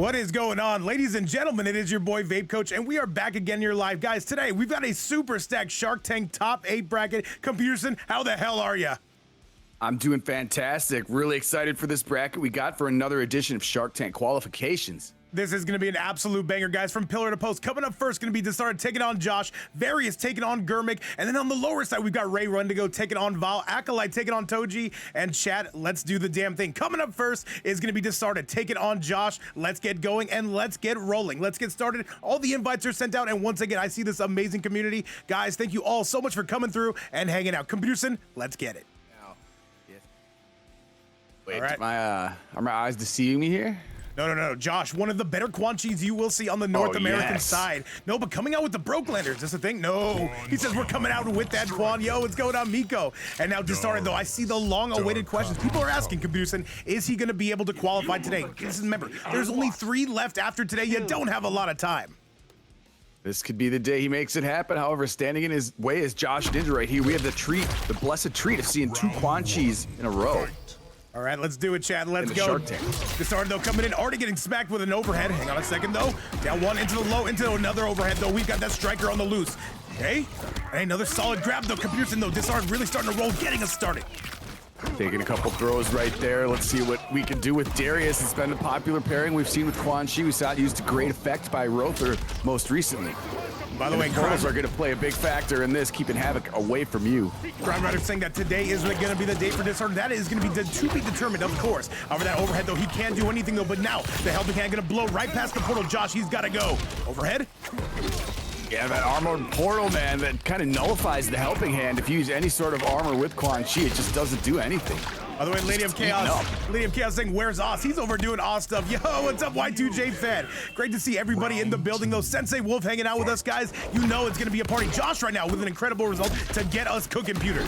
What is going on, ladies and gentlemen? It is your boy Vape Coach, and we are back again here live. Guys, today we've got a super stacked Shark Tank top 8 bracket. Computerson, how the hell are ya? I'm doing fantastic. Really excited for this bracket we got for another edition of Shark Tank qualifications. This is going to be an absolute banger, guys. From pillar to post. Coming up first, going to be Disarted taking on Josh. Various taking on Germik. And then on the lower side, we've got Wendigo taking on Val. Acolyte taking on Toji. And chat, let's do the damn thing. Coming up first is going to be Disarted taking on Josh. Let's get going and let's get rolling. Let's get started. All the invites are sent out. And once again, I see this amazing community. Guys, thank you all so much for coming through and hanging out. Computerson, let's get it. Wait, right. Are my eyes deceiving me here? No. Josh, one of the better Quan you will see on the North American side. No, but coming out with the Brokelanders, is this a thing? No. He says we're coming out with that Quan. Yo, what's going on, Miko? And now Disarted, though, I see the long-awaited questions. People are asking, Computerson, is he going to be able to qualify today? Remember, there's only 3 left after today. You don't have a lot of time. This could be the day he makes it happen. However, standing in his way is JoshXNinja right here. We have the blessed treat of seeing 2 Quan in a row. All right, let's do it, Chad. Let's go. Disarted, though, coming in, already getting smacked with an overhead. Hang on a second, though. Down one into the low, into another overhead, though. We've got that striker on the loose. Okay. And another solid grab, though. Computerson, though. Disarted really starting to roll, getting us started. Taking a couple throws right there. Let's see what we can do with Darius. It's been a popular pairing we've seen with Quan. We saw it used to great effect by Rother most recently. By the way, portals are going to play a big factor in this, keeping Havik away from you. Crime Rider saying that today is going to be the day for Disarted. That is going to be to be determined, of course. However, that overhead, though, he can't do anything, though. But now, the helping hand going to blow right past the portal. Josh, he's got to go. Overhead. Yeah, that armored portal, man, that kind of nullifies the helping hand. If you use any sort of armor with Quan, it just doesn't do anything. By the way, Lady of Chaos saying, where's Oz? He's overdoing Oz stuff. Yo, what's up, Y2J fan? Great to see everybody in the building, though. Sensei Wolf hanging out with us, guys. You know it's going to be a party. Josh right now with an incredible result to get us cooking, Pewter.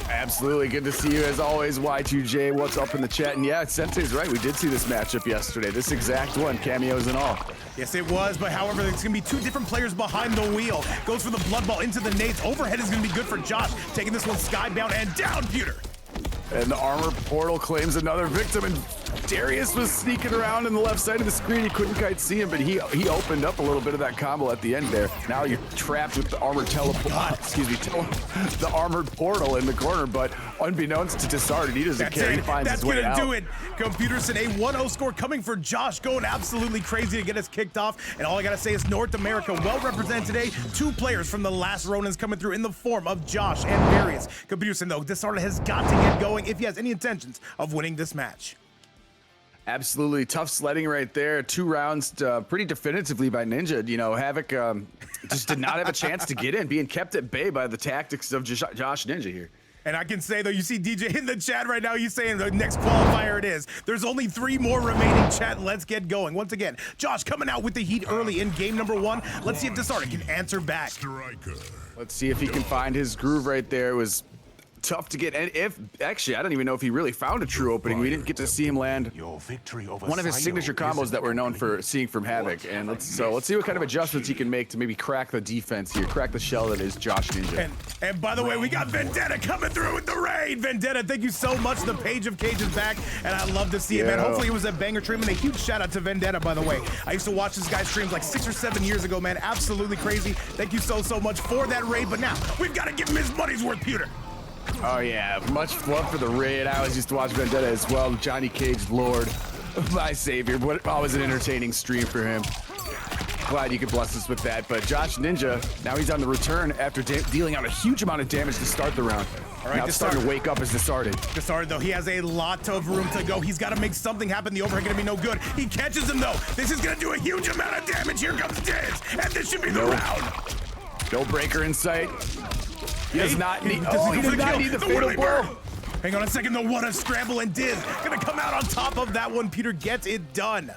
Absolutely. Good to see you as always, Y2J. What's up in the chat? And yeah, Sensei's right. We did see this matchup yesterday. This exact one, cameos and all. Yes, it was, but however, it's going to be 2 different players behind the wheel. Goes for the blood ball into the nades. Overhead is going to be good for Josh. Taking this one skybound and down, Pewter. And the armor portal claims another victim, and Darius was sneaking around in the left side of the screen. You couldn't quite see him, but he opened up a little bit of that combo at the end there. Now you're trapped with the armored the armored portal in the corner, but unbeknownst to Disarted, he doesn't care. He finds his way out. That's gonna do it. Computerson, a 1-0 score coming for Josh, going absolutely crazy to get us kicked off. And all I gotta say is North America well represented today. 2 players from the last Ronins coming through in the form of Josh and Darius. Computerson, though, Disarted has got to get going if he has any intentions of winning this match. Absolutely tough sledding right there. 2 rounds pretty definitively by Ninja. You know, Havik just did not have a chance to get in, being kept at bay by the tactics of JoshXNinja here. And I can say, though, you see DJ in the chat right now, he's saying the next qualifier it is. There's only 3 more remaining, chat. Let's get going. Once again, Josh coming out with the heat early in game number 1. Let's see if Disarted can answer back. Let's see if he can find his groove right there. It was tough to get, and actually I don't even know if he really found a true opening. We didn't get to see him land one of his signature combos that we're known for seeing from Havik. And let's see what kind of adjustments he can make to maybe crack the defense here, crack the shell that is JoshXNinja. And by the way, we got Vendetta coming through with the raid. Vendetta, thank you so much. The Page of Cage is back, and I love to see it, man. Hopefully it was a banger stream, and a huge shout out to Vendetta, by the way. I used to watch this guy's streams like 6 or 7 years ago, man. Absolutely crazy. Thank you so much for that raid. But now we've got to give him his money's worth, Pewter. Oh yeah, much love for the raid. I always used to watch Vendetta as well. Johnny Cage, Lord, my savior. What always an entertaining stream for him. Glad you could bless us with that. But JoshXNinja, now he's on the return after dealing out a huge amount of damage to start the round. All right, now it's starting to wake up as Disarted. Disarted, though, he has a lot of room to go. He's got to make something happen. The overhead going to be no good. He catches him, though. This is going to do a huge amount of damage. Here comes Diz, and this should be the round. No breaker in sight. He does not need, he does not need the fatal blow. Hang on a second, though. What a scramble, and Diz gonna come out on top of that one. Peter gets it done.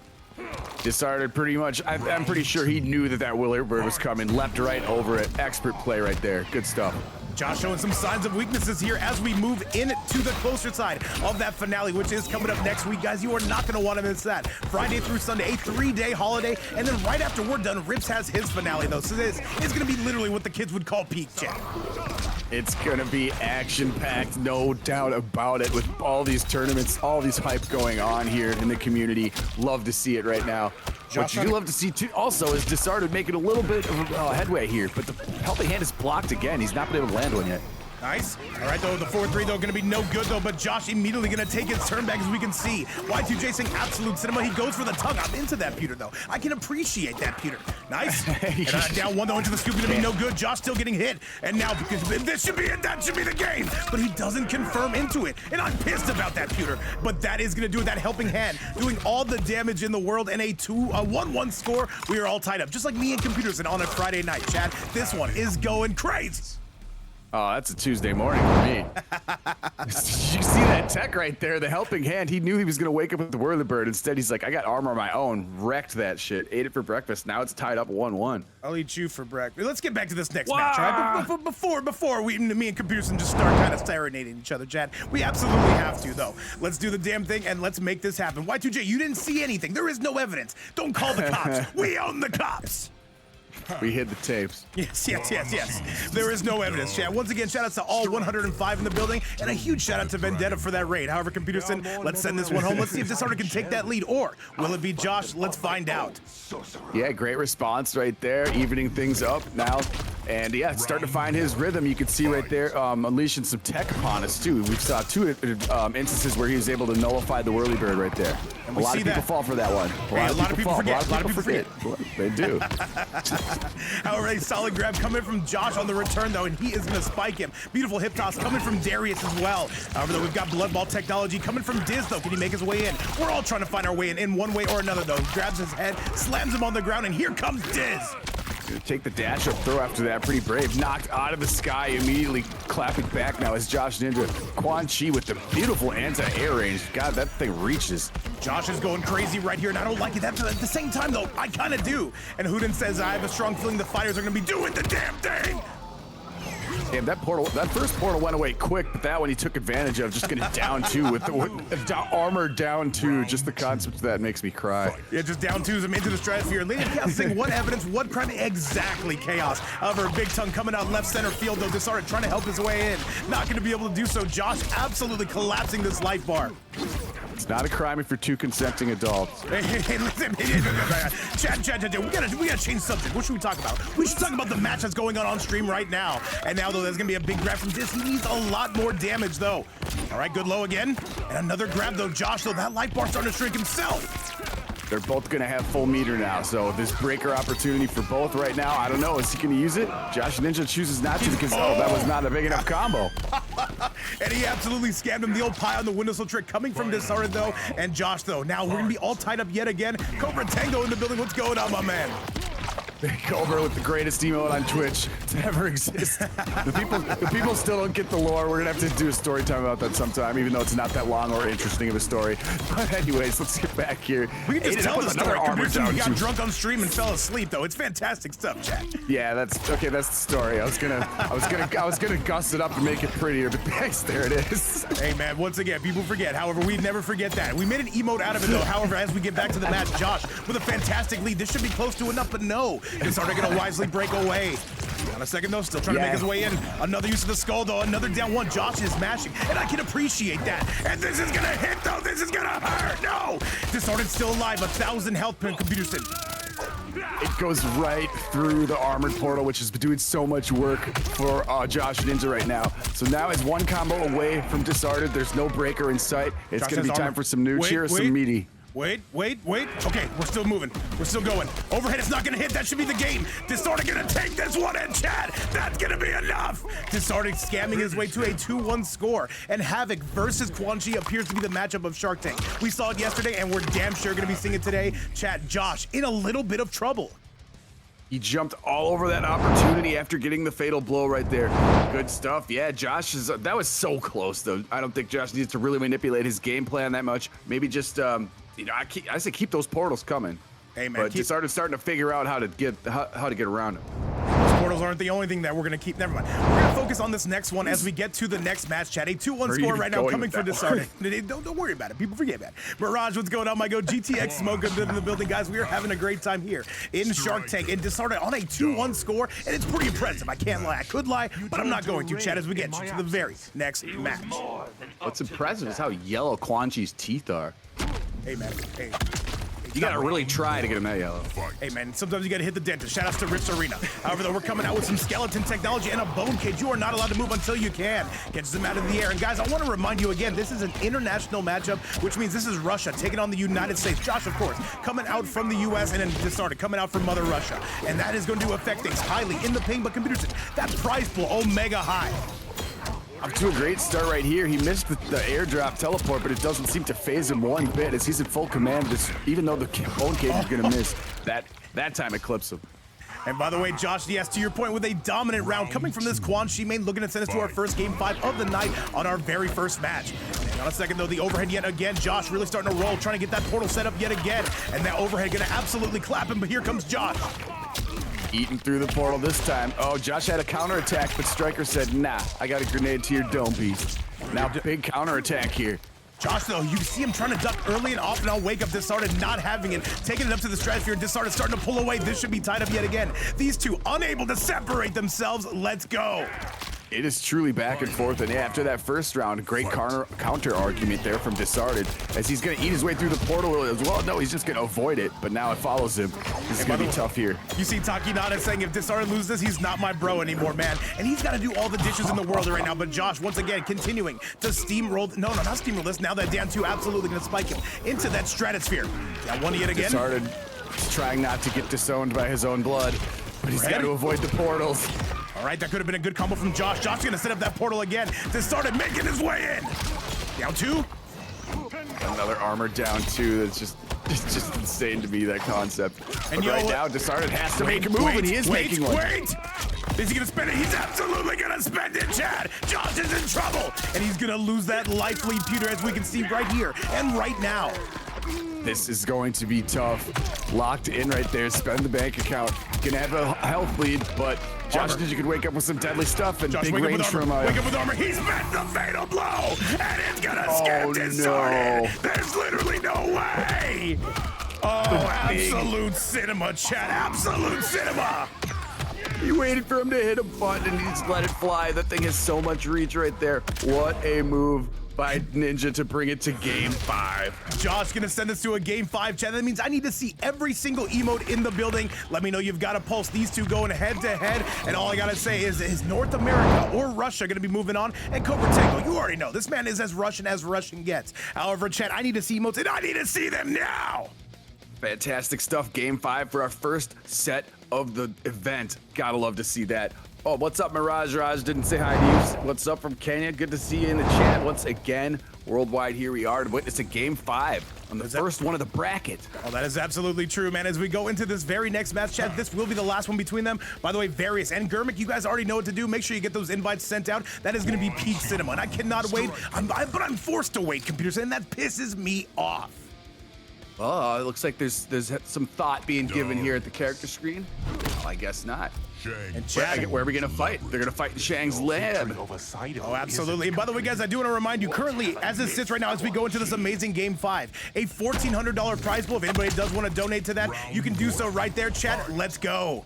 Disarted pretty much. I'm pretty sure he knew that Willy Bird was coming. Left, right, over it. Expert play right there. Good stuff. Josh showing some signs of weaknesses here as we move in to the closer side of that finale, which is coming up next week, guys. You are not going to want to miss that. Friday through Sunday, a 3-day holiday, and then right after we're done, Rips has his finale, though. So this is going to be literally what the kids would call peak, chat. It's going to be action-packed, no doubt about it, with all these tournaments, all these hype going on here in the community. Love to see it right now. What you do love to see too also is Disarted making a little bit of headway here, but the helping hand is blocked again. He's not been able to land one yet. Nice. All right, though, the 4-3, though, going to be no good, though, but Josh immediately going to take his turn back, as we can see. Y2J saying absolute cinema. He goes for the tongue. I'm into that, Peter, though. I can appreciate that, Peter. Nice. And down one, though, into the scoop, going to be no good. Josh still getting hit. And now, because this should be it, that should be the game. But he doesn't confirm into it. And I'm pissed about that, Peter. But that is going to do it. That helping hand, doing all the damage in the world, and a 1-1 score. We are all tied up, just like me and Computers on a Friday night, chat. This one is going crazy. Oh, that's a Tuesday morning for me. You see that tech right there, the helping hand. He knew he was going to wake up with the whirly bird. Instead, he's like, I got armor of my own. Wrecked that shit. Ate it for breakfast. Now it's tied up 1-1. I'll eat you for breakfast. Let's get back to this next match, right? But before me and Computerson just start kind of serenading each other, Chad, we absolutely have to, though. Let's do the damn thing and let's make this happen. Y2J, you didn't see anything. There is no evidence. Don't call the cops. We own the cops. We hid the tapes. Yes. There is no evidence, chat. Once again, shout outs to all 105 in the building, and a huge shout out to Vendetta for that raid. However, Computerson, let's send this one home. Let's see if Disarted can take that lead, or will it be Josh? Let's find out. Yeah, great response right there, evening things up now. And yeah, starting to find his rhythm. You can see right there, unleashing some tech upon us too. We saw two instances where he was able to nullify the whirlybird right there. A lot of people fall for that one. A lot of people forget. A lot of people forget. They do. However, a solid grab coming from Josh on the return, though, and he is going to spike him. Beautiful hip toss coming from Darius as well. However, though, we've got Blood Ball technology coming from Diz, though. Can he make his way in? We're all trying to find our way in one way or another, though. Grabs his head, slams him on the ground, and here comes Diz. Gonna take the dash up throw after that. Pretty brave. Knocked out of the sky, immediately clapping back now as JoshXNinja. Quan with the beautiful anti-air range. God, that thing reaches. Josh is going crazy right here, and I don't like it. At the same time, though, I kind of do. And Huden says, I have a strong feeling the fighters are going to be doing the damn thing. Damn, that first portal went away quick, but that one he took advantage of, just getting down two with the armor down two. Just the concept of that makes me cry. Yeah, just down twos him into the stratosphere. Lady Chaos saying, what evidence, what crime? Exactly, Chaos. However, Big Tongue coming out left center field, though. Disarted trying to help his way in. Not going to be able to do so. Josh absolutely collapsing this life bar. It's not a crime if you're two consenting adults. Hey, listen. Chat. We gotta change subject. What should we talk about? We should talk about the match that's going on stream right now. And now, though, there's gonna be a big grab from Diz. He needs a lot more damage, though. All right, good low again. And another grab, though. Josh, though, that life bar starting to shrink himself. They're both going to have full meter now, so this breaker opportunity for both right now, I don't know. Is he going to use it? JoshXNinja chooses not to because, that was not a big enough combo. And he absolutely scammed him. The old pie on the windowsill trick coming from Disarted, though. And Josh, though, now we're going to be all tied up yet again. Cobra Tango in the building. What's going on, my man? Cobra with the greatest emote on Twitch to ever exist. The people still don't get the lore. We're gonna have to do a story time about that sometime, even though it's not that long or interesting of a story. But anyways, let's get back here. We can just tell the story. He got drunk on stream and fell asleep, though. It's fantastic stuff, chat. Yeah, that's okay. That's the story. I was gonna guss it up and make it prettier, but thanks, there it is. Hey man, once again, people forget. However, we never forget that. We made an emote out of it, though. However, as we get back to the match, Josh with a fantastic lead. This should be close to enough, but no. Disarted gonna wisely break away. On a second, though, still trying to make his way in. Another use of the skull, though. Another down one. Josh is mashing, and I can appreciate that. And this is gonna hit, though. This is gonna hurt. No! Disarted still alive. 1,000 health per Computerson. It goes right through the armored portal, which has been doing so much work for JoshXNinja right now. So now is one combo away from Disarted. There's no breaker in sight. It's gonna be time for some nooch here, some meaty. Wait. Okay, we're still moving. We're still going. Overhead is not gonna hit. That should be the game. Disarted gonna take this one in, chat. That's gonna be enough. Disarted scamming his way to a 2-1 score. And Havik versus Quan appears to be the matchup of Shark Tank. We saw it yesterday, and we're damn sure gonna be seeing it today. Chat, Josh in a little bit of trouble. He jumped all over that opportunity after getting the fatal blow right there. Good stuff. Yeah, that was so close, though. I don't think Josh needs to really manipulate his game plan that much. Maybe just, I say keep those portals coming. Hey, man. But Disarted starting to figure out how to get around it. Those portals aren't the only thing that we're gonna keep. Never mind. We're gonna focus on this next one as we get to the next match, chat. A 2-1 score right now coming for Disarted. Don't worry about it. People forget that. Mirage, what's going on, my go? GTX Smoke in the building, guys. We are having a great time here in Shark Tank and Disarted on a 2-1 score, and it's pretty impressive. I can't lie. I could lie, but I'm not going to, chat, as we get to the very next match. What's impressive is how yellow Quanchi's teeth are. Hey, man. Hey. You gotta really try to get him that yellow. Hey, man, sometimes you gotta hit the dentist. Shout outs to Rips Arena. However, though, we're coming out with some skeleton technology and a bone cage. You are not allowed to move until you can. Catches them out of the air. And guys, I want to remind you again, this is an international matchup, which means this is Russia taking on the United States. Josh, of course, coming out from the US and then Disarted coming out from Mother Russia. And that is going to affect things highly in the paint, but computers, that prize pool, mega high. Up to a great start right here. He missed the airdrop teleport, but it doesn't seem to phase him one bit as he's in full command of this, even though the bone cage is gonna miss. That time it clips him. And by the way, Josh, yes, to your point, with a dominant round coming from this Quan main, looking to send us to our first game 5 of the night on our very first match. Hang on a second, though, the overhead yet again. Josh really starting to roll, trying to get that portal set up yet again. And that overhead gonna absolutely clap him, but here comes Josh. Eating through the portal this time. Oh, Josh had a counterattack, but Striker said, nah, I got a grenade to your dome piece. Now big counterattack here. Josh, though, you see him trying to duck early and often. I'll wake up Disarted not having it, taking it up to the stratosphere. Disarted starting to pull away. This should be tied up yet again. These two unable to separate themselves. Let's go. It is truly back and forth, and after that first round, great counter argument there from Disarted, as he's gonna eat his way through the portal as well. No, he's just gonna avoid it, but now it follows him. This is gonna be tough here. You see Taki Nada saying if Disarted loses this, he's not my bro anymore, man. And he's gotta do all the dishes in the world right now, but Josh, once again, continuing to steamroll, no, not steamroll this, now that down 2 absolutely gonna spike him into that stratosphere. Got one yet again. Disarted is trying not to get disowned by his own blood, but he's got to avoid the portals. All right, that could have been a good combo from Josh. Josh gonna set up that portal again. Disarted making his way in. Down 2. Another armor down 2. That's just insane to me, that concept. And but right now, Disarted has to make a move, and he is making one. Is he gonna spend it? He's absolutely gonna spend it, Chad. Josh is in trouble, and he's gonna lose that life lead, Peter, as we can see right here and right now. This is going to be tough. Locked in right there. Spend the bank account. Gonna have a health lead, but JoshXNinja could wake up with some deadly stuff and big range from wake up with armor. He's met the fatal blow, and it's gonna skip Disarted. No. There's literally no way. Oh, absolute cinema, Chad. Absolute cinema. He waited for him to hit a button and he just let it fly. That thing has so much reach right there. What a move by Ninja to bring it to game 5. Josh gonna send us to a game 5, Chad. That means I need to see every single emote in the building. Let me know you've got a pulse. These two going head to head, and all I gotta say is North America or Russia gonna be moving on? And Cobra Tango, you already know this man is as Russian gets. However, Chad, I need to see emotes, and I need to see them now. Fantastic stuff. Game 5 for our first set of the event. Gotta love to see that. Oh, what's up, Mirage? Raj didn't say hi to you. What's up from Kenya? Good to see you in the chat once again. Worldwide, here we are to witness a game 5 on the first one of the bracket. Oh, that is absolutely true, man. As we go into this very next match, chat, this will be the last one between them. By the way, Various and Germik, you guys already know what to do. Make sure you get those invites sent out. That is going to be peak cinema, and I cannot wait. But I'm forced to wait, computers, and that pisses me off. Oh, it looks like there's some thought being given here at the character screen. Well, I guess not. And Chad, where are we gonna fight? They're gonna fight in Shang's lab. Oh, absolutely. And by the way, guys, I do want to remind you, currently, as it sits right now, as we go into this amazing game 5, a $1,400 prize pool. If anybody does want to donate to that, you can do so right there, Chad. Let's go.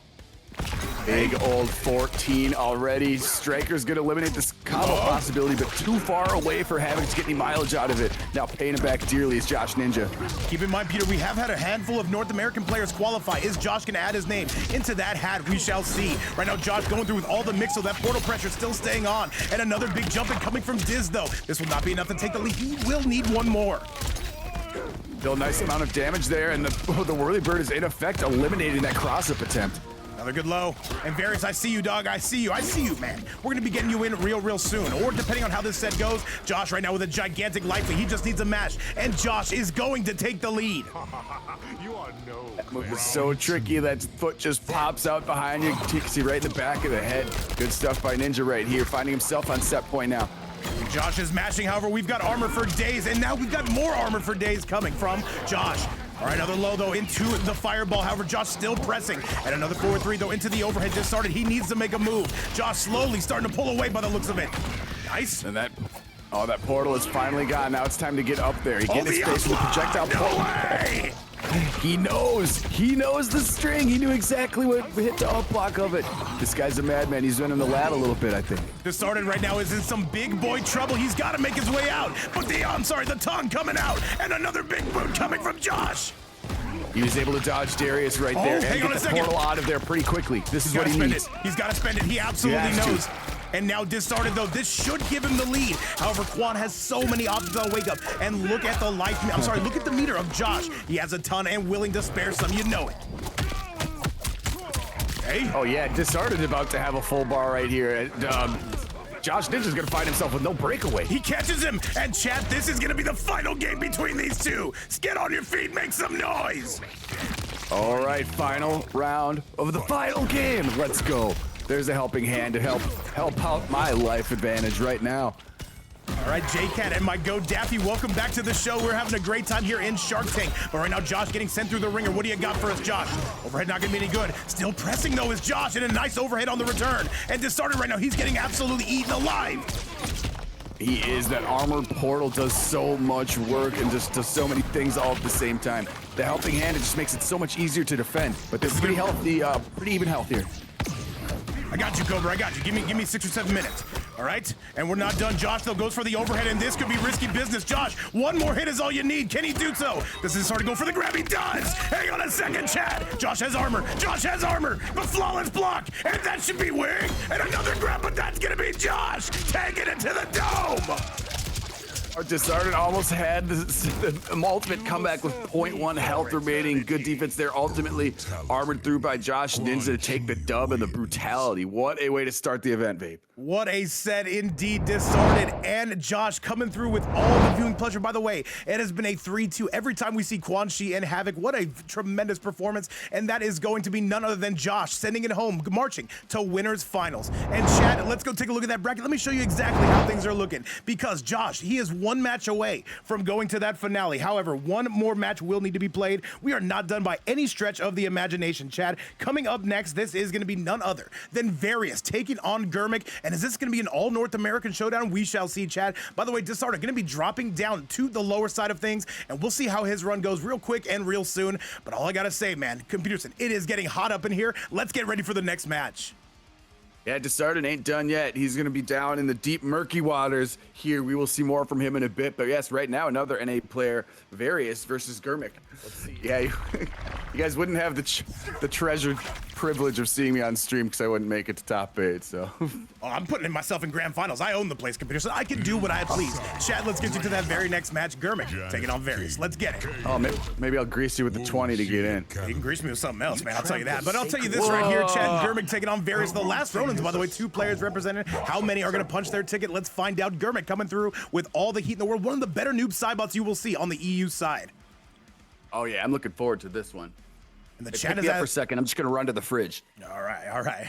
Big old 14 already. Striker's gonna eliminate this combo possibility, but too far away for Havik to get any mileage out of it. Now paying it back dearly is JoshXNinja. Keep in mind, Peter, we have had a handful of North American players qualify. Is Josh gonna add his name into that hat? We shall see. Right now, Josh going through with all the mix, so that portal pressure still staying on. And another big jump coming from Diz, though. This will not be enough to take the lead. He will need one more. Still a nice amount of damage there, and the Whirlybird is in effect eliminating that cross-up attempt. Another good low. And Various, I see you, dog. I see you, man. We're gonna be getting you in real soon. Or depending on how this set goes, Josh right now with a gigantic life lead. He just needs a match. And Josh is going to take the lead. That move is so tricky. That foot just pops out behind you. Takes you right in the back of the head. Good stuff by Ninja right here. Finding himself on set point now. Josh is mashing. However, we've got armor for days. And now we've got more armor for days coming from Josh. All right, another low, though, into the fireball. However, Josh still pressing. And another 4-3, though, into the overhead. Disarted. He needs to make a move. Josh slowly starting to pull away by the looks of it. Nice. And that portal is finally gone. Now it's time to get up there. He gets his face with the projectile portal. Way. He knows the string. He knew exactly what hit the up block of it. This guy's a madman. He's running the lab a little bit, I think. Disarted right now is in some big boy trouble. He's got to make his way out. But the tongue coming out. And another big boot coming from Josh. He was able to dodge Darius right there and get the portal out of there pretty quickly. This is what he needs. He's got to spend it. He absolutely knows. And now Disarted, though, this should give him the lead. However, Quan has so many options on wake up. And look at the life, look at the meter of Josh. He has a ton and willing to spare some, you know it. Hey. Oh yeah, Disarted about to have a full bar right here. And, JoshXNinja's gonna find himself with no breakaway. He catches him, and chat, this is gonna be the final game between these two. Get on your feet, make some noise. All right, final round of the final game. Let's go. There's a helping hand to help out my life advantage right now. All right, J-Cat and my Go Daffy, welcome back to the show. We're having a great time here in Shark Tank. But right now, Josh getting sent through the ringer. What do you got for us, Josh? Overhead not gonna be any good. Still pressing, though, is Josh, and a nice overhead on the return. And Disarted right now, he's getting absolutely eaten alive. He is. That armored portal does so much work and just does so many things all at the same time. The helping hand, it just makes it so much easier to defend. But this is pretty healthy, pretty even health here. I got you, Cobra, I got you. Give me 6 or 7 minutes. All right, and we're not done. Josh, though, goes for the overhead, and this could be risky business. Josh, one more hit is all you need. Can he do so? This is starting to go for the grab. He does. Hang on a second, chat. Josh has armor. But flawless block, and that should be Wing. And another grab, but that's going to be Josh. Taking it to the dome. Disarted almost had the ultimate comeback with 0.1 health remaining. Good defense there. Ultimately armored through by JoshXNinja to take the dub and the brutality. What a way to start the event, Vape. What a set indeed. Disarted and Josh coming through with all the viewing pleasure. By the way, it has been a 3-2 every time we see Quan and Havik. What a tremendous performance. And that is going to be none other than Josh sending it home, marching to winners finals. And chat, let's go take a look at that bracket. Let me show you exactly how things are looking, because Josh, he is one match away from going to that finale. However, one more match will need to be played. We are not done by any stretch of the imagination, Chad. Coming up next, this is going to be none other than Various taking on Germik. And is this going to be an all North American showdown? We shall see, Chad. By the way, Disarted going to be dropping down to the lower side of things, and we'll see how his run goes real quick and real soon. But all I got to say, man, Computerson, it is getting hot up in here. Let's get ready for the next match. Yeah, Disarted ain't done yet. He's going to be down in the deep, murky waters here. We will see more from him in a bit. But yes, right now, another NA player, Various versus Germik. Let's see. Yeah, you guys wouldn't have the treasured privilege of seeing me on stream because I wouldn't make it to top 8, so. Oh, I'm putting myself in grand finals. I own the place, Computer, so I can do what I please. Chad, let's get you to that very next match. Germik taking on Various. Let's get it. Oh, maybe I'll grease you with the 20 to get in. You can grease me with something else, man. I'll tell you that. But I'll tell you this right here, Chad. Germik taking on Various. The last Ronins, by the way, 2 players represented. How many are going to punch their ticket? Let's find out. Germik coming through with all the heat in the world. One of the better Noob Saibots you will see on the EU side. Oh, yeah, I'm looking forward to this one. And the Hey, chat pick is me up for a second. I'm just going to run to the fridge. All right.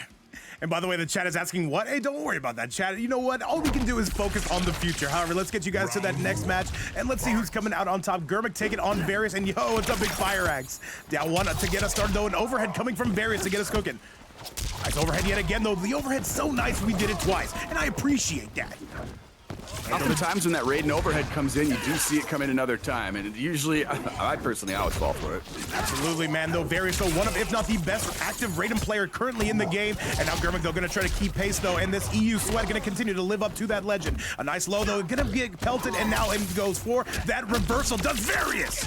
And by the way, the chat is asking what? Hey, don't worry about that, chat. You know what? All we can do is focus on the future. However, let's get you guys to that next match, and let's see who's coming out on top. Germik taking on Various, and yo, it's a big fire axe. Down one to get us started, though, an overhead coming from Various to get us cooking. Nice overhead yet again, though. The overhead's so nice, we did it twice, and I appreciate that. Oftentimes when that Raiden overhead comes in, you do see it come in another time, and usually, I personally always fall for it. Absolutely, man, though. Various, though, one of, if not the best active Raiden player currently in the game, and now Germik, though, going to try to keep pace, though, and this EU sweat going to continue to live up to that legend. A nice low, though, going to get pelted, and now it goes for that reversal. Does Various.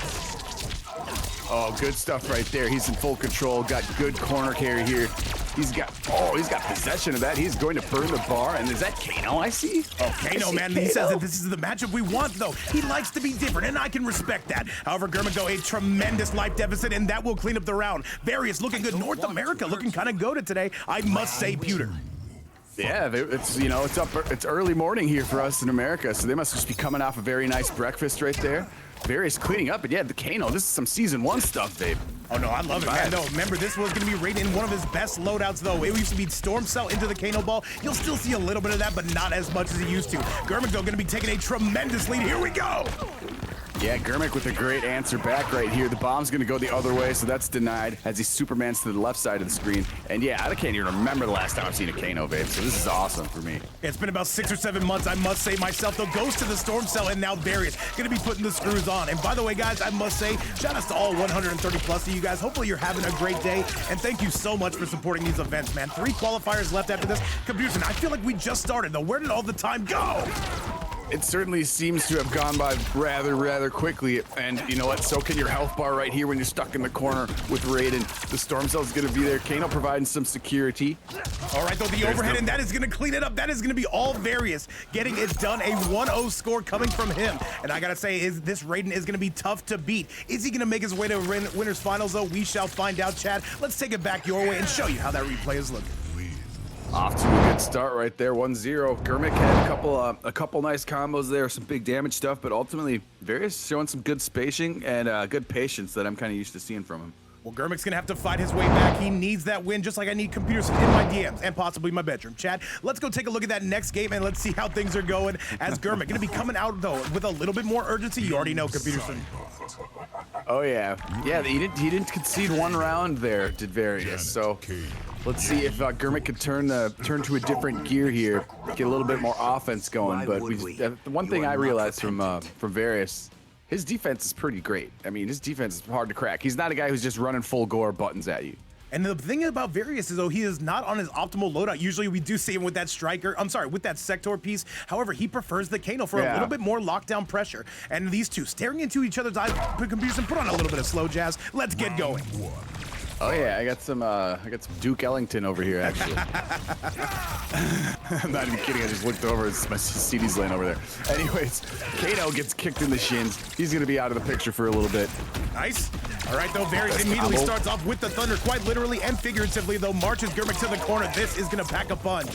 Oh, good stuff right there. He's in full control, got good corner carry here. He's got possession of that. He's going to burn the bar, and is that Kano I see? Oh, Kano, man, he says that this is the matchup we want, though. He likes to be different, and I can respect that. However, Germik, though, a tremendous life deficit, and that will clean up the round. Various looking good. North America looking kind of goated today, I must say, Pewter. Yeah, it's early morning here for us in America, so they must just be coming off a very nice breakfast right there. Various cleaning up, and yeah, the Kano, this is some season 1 stuff, Vape. Oh no, I love it, man. No, remember, this was gonna be Raiden in one of his best loadouts, though. It used to be Storm Cell into the Kano ball. You'll still see a little bit of that, but not as much as he used to. Germik, though, gonna be taking a tremendous lead. Here we go. Yeah, Germik with a great answer back right here. The bomb's gonna go the other way, so that's denied as he Supermans to the left side of the screen. And yeah, I can't even remember the last time I've seen a Kano Vape, so this is awesome for me. It's been about 6 or 7 months, I must say myself, though. Goes to the Storm Cell, and now Darius gonna be putting the screws on. And by the way, guys, I must say, shout outs to all 130 plus of you guys. Hopefully you're having a great day, and thank you so much for supporting these events, man. 3 qualifiers left after this. Confusion, I feel like we just started, though. Where did all the time go? It certainly seems to have gone by rather quickly, and you know what? So can your health bar right here when you're stuck in the corner with Raiden. The Storm Cell's gonna be there. Kano providing some security. All right, though, the overhead, and that is gonna clean it up. That is gonna be all Various getting it done. A 1-0 score coming from him, and I gotta say, this Raiden is gonna be tough to beat. Is he gonna make his way to winners finals, though? We shall find out, Chad. Let's take it back your way and show you how that replay is looking. Off to a good start right there, 1-0. Germik had a couple nice combos there, some big damage stuff, but ultimately Various showing some good spacing and good patience that I'm kind of used to seeing from him. Well, Germik's gonna have to fight his way back. He needs that win, just like I need computers in my DMs and possibly my bedroom. Chad, let's go take a look at that next game and let's see how things are going. As Germik gonna be coming out though with a little bit more urgency. You already know, computers. Oh yeah, he didn't concede one round there, did Various. So let's see if Germik could turn to a different gear here, get a little bit more offense going. But the one thing I realized from Various, his defense is pretty great. I mean, his defense is hard to crack. He's not a guy who's just running full gore buttons at you. And the thing about Various is, though, he is not on his optimal loadout. Usually we do see him with that striker, with that sector piece. However, he prefers the Kano for a little bit more lockdown pressure. And these two staring into each other's eyes, computers, and put on a little bit of slow jazz. Let's get going. Oh yeah, I got some Duke Ellington over here actually. I'm not even kidding. I just looked over. It's my CD's laying over there. Anyways, Kano gets kicked in the shins. He's gonna be out of the picture for a little bit. Nice. All right, though, Various immediately starts off with the thunder, quite literally and figuratively, though. Marches Germik to the corner. This is gonna pack a punch.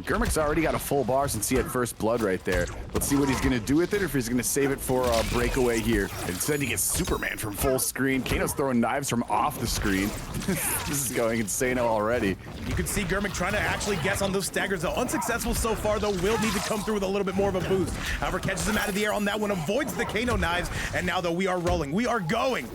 Germik's already got a full bar since he had first blood right there. Let's see what he's gonna do with it, or if he's gonna save it for a breakaway here. Instead, he gets Superman from full screen. Kano's throwing knives from off the screen. This is going insane already. You can see Germik trying to actually guess on those staggers, though. Unsuccessful so far, though. Will need to come through with a little bit more of a boost. However, catches him out of the air on that one, avoids the Kano knives, and now, though, we are rolling. We are going.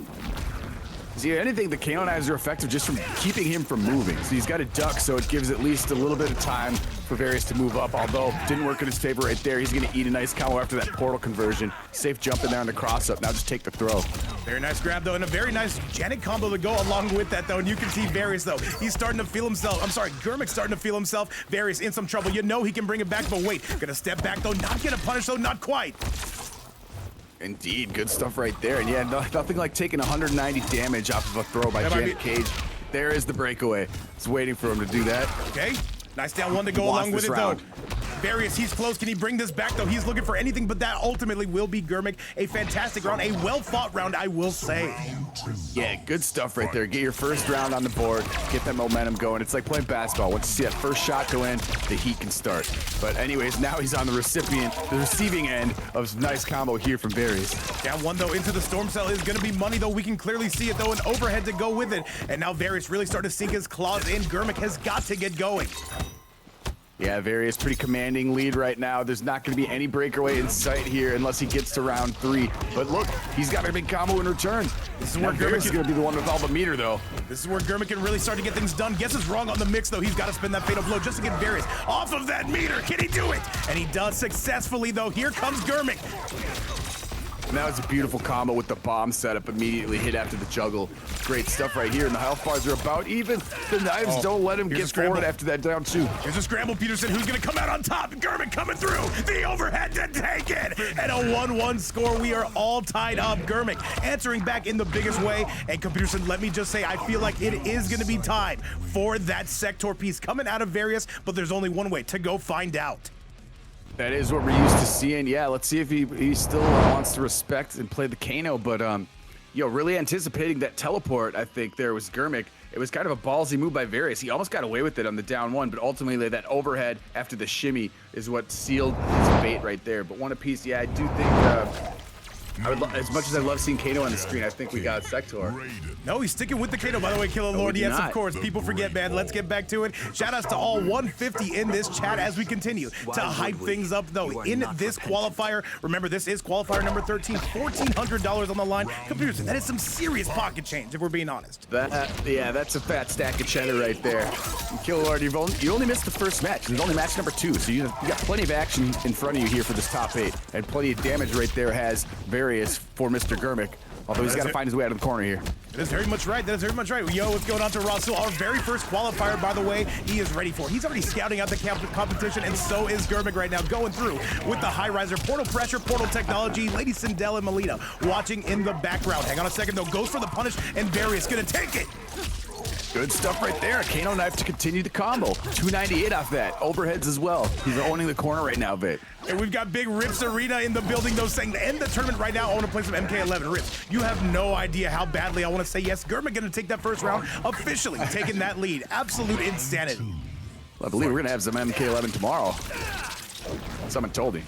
See, anything, the Kano knives are effective just from keeping him from moving. So he's got to duck, so it gives at least a little bit of time for Various to move up, although didn't work in his favor right there. He's going to eat a nice combo after that portal conversion. Safe jump in there on the cross-up. Now just take the throw. Very nice grab, though, and a very nice Janet combo to go along with that, though. And you can see Various, though. He's starting to feel himself. Germik's starting to feel himself. Various in some trouble. You know he can bring it back, but wait. Gonna step back, though. Not gonna punish, though. Not quite. Indeed, good stuff right there. And yeah, nothing like taking 190 damage off of a throw by Janet Cage. There is the breakaway. It's waiting for him to do that. Okay, nice down one to go along with it, though. Various, he's close. Can he bring this back, though? He's looking for anything, but that ultimately will be Germik. A fantastic round, a well-fought round, I will say. Yeah, good stuff right there. Get your first round on the board, get that momentum going. It's like playing basketball. Once you see that first shot go in, the heat can start. But anyways, now he's on the receiving end of some nice combo here from Various. Down one, though, into the Storm Cell is going to be money, though. We can clearly see it, though, an overhead to go with it. And now Various really starting to sink his claws in. Germik has got to get going. Yeah, Various pretty commanding lead right now. There's not going to be any breakaway in sight here unless he gets to round 3. But look, he's got a big combo in return. This is where Germik is going to be the one with all the meter, though. This is where Germik can really start to get things done. Guesses wrong on the mix, though. He's got to spin that fatal blow just to get Various off of that meter. Can he do it? And he does successfully, though. Here comes Germik. Now it's a beautiful combo with the bomb setup immediately hit after the juggle. Great stuff right here, and the health bars are about even. The knives don't let him get forward after that down 2. Here's a scramble, Peterson, who's going to come out on top. Germik coming through. The overhead to take it. And a 1-1 score. We are all tied up. Germik answering back in the biggest way. And Peterson, let me just say, I feel like it is going to be time for that sector piece coming out of Various, but there's only one way to go find out. That is what we're used to seeing. Yeah, let's see if he still wants to respect and play the Kano. But, really anticipating that teleport, I think there was Germik. It was kind of a ballsy move by Various. He almost got away with it on the down 1, but ultimately that overhead after the shimmy is what sealed his fate right there. But one apiece, yeah, I do think As much as I love seeing Kano on the screen, I think we got Sector. No, he's sticking with the Kano, by the way, Killer Lord. Yes, of course. People forget, man. Let's get back to it. Shout outs to all 150 in this chat as we continue to hype things up, though. In this qualifier, remember, this is qualifier number 13, $1,400 on the line. Computers, that is some serious pocket change, if we're being honest. Yeah, that's a fat stack of cheddar right there. Killer Lord, you only missed the first match. It's only match number 2, so you got plenty of action in front of you here for this top 8. And plenty of damage right there has Various for Mr. Germik. Although he's got to find his way out of the corner here. That is very much right. That is very much right. Yo, what's going on to Russell? Our very first qualifier, by the way, he is ready for. He's already scouting out the competition, and so is Germik right now, going through with the high riser, portal pressure, portal technology. Lady Sindel and Mileena watching in the background. Hang on a second, though. Goes for the punish, and Various gonna take it. Good stuff right there. A Kano knife to continue the combo. 298 off that. Overheads as well. He's owning the corner right now, Vape. And we've got Big Rips Arena in the building, though, saying to end the tournament right now, I want to play some MK11. Rips, you have no idea how badly I want to say yes. Germik going to take that first round, officially taking that lead. Absolute insanity. Well, I believe we're going to have some MK11 tomorrow. Someone told me.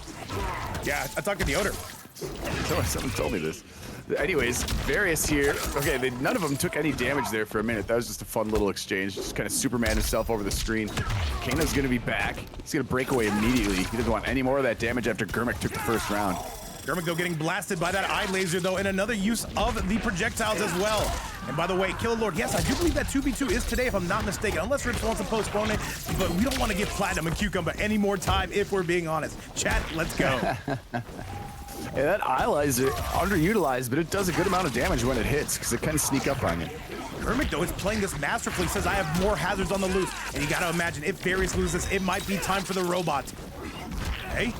Yeah, I talked to the owner. Someone told me this. Anyways, Various here. Okay, none of them took any damage there for a minute. That was just a fun little exchange. Just kind of Superman himself over the screen. Kano's going to be back. He's going to break away immediately. He doesn't want any more of that damage after Germik took the first round. Germik, though, getting blasted by that eye laser, though, and another use of the projectiles as well. And by the way, Killer Lord, yes, I do believe that 2v2 is today, if I'm not mistaken, unless Rips wants to postpone it. But we don't want to give Platinum and Cucumber any more time, if we're being honest. Chat, let's go. Yeah, that eye laser underutilized, but it does a good amount of damage when it hits, because it can sneak up on you. Germik, though, is playing this masterfully. Says, I have more hazards on the loose. And you got to imagine, if Various loses, it might be time for the robot. Hey.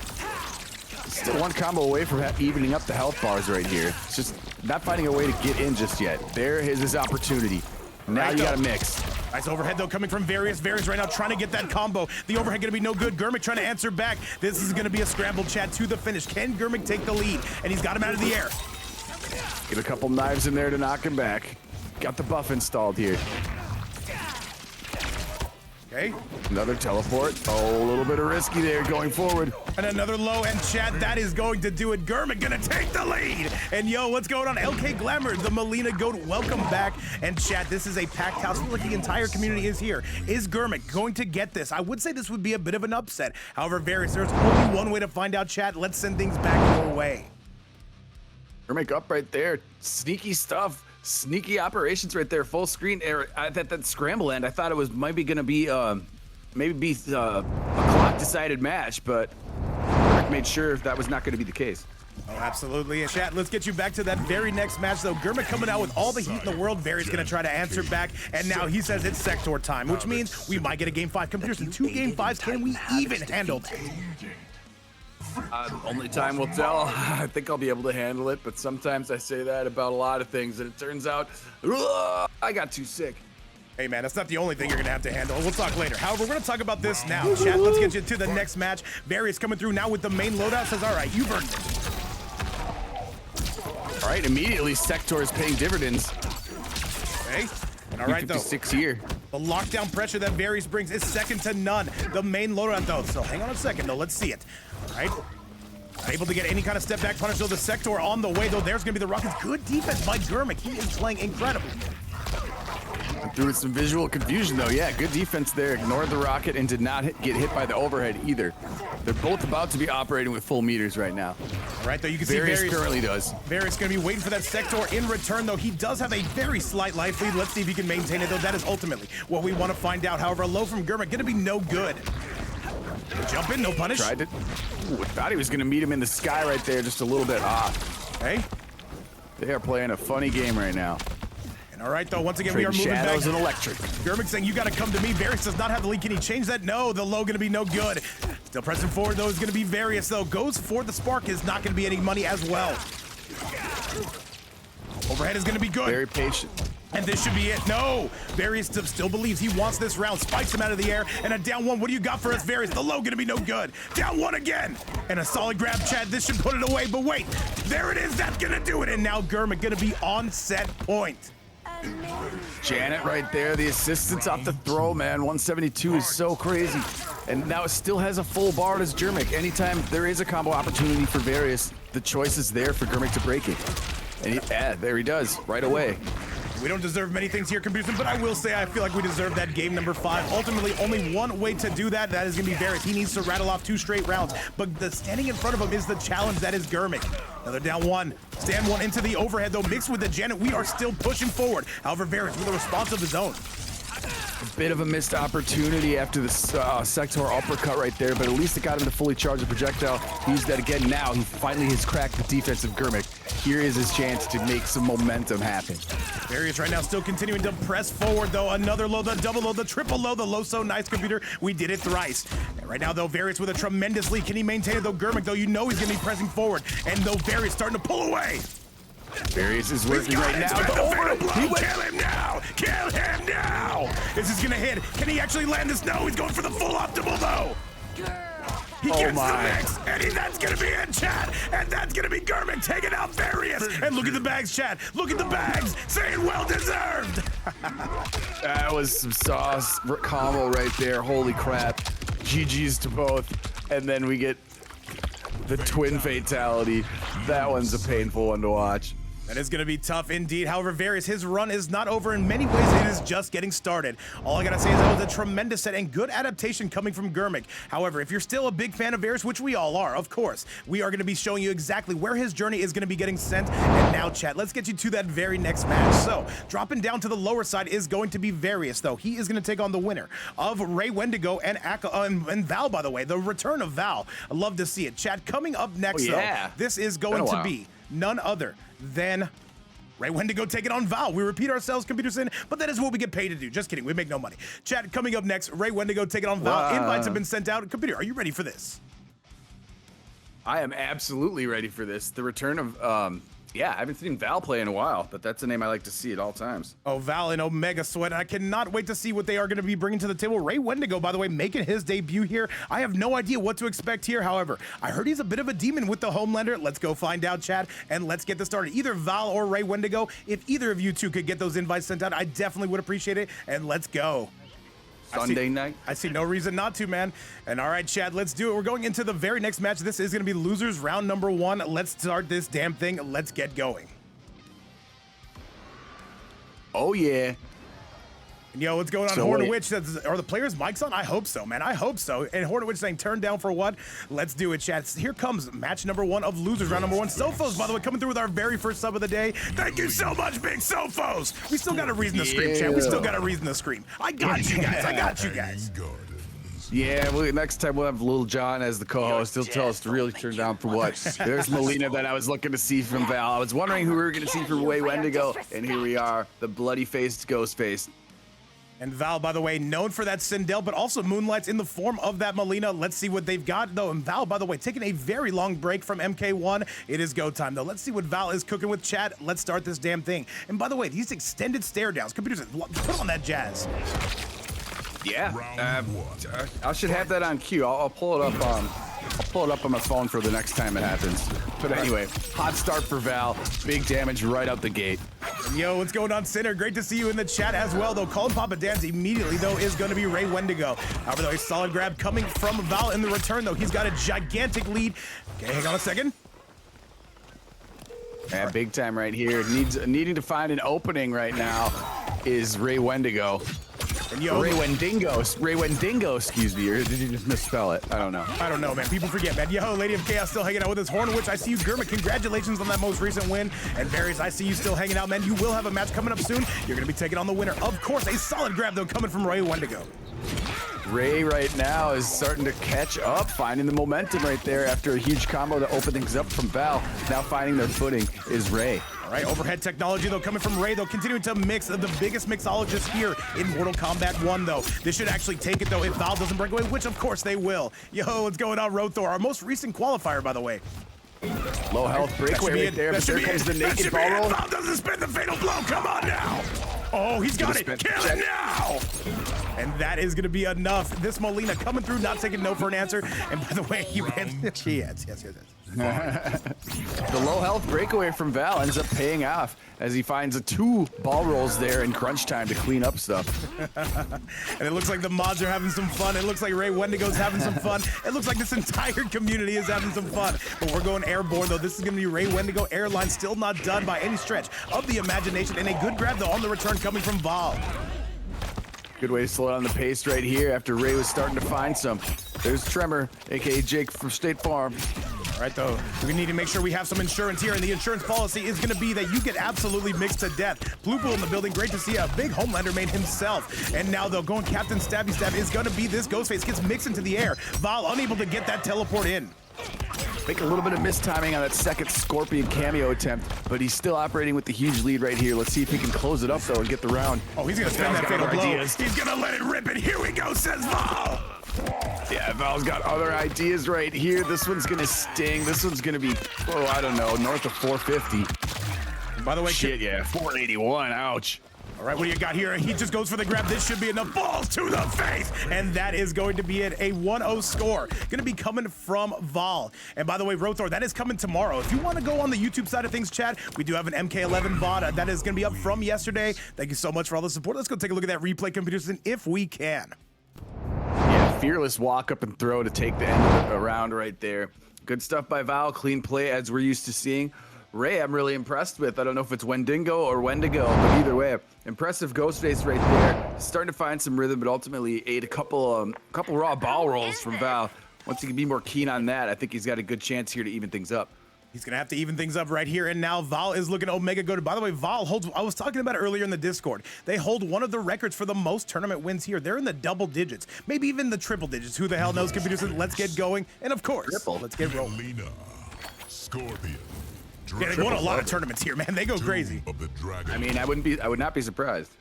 Still one combo away from evening up the health bars right here. It's just not finding a way to get in just yet. There is his opportunity. Now you got to mix. Nice overhead, though, coming from Various. Various right now trying to get that combo. The overhead going to be no good. Germik trying to answer back. This is going to be a scramble, chat, to the finish. Can Germik take the lead? And he's got him out of the air. Get a couple knives in there to knock him back. Got the buff installed here. Okay. Another teleport. Oh, a little bit of risky there going forward. And another low end, chat. That is going to do it. Germik gonna take the lead. And yo, what's going on? LK Glamour, the Mileena goat, welcome back. And chat, this is a packed house. I feel like the entire community is here. Is Germik going to get this? I would say this would be a bit of an upset. However, Various, there's only one way to find out, chat. Let's send things back your way. Germik up right there. Sneaky stuff. Sneaky operations right there, full screen. That scramble end, I thought it was maybe going to be a clock decided match, but Rick made sure that was not going to be the case. Oh, absolutely. And chat, let's get you back to that very next match, though. Germik coming out with all the heat in the world. Various going to try to answer back, and now he says it's Sector time, which means we might get a Game 5. Computers in 2 Game 5s. Can we even handle that? Only time will tell. I think I'll be able to handle it, but sometimes I say that about a lot of things, and it turns out I got too sick. Hey, man, that's not the only thing you're going to have to handle. We'll talk later. However, we're going to talk about this now. Chat, let's get you to the next match. Various coming through now with the main loadout. Says, all right, you've earned it. All right, immediately Sector is paying dividends. Okay. And all right, though. 56 here. The lockdown pressure that Various brings is second to none. The main loadout, though. So hang on a second, though. Let's see it. All right. Not able to get any kind of step back punish, though. The Sector on the way, though. There's going to be the Rockets. Good defense by Germik. He is playing incredible. Through some visual confusion, though. Yeah, good defense there. Ignored the rocket and did not get hit by the overhead either. They're both about to be operating with full meters right now. All right, though, you can see Various currently does. Various going to be waiting for that Sector in return, though. He does have a very slight life lead. Let's see if he can maintain it, though. That is ultimately what we want to find out. However, a low from Germik going to be no good. Jump in, no punish. Tried it. Ooh, I thought he was going to meet him in the sky right there, just a little bit off. Hey. They are playing a funny game right now. And all right, though, once again, we are moving back. Shadows and electric. Germik saying, you got to come to me. Various does not have the lead. Can he change that? No, the low going to be no good. Still pressing forward, though, is going to be Various, though. Goes for the spark. Is not going to be any money as well. Overhead is going to be good. Very patient. And this should be it. No! Various still believes he wants this round. Spikes him out of the air. And a down one. What do you got for us, Various? The low gonna be no good. Down one again. And a solid grab, Chad. This should put it away. But wait. There it is. That's gonna do it. And now Germik gonna be on set point. Janet right there, the assistance off the throw, man. 172 is so crazy. And now it still has a full bar as Germik. Anytime there is a combo opportunity for Various, the choice is there for Germik to break it. And there he does, right away. We don't deserve many things here, Computerson, but I will say I feel like we deserve that game number 5. Ultimately, only one way to do that. That is going to be Varys. He needs to rattle off 2 straight rounds. But the standing in front of him is the challenge. That is Germik. Now they're down 1. Stand 1 into the overhead, though. Mixed with the Janet, we are still pushing forward. However, Varys with a response of his own. A bit of a missed opportunity after the Sector uppercut right there, but at least it got him to fully charge the projectile. He used that again now. He finally has cracked the defense of Germik. Here is his chance to make some momentum happen. Various right now still continuing to press forward, though. Another low, the double low, the triple low, the low so nice, Computer. We did it thrice. And right now, though, Various with a tremendous lead. Can he maintain it, though? Germik, though, you know he's going to be pressing forward. And though Various starting to pull away. Various is working right now. Kill him now! Kill him now! Is this gonna hit? Can he actually land this? No, he's going for the full optimal though. He gets the mix, and that's gonna be it, chat. And that's gonna be Germik taking out Various. And look at the bags, chat. Look at the bags, saying well deserved. That was some sauce combo right there. Holy crap! GG's to both, and then we get the twin fatality. That one's a painful one to watch. That is going to be tough indeed. However, Various, his run is not over. In many ways, it is just getting started. All I got to say is that was a tremendous set and good adaptation coming from Germik. However, if you're still a big fan of Various, which we all are, of course, we are going to be showing you exactly where his journey is going to be getting sent. And now, chat, let's get you to that very next match. So, dropping down to the lower side is going to be Various, though. He is going to take on the winner of Ray Wendigo and Val, by the way. The return of Val. I love to see it. Chat, coming up next, though, this is going to be none other than Ray Wendigo taking on Val. We repeat ourselves, Computerson, but that is what we get paid to do. Just kidding, we make no money. Chat, coming up next, Ray Wendigo taking on Val. Invites have been sent out. Computer, are you ready for this? I am absolutely ready for this. The return of, yeah, I haven't seen Val play in a while, but that's a name I like to see at all times. Oh, Val and Omega Sweat. I cannot wait to see what they are going to be bringing to the table. Ray Wendigo, by the way, making his debut here. I have no idea what to expect here, however. I heard he's a bit of a demon with the HomeLander. Let's go find out, chat, and let's get this started. Either Val or Ray Wendigo, if either of you two could get those invites sent out, I definitely would appreciate it, and let's go. Sunday night? I see no reason not to, man. And all right, Chad, let's do it. We're going into the very next match. This is going to be losers round number 1. Let's start this damn thing. Let's get going. Oh, yeah. And yo, what's going on? Hornet Witch, are the players' mics on? I hope so, man. I hope so. And Hornet Witch saying, turn down for what? Let's do it, chat. Here comes match number 1 of losers round number 1. Sophos, by the way, coming through with our very first sub of the day. Thank you so much, Big Sophos. We still got a reason to scream, chat. We still got a reason to scream. I got you guys. I got you guys. Yeah, well, next time we'll have Lil Jon as the co-host. He'll tell us to really turn down for what. There's Mileena that I was looking to see from Val. I was wondering who we were going to see from Ray Wendigo, and here we are, the bloody-faced Ghostface. And Val, by the way, known for that Sindel, but also moonlights in the form of that Mileena. Let's see what they've got, though. And Val, by the way, taking a very long break from MK1. It is go time, though. Let's see what Val is cooking with, chat. Let's start this damn thing. And by the way, these extended stare downs. Computers, put on that jazz. Yeah, I should have that on cue. I'll pull it up on. I'll pull it up on my phone for the next time it happens. But anyway, hot start for Val. Big damage right out the gate. Yo, what's going on, Sinner? Great to see you in the chat as well, though. Calling Papa Dan's immediately, though, is going to be Ray Wendigo. However, though, a solid grab coming from Val in the return, though. He's got a gigantic lead. Okay, hang on a second. Yeah, big time right here. Needing to find an opening right now is Ray Wendigo. And yo, Ray Wendigo, excuse me, or did you just misspell it? I don't know. I don't know, man. People forget, man. Yo, Lady of Chaos still hanging out with us. Hornet Witch, I see you. Germik, congratulations on that most recent win. And Varys, I see you still hanging out, man. You will have a match coming up soon. You're going to be taking on the winner. Of course, a solid grab, though, coming from Ray Wendigo. Ray right now is starting to catch up, finding the momentum right there after a huge combo to open things up from Val. Now finding their footing is Ray. All right, overhead technology, though, coming from Ray, though, continuing to mix the biggest mixologist here in Mortal Kombat 1, though. This should actually take it, though, if Val doesn't break away, which, of course, they will. Yo, what's going on, Rothor? Our most recent qualifier, by the way. Low health breakaway right there, but there comes the naked ball roll. Val doesn't spin the fatal blow, come on now! Oh, he's got it, kill it now! And that is going to be enough. This Mileena coming through, not taking no for an answer. And by the way, he ran. Yes. The low health breakaway from Val ends up paying off as he finds 2 ball rolls there in crunch time to clean up stuff. And it looks like the mods are having some fun. It looks like Ray Wendigo's having some fun. It looks like this entire community is having some fun. But we're going airborne, though. This is going to be Ray Wendigo airline, still not done by any stretch of the imagination. And a good grab, though, on the return coming from Val. Good way to slow down the pace right here after Ray was starting to find some. There's Tremor, aka Jake from State Farm. All right, though, we need to make sure we have some insurance here, and the insurance policy is going to be that you get absolutely mixed to death. Blue Bull in the building, great to see a big HomeLander main himself. And now, though, going Captain Stabby Stab is going to be this Ghostface, gets mixed into the air. Val unable to get that teleport in. Make a little bit of mistiming on that second Scorpion cameo attempt, but he's still operating with the huge lead right here. Let's see if he can close it up, though, and get the round. Oh, he's going to spend that fatal blow. He's going to let it rip, and here we go, says Val. Yeah, Val's got other ideas right here. This one's gonna sting. This one's gonna be, oh, I don't know, north of 450. By the way, shit, yeah, 481, ouch. All right, what do you got here? He just goes for the grab. This should be enough. Balls to the face. And that is going to be it. A 1-0 score. Going to be coming from Val. And by the way, Rothor, that is coming tomorrow. If you want to go on the YouTube side of things, Chad, we do have an MK11 VOD that is going to be up from yesterday. Thank you so much for all the support. Let's go take a look at that replay, computers, if we can. Yeah, fearless walk up and throw to take the end of the round right there. Good stuff by Val. Clean play as we're used to seeing. Ray, I'm really impressed with. I don't know if it's Wendigo or Wendigo, but either way, impressive Ghostface right there. Starting to find some rhythm, but ultimately ate a couple raw ball rolls from Val. Once he can be more keen on that, I think he's got a good chance here to even things up. He's going to have to even things up right here and now. Val is looking Omega Goated. By the way, Val holds, I was talking about it earlier in the Discord. They hold one of the records for the most tournament wins here. They're in the double digits, maybe even the triple digits. Who the hell knows? Computers, let's get going. And of course, let's get rolling. Mileena, Scorpion. Yeah, they won a lot of tournaments here, man. They go crazy. I mean, I would not be surprised.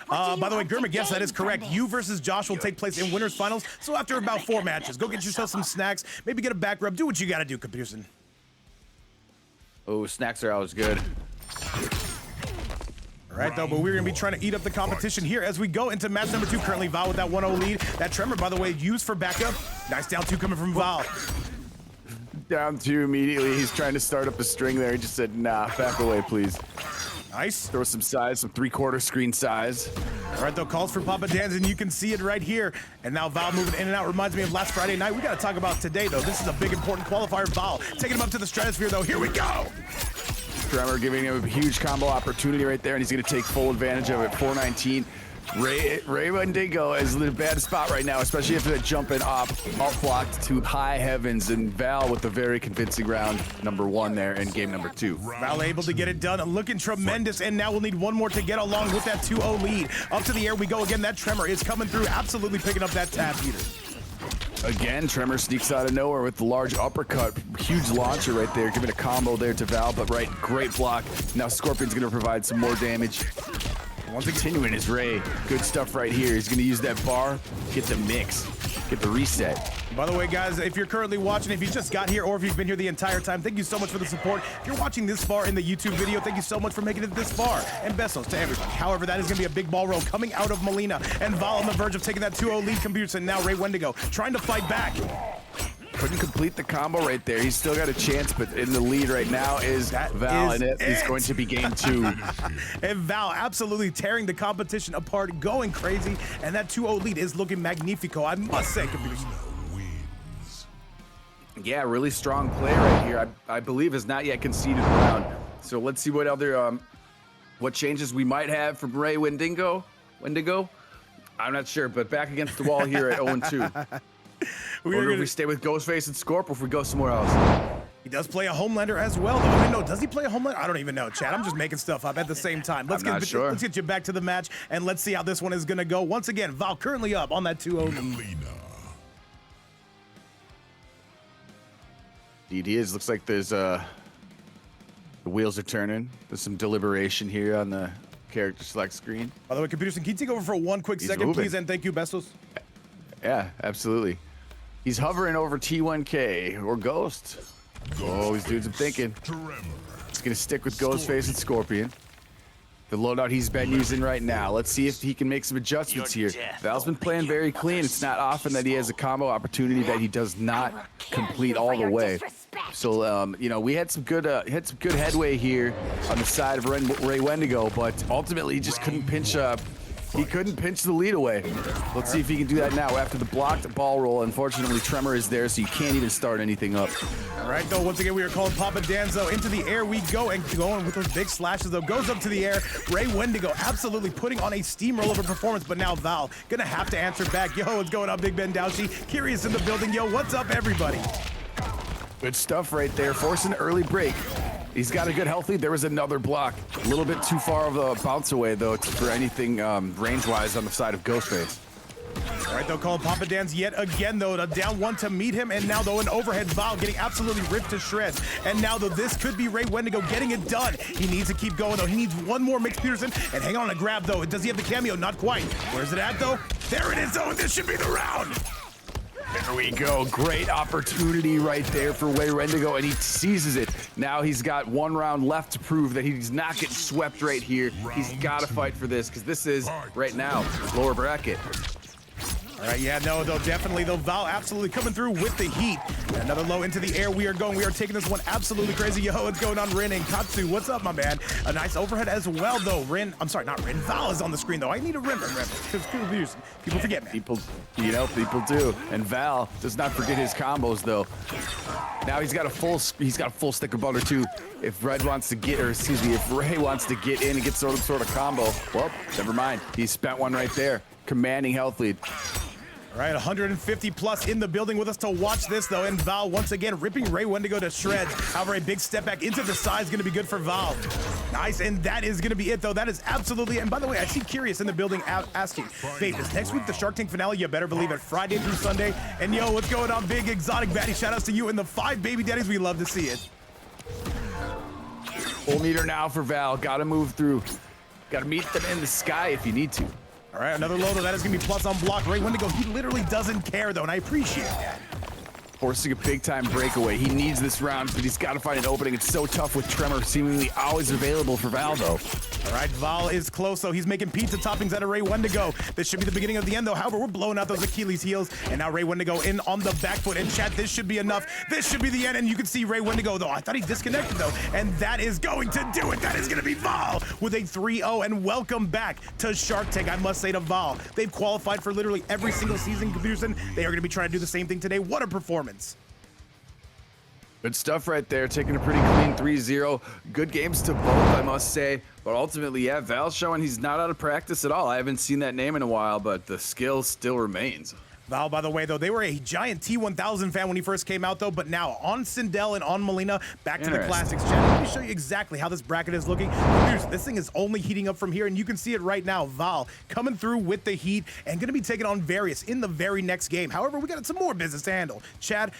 By the way, Germik, yes, that is correct. You versus Josh will take place in winners finals. So after about 4 matches, go get yourself some snacks, maybe get a back rub. Do what you got to do, computers. Oh, snacks are always good. All right, though, but we're going to be trying to eat up the competition here as we go into match number 2. Currently, Val with that 1-0 lead. That Tremor, by the way, used for backup. Nice down 2 coming from Val. Down 2 immediately. He's trying to start up a string there. He just said, nah, back away, please. Nice. Throw some size, some 3/4 screen size. All right, though, calls for Papa Dan's, and you can see it right here. And now Val moving in and out reminds me of last Friday night. We got to talk about today, though. This is a big, important qualifier. Val taking him up to the stratosphere, though. Here we go. Tremor giving him a huge combo opportunity right there, and he's going to take full advantage of it. 419. Ray Wendigo is in a bad spot right now, especially after that jumping up blocked to high heavens, and Val with a very convincing round number 1 there in game number 2. Val able to get it done, looking tremendous, and now we'll need one more to get along with that 2-0 lead. Up to the air we go again. That Tremor is coming through, absolutely picking up that tab heater. Again, Tremor sneaks out of nowhere with the large uppercut. Huge launcher right there, giving a combo there to Val, but great block. Now Scorpion's going to provide some more damage. Once continuing his Ray, good stuff right here. He's going to use that bar, get the mix, get the reset. By the way, guys, if you're currently watching, if you just got here or if you've been here the entire time, thank you so much for the support. If you're watching this far in the YouTube video, thank you so much for making it this far. And besos to everybody. However, that is going to be a big ball roll coming out of Mileena. And Val on the verge of taking that 2-0 lead, computers, and now Ray Wendigo trying to fight back. Couldn't complete the combo right there. He's still got a chance, but in the lead right now is Val, and it is going to be game 2. And Val absolutely tearing the competition apart, going crazy, and that 2-0 lead is looking magnifico, I must say, computers. Yeah, really strong play right here. I believe has not yet conceded a round. So let's see what other what changes we might have from Ray Wendigo. I'm not sure, but back against the wall here at 0-2. Or if we stay with Ghostface and Scorp, or if we go somewhere else. He does play a HomeLander as well, though. I know, does he play a HomeLander? I don't even know, Chad. I'm just making stuff up at the same time. Let's get you back to the match, and let's see how this one is going to go. Once again, Val currently up on that 2-0 lead. Indeed he is. Looks like there's the wheels are turning. There's some deliberation here on the character select screen. By the way, computers, can you take over for 1 quick second, please? And thank you, Bestos. Yeah, absolutely. He's hovering over T1K or Ghost. Oh, these dudes are thinking. He's going to stick with Ghostface and Scorpion. The loadout he's been using right now. Let's see if he can make some adjustments here. Val's been playing very clean. It's not often that he has a combo opportunity that he does not complete all the way. So you know, we had some good headway here on the side of Ray Wendigo, but ultimately he just couldn't pinch. He couldn't pinch the lead away. Let's see if he can do that now after the blocked ball roll. Unfortunately, Tremor is there, so you can't even start anything up. All right, though, once again, we are calling Papa Danzo. Into the air we go, and going with those big slashes, though. Goes up to the air. Ray Wendigo absolutely putting on a steamroller performance, but now Val gonna have to answer back. Yo, what's going on, Big Ben Dowshi? Curious in the building. Yo, what's up, everybody? Good stuff right there, forcing an early break. He's got a good health lead. There was another block. A little bit too far of a bounce away, though, for anything range-wise on the side of Ghostface. All right, though, calling Papa Dan's yet again, though, a down one to meet him. And now, though, an overhead Val getting absolutely ripped to shreds. And now, though, this could be Ray Wendigo getting it done. He needs to keep going, though. He needs one more Mix Peterson. And hang on a grab, though. Does he have the cameo? Not quite. Where's it at, though? There it is, though. And this should be the round. There we go. Great opportunity right there for Ray Wendigo, and he seizes it. Now he's got one round left to prove that he's not getting swept right here. He's got to fight for this, because this is, right now, lower bracket. All right, yeah, no, though, definitely, though, Val absolutely coming through with the heat. Another low into the air. We are going. We are taking this one absolutely crazy. Yo, what's going on, Rin and Katsu? What's up, my man? A nice overhead as well, though. I'm sorry, not Rin. Val is on the screen, though. I need to remember, because people forget, man. People do. And Val does not forget his combos, though. Now he's got a full stick of butter, too. If Ray wants to get in and get sort of combo, well, never mind. He spent one right there. Commanding health lead. All right, 150 plus in the building with us to watch this, though. And Val, once again, ripping Ray Wendigo to shreds. However, a big step back into the side is going to be good for Val. Nice, and that is going to be it, though. That is absolutely, and by the way, I see Curious in the building asking, Vape, is next week the Shark Tank finale? You better believe it. Friday through Sunday. And yo, what's going on, Big Exotic Baddie? Shout outs to you and the 5 baby daddies. We love to see it. Full meter now for Val. Got to move through. Got to meet them in the sky if you need to. All right, another low, though. That is going to be plus on block. Ray Wendigo, he literally doesn't care, though, and I appreciate that. Forcing a big-time breakaway. He needs this round, but he's got to find an opening. It's so tough with Tremor seemingly always available for Val, though. All right, Val is close, though. He's making pizza toppings out of Ray Wendigo. This should be the beginning of the end, though. However, we're blowing out those Achilles heels, and now Ray Wendigo in on the back foot. And chat, this should be enough. This should be the end, and you can see Ray Wendigo, though. I thought he disconnected, though, and that is going to do it. That is going to be Val with a 3-0, and welcome back to Shark Tank, I must say, to Val. They've qualified for literally every single season, Peterson. They are going to be trying to do the same thing today. What a performance. Good stuff right there, taking a pretty clean 3-0. Good games to both, I must say. But ultimately, yeah, Val's showing he's not out of practice at all. I haven't seen that name in a while, but the skill still remains. Val, by the way, though, they were a giant T1000 fan when he first came out, though, but now on Sindel and on Mileena, back to the classics. Chat, let me show you exactly how this bracket is looking. This thing is only heating up from here, and you can see it right now. Val coming through with the heat and going to be taking on Various in the very next game. However, we got some more business to handle. Chad,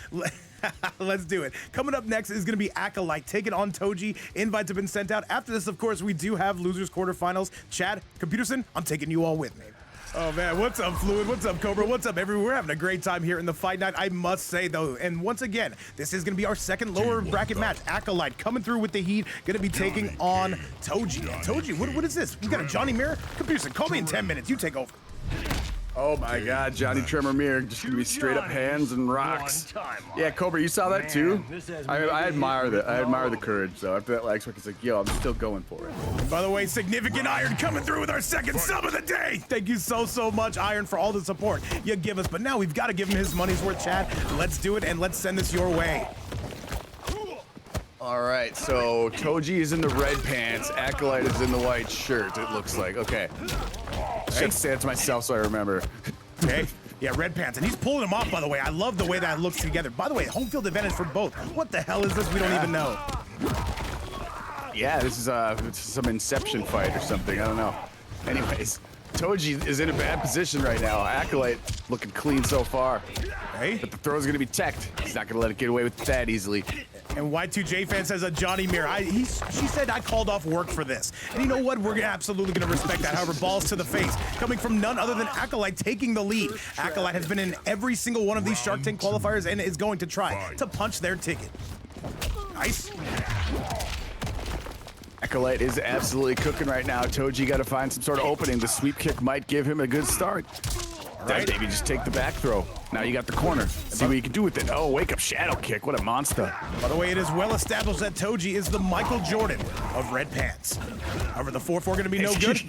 let's do it. Coming up next is going to be Acolyte taking on Toji. Invites have been sent out. After this, of course, we do have losers quarterfinals. Chad, Computerson, I'm taking you all with me. Oh, man, what's up, Fluid? What's up, Cobra? What's up, everyone? We're having a great time here in the fight night, I must say, though. And once again, this is going to be our second lower bracket match. Acolyte coming through with the heat, going to be taking on Toji. Toji, what is this? We got a Johhny Mirror? Computerson, call me in 10 minutes. You take over. Oh my God, Johhny Tremor Mirror, just gonna be straight up hands and rocks. Yeah, Cobra, you saw that too? I admire the courage. So after that lag, it's like, yo, I'm still going for it. By the way, Significant Iron coming through with our second sub of the day. Thank you so much, Iron, for all the support you give us. But now we've got to give him his money's worth, Chad. Let's do it and let's send this your way. All right, so Toji is in the red pants, Acolyte is in the white shirt, it looks like. Okay. Should say it to myself so I remember. Okay. Yeah, red pants. And he's pulling them off, by the way. I love the way that looks together. By the way, home field advantage for both. What the hell is this? We don't even know. Yeah, this is some Inception fight or something. I don't know. Anyways, Toji is in a bad position right now. Acolyte looking clean so far. Hey. But the throw's gonna be teched. He's not gonna let it get away with that easily. And Y2J fan says a Johhny Mirror. She said I called off work for this. And you know what? We're absolutely going to respect that. However, balls to the face. Coming from none other than Acolyte taking the lead. Acolyte has been in every single one of these Shark Tank qualifiers and is going to try to punch their ticket. Nice. Acolyte is absolutely cooking right now. Toji got to find some sort of opening. The sweep kick might give him a good start. Right. Maybe just take the back throw. Now you got the corner. See what you can do with it. Oh, wake up shadow kick. What a monster. By the way, it is well established that Toji is the Michael Jordan of red pants. However, the 4-4 going to be no good.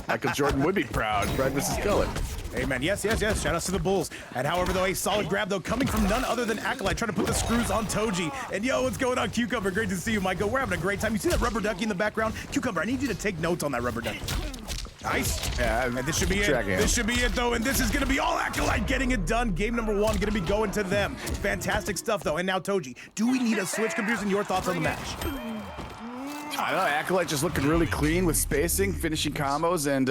Michael Jordan would be proud. Red versus color. Amen. Yes. Shout outs to the Bulls. And however, though, a solid grab, though, coming from none other than Acolyte, trying to put the screws on Toji. And yo, what's going on, Cucumber? Great to see you, Michael. We're having a great time. You see that rubber ducky in the background? Cucumber, I need you to take notes on that rubber ducky. Nice. Yeah, and this should be it. This should be it, though. And this is going to be all Acolyte getting it done. Game number 1 going to be going to them. Fantastic stuff, though. And now, Toji, do we need a switch? Computers, and your thoughts on the match? I don't know. Acolyte just looking really clean with spacing, finishing combos, and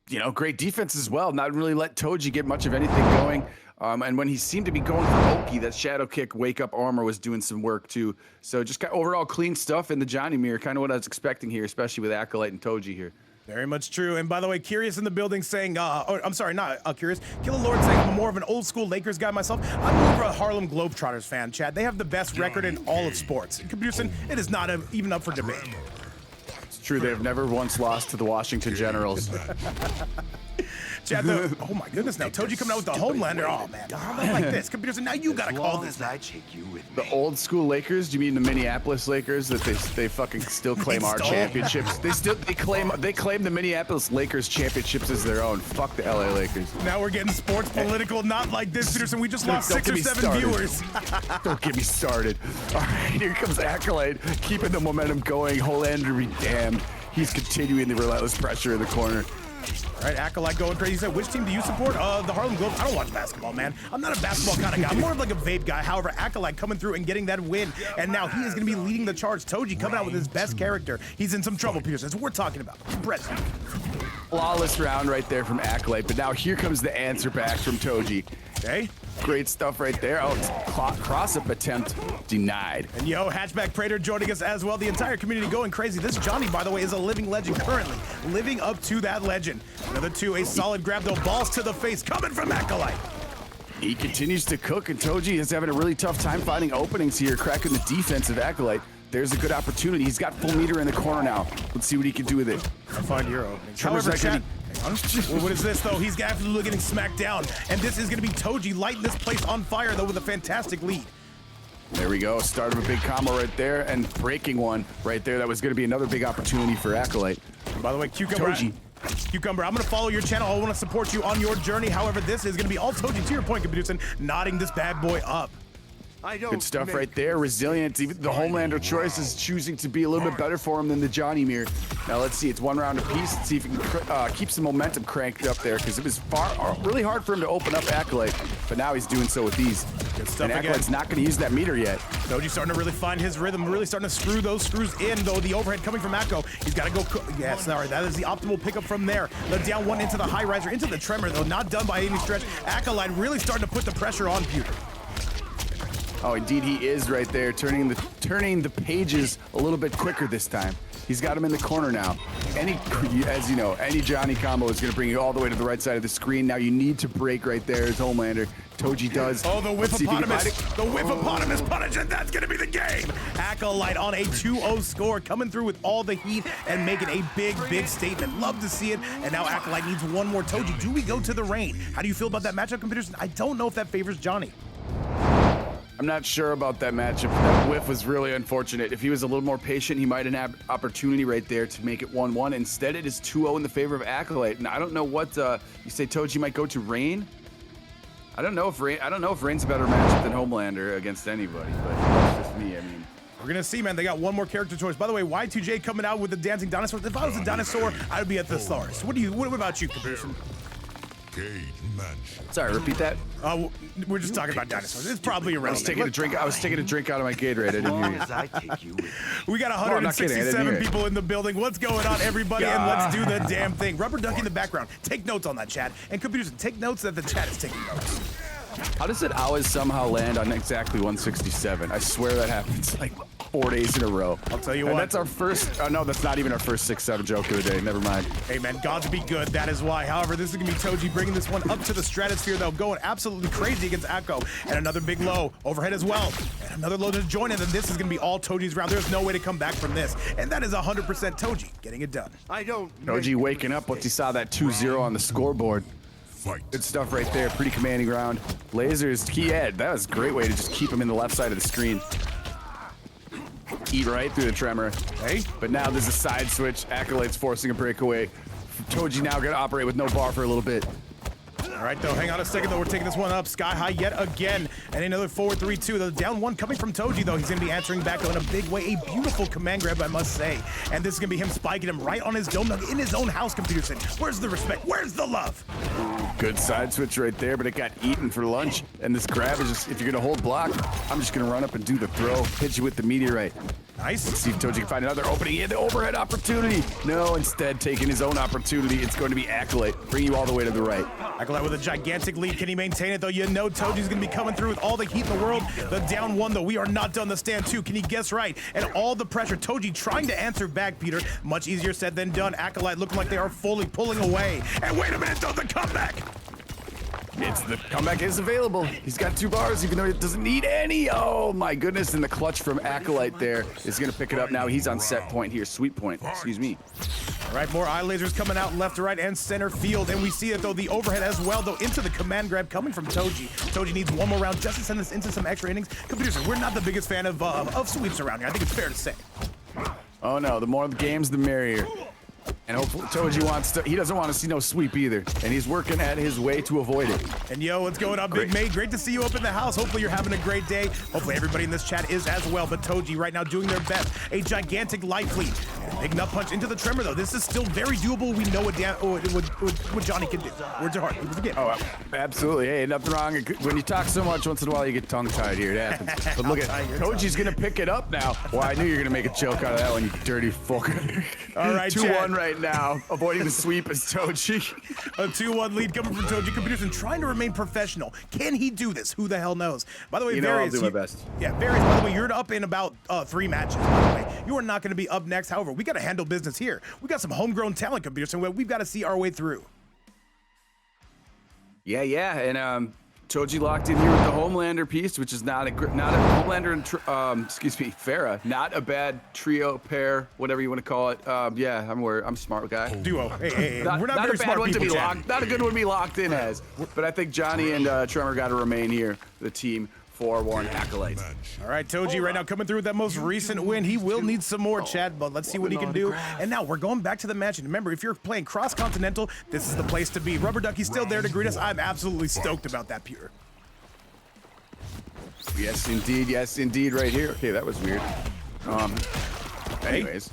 you know, great defense as well. Not really let Toji get much of anything going. And when he seemed to be going for Oki, that shadow kick, wake up armor was doing some work too. So just got overall clean stuff in the Johhny mirror, kind of what I was expecting here, especially with Acolyte and Toji here. Very much true. And by the way, Curious in the building saying, I'm sorry, not Curious. Killer Lord saying I'm more of an old school Lakers guy myself. I'm more of a Harlem Globetrotters fan, Chad. They have the best record in all of sports. Computerson, it is not even up for debate. It's true. They have never once lost to the Washington Generals. Chad, oh my goodness, now Toji coming out with the HomeLander. Oh man, how about like this? Computers, and now you gotta call this. The old school Lakers? Do you mean the Minneapolis Lakers that they fucking still claim our championships? They claim the Minneapolis Lakers championships as their own. Fuck the LA Lakers. Now we're getting sports political, not like this, Peterson. We just lost 6 or 7 viewers. Don't get me started. All right, here comes Acolyte, keeping the momentum going. HomeLander be damned. He's continuing the relentless pressure in the corner. All right, Acolyte going crazy. He said, which team do you support? The Harlem Globe. I don't watch basketball, man. I'm not a basketball kind of guy. I'm more of like a Vape guy. However, Acolyte coming through and getting that win. And now he is going to be leading the charge. Toji coming out with his best character. He's in some trouble, Peterson. That's what we're talking about. Impressive. Flawless round right there from Acolyte. But now here comes the answer back from Toji. Okay. Great stuff right there. Oh, it's cross-up attempt denied. And yo, Hatchback Prater joining us as well. The entire community going crazy. This Johhny, by the way, is a living legend currently. Living up to that legend. Another 2, a solid grab, though. Balls to the face coming from Acolyte. He continues to cook, and Toji is having a really tough time finding openings here, cracking the defense of Acolyte. There's a good opportunity. He's got full meter in the corner now. Let's see what he can do with it. I'll find your opening. However, Chat, what is this, though? He's absolutely getting smacked down. And this is going to be Toji lighting this place on fire, though, with a fantastic lead. There we go. Start of a big combo right there and breaking one right there. That was going to be another big opportunity for Acolyte. And by the way, Cucumber, I'm going to follow your channel. I want to support you on your journey. However, this is going to be all Toji, to your point, Peterson, nodding this bad boy up. Good stuff right there. Resilient. Even the HomeLander choice is choosing to be a little bit better for him than the Johhny mirror. Now let's see. It's 1 round apiece. Let's see if he can keep some momentum cranked up there, because it was really hard for him to open up Acolyte, but now he's doing so with these. Good stuff. And Acolyte's not going to use that meter yet. Toji's starting to really find his rhythm, really starting to screw those screws in, though. The overhead coming from Akko. He's got to go. Yes, all right. That is the optimal pickup from there. Let down one into the high riser, into the tremor, though. Not done by any stretch. Acolyte really starting to put the pressure on Pewter. Oh, indeed he is right there, turning the pages a little bit quicker this time. He's got him in the corner now. As you know, any Johhny combo is going to bring you all the way to the right side of the screen. Now you need to break right there as HomeLander. Toji does. Oh, the whip-opotamus. The whip-opotamus punish, and that's going to be the game. Acolyte on a 2-0 score, coming through with all the heat and making a big, big statement. Love to see it. And now Acolyte needs one more. Toji, do we go to the rain? How do you feel about that matchup, computers? I don't know if that favors Johhny. I'm not sure about that matchup. That whiff was really unfortunate. If he was a little more patient, he might have had an opportunity right there to make it 1-1. Instead, it is 2-0 in the favor of Acolyte. And I don't know what you say. Toji might go to Rain. I don't know if Rain's a better matchup than HomeLander against anybody, but that's just me. I mean, we're gonna see, man. They got one more character choice. By the way, Y2J coming out with the dancing dinosaur. If I was a dinosaur, I would be at the stars. What about you, Peterson? Sorry, repeat that. We're just talking about dinosaurs. It's probably irrelevant. I was taking a drink out of my Gatorade. I didn't hear you. We got 167 people in the building. What's going on, everybody? And let's do the damn thing. Rubber duck in the background. Take notes on that, chat. And computers, take notes that the chat is taking notes. How does it always somehow land on exactly 167? I swear that happens like 4 days in a row. I'll tell you what. That's our first. Oh no, that's not even our first 6-7 joke of the day. Never mind. Hey man, gods be good. That is why. However, this is gonna be Toji bringing this one up to the stratosphere, though, going absolutely crazy against Akko, and another big low overhead as well, and another low to join, and then this is gonna be all Toji's round. There's no way to come back from this, and that is 100% Toji getting it done. Toji waking up once he saw that 2-0 on the scoreboard. Fight. Good stuff right there. Pretty commanding round. Lasers, key ed. That was a great way to just keep him in the left side of the screen. Eat right through the tremor. Hey. But now there's a side switch. Acolyte's forcing a breakaway. Toji now gonna operate with no bar for a little bit. All right, though, hang on a second, though. We're taking this one up sky high yet again. And another forward 3-2. The down one coming from Toji, though. He's going to be answering back, though, in a big way. A beautiful command grab, I must say. And this is going to be him spiking him right on his dome, in his own house, Computer Center. Where's the respect? Where's the love? Good side switch right there, but it got eaten for lunch. And this grab is just, if you're going to hold block, I'm just going to run up and do the throw. Hit you with the meteorite. Nice. Let's see if Toji can find another opening. He had the overhead opportunity. No, instead, taking his own opportunity. It's going to be Acolyte. Bring you all the way to the right. Acolyte with a gigantic lead. Can he maintain it, though? You know Toji's going to be coming through with all the heat in the world. The down one, though. We are not done. The stand two. Can he guess right? And all the pressure. Toji trying to answer back, Peter. Much easier said than done. Acolyte looking like they are fully pulling away. And wait a minute, though. The comeback. It's the comeback is available. He's got 2 bars, even though he doesn't need any. Oh my goodness! And the clutch from Acolyte there is gonna pick it up now. He's on set point here, sweet point. Excuse me. All right, more eye lasers coming out left to right and center field, and we see it though the overhead as well though into the command grab coming from Toji. Toji needs one more round just to send this into some extra innings. Computers, we're not the biggest fan of sweeps around here. I think it's fair to say. Oh no! The more the games, the merrier. And hopefully Toji he doesn't want to see no sweep either. And he's working at his way to avoid it. And yo, what's going on, Big Mate? Great to see you up in the house. Hopefully you're having a great day. Hopefully everybody in this chat is as well. But Toji right now doing their best. A gigantic light fleet. And a big nut punch into the tremor though. This is still very doable. We know what Johhny can do. Words are hard. People forget. Oh, absolutely. Hey, nothing wrong. When you talk so much, once in a while you get tongue-tied here. It happens. But look at Toji's going to pick it up now. Well, I knew you were going to make a joke out of that one, you dirty fucker. All right, 2-1 right now. Avoiding the sweep is Toji. A 2-1 lead coming from Toji Computers and trying to remain professional. Can he do this? Who the hell knows? By the way, I'll do my best. Yeah, Various, by the way, you're up in about 3 matches, by the way. You are not going to be up next. However, we got to handle business here. We got some homegrown talent, Computers, and we've got to see our way through. Yeah, and Toji locked in here with the HomeLander piece, which is not a HomeLander and Farah, not a bad trio pair, whatever you want to call it. Yeah, I'm a smart guy. Duo. Hey, not, we're not very a bad smart one to be Chad. locked. Not a good one to be locked in as. But I think Johhny and Tremor got to remain here. The team for Warren Acolyte. All right, Toji right now coming through with that most recent win. He will need some more, Chad, but let's see what he can do. And now we're going back to the match. And remember, if you're playing cross-continental, this is the place to be. Rubber Ducky's still there to greet us. I'm absolutely stoked about that, Peter. Yes, indeed, right here. Okay, that was weird. Anyways.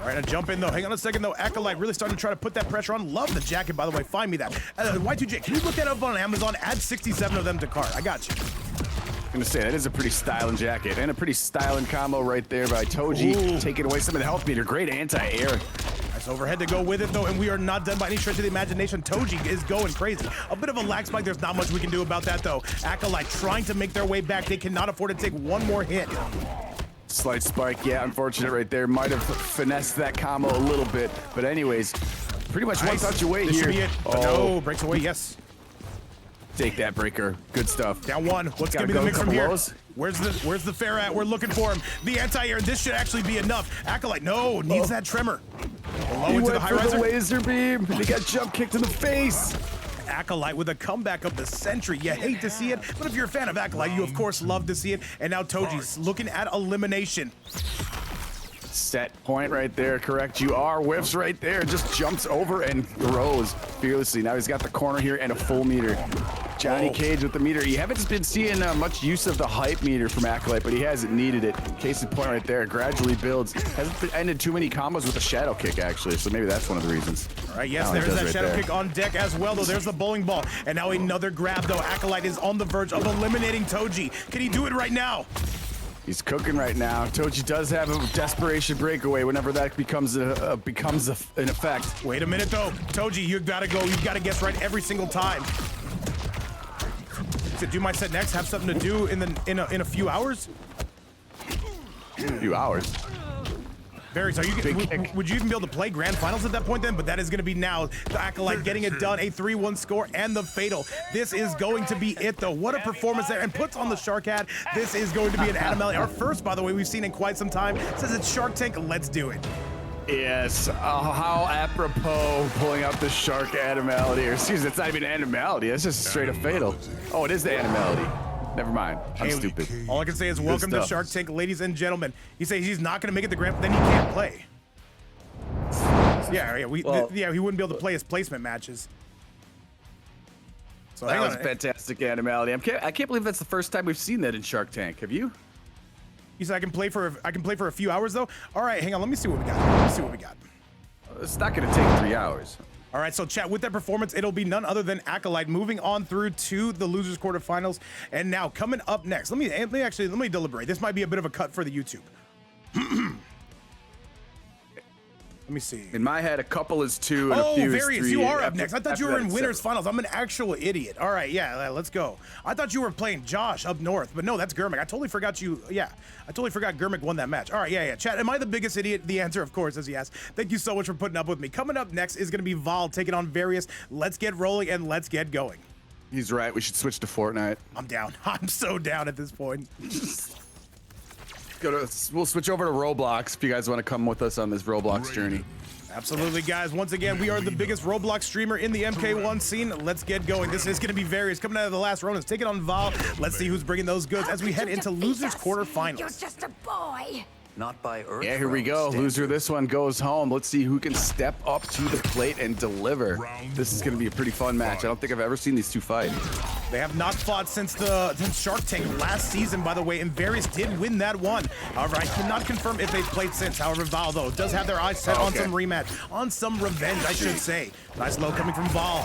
All right, now jump in, though. Hang on a second, though. Acolyte really starting to try to put that pressure on. Love the jacket, by the way. Find me that. Y2J, can you look that up on Amazon? Add 67 of them to cart. I got you. I'm gonna say that is a pretty styling jacket and a pretty styling combo right there by Toji. Taking away some of the health meter. Great anti-air. Nice overhead to go with it, though, and we are not done by any stretch of the imagination. Toji is going crazy. A bit of a lag spike. There's not much we can do about that, though. Acolyte trying to make their way back. They cannot afford to take one more hit. Slight spike, yeah, unfortunate right there. Might have finessed that combo a little bit, but anyways, pretty much one touch away this here. Should be it. Oh, no, breaks away, yes. Take that, breaker. Good stuff. Down one. What's gonna be the mix from here? Where's the fair at? We're looking for him. The anti-air. This should actually be enough. Acolyte, no, needs that tremor. Low into the high riser. The laser beam. They got jump kicked in the face. Acolyte with a comeback of the century. You hate to see it, but if you're a fan of Acolyte, you of course love to see it. And now Toji's looking at elimination. Set point right there, correct. You are whiffs right there. Just jumps over and throws fearlessly. Now he's got the corner here and a full meter. Johhny Cage with the meter. You haven't been seeing much use of the hype meter from Acolyte, but he hasn't needed it. Case in point right there. Gradually builds. Hasn't ended too many combos with a shadow kick, actually, so maybe that's one of the reasons. All right, yes, there's that right shadow kick on deck as well, though. There's the bowling ball. And now another grab, though. Acolyte is on the verge of eliminating Toji. Can he do it right now? He's cooking right now. Toji does have a desperation breakaway whenever that becomes an effect. Wait a minute, though. Toji, you gotta go. You gotta guess right every single time. To do my set next, have something to do in a few hours. A few hours. Barry, so would you even be able to play grand finals at that point then? But that is going to be now. The Acolyte getting it done, a 3-1 score and the fatal. This is going to be it, though. What a performance there, and puts on the shark hat. This is going to be an Adam Elliott. Our first, by the way, we've seen in quite some time. Says it's Shark Tank. Let's do it. Yes, how apropos pulling out the shark animality, or excuse me, it's not even an animality, it's just straight up fatal. Oh, it is the animality. Never mind, I'm stupid. All I can say is welcome to Shark Tank, ladies and gentlemen. He says he's not gonna make it to Grand, then he can't play. Yeah, he wouldn't be able to play his placement matches. So that was a fantastic animality. I can't believe that's the first time we've seen that in Shark Tank. Have you? He said I can play for a few hours though. All right, hang on. Let me see what we got. It's not going to take 3 hours. All right, so chat, with that performance, it'll be none other than Acolyte moving on through to the losers quarterfinals. And now coming up next, let me deliberate. This might be a bit of a cut for the YouTube. Let me see. In my head, a couple is 2 and a few is 3. You are up next. I thought you were in winners finals. I'm an actual idiot. All right, yeah, let's go. I thought you were playing Josh up north, but no, that's Germik. I totally forgot you. Yeah, I totally forgot Germik won that match. All right, yeah. Chat, am I the biggest idiot? The answer, of course, is yes. Thank you so much for putting up with me. Coming up next is going to be Val taking on Various. Let's get rolling and let's get going. He's right. We should switch to Fortnite. I'm down. I'm so down at this point. We'll switch over to Roblox if you guys want to come with us on this Roblox journey. Absolutely, guys. Once again, we are the biggest Roblox streamer in the MK1 scene. Let's get going. This is going to be Various coming out of the last Ronins, taking on Val. Let's see who's bringing those goods as we head into losers quarterfinals. You're just a boy. Not by Earth. Yeah, here we go. Loser, this one goes home. Let's see who can step up to the plate and deliver. This is going to be a pretty fun match. I don't think I've ever seen these two fight. They have not fought since Shark Tank last season, by the way, and Various did win that one. However, I cannot confirm if they've played since. However, Val, though, does have their eyes set on some rematch, on some revenge, I should say. Nice low coming from Val.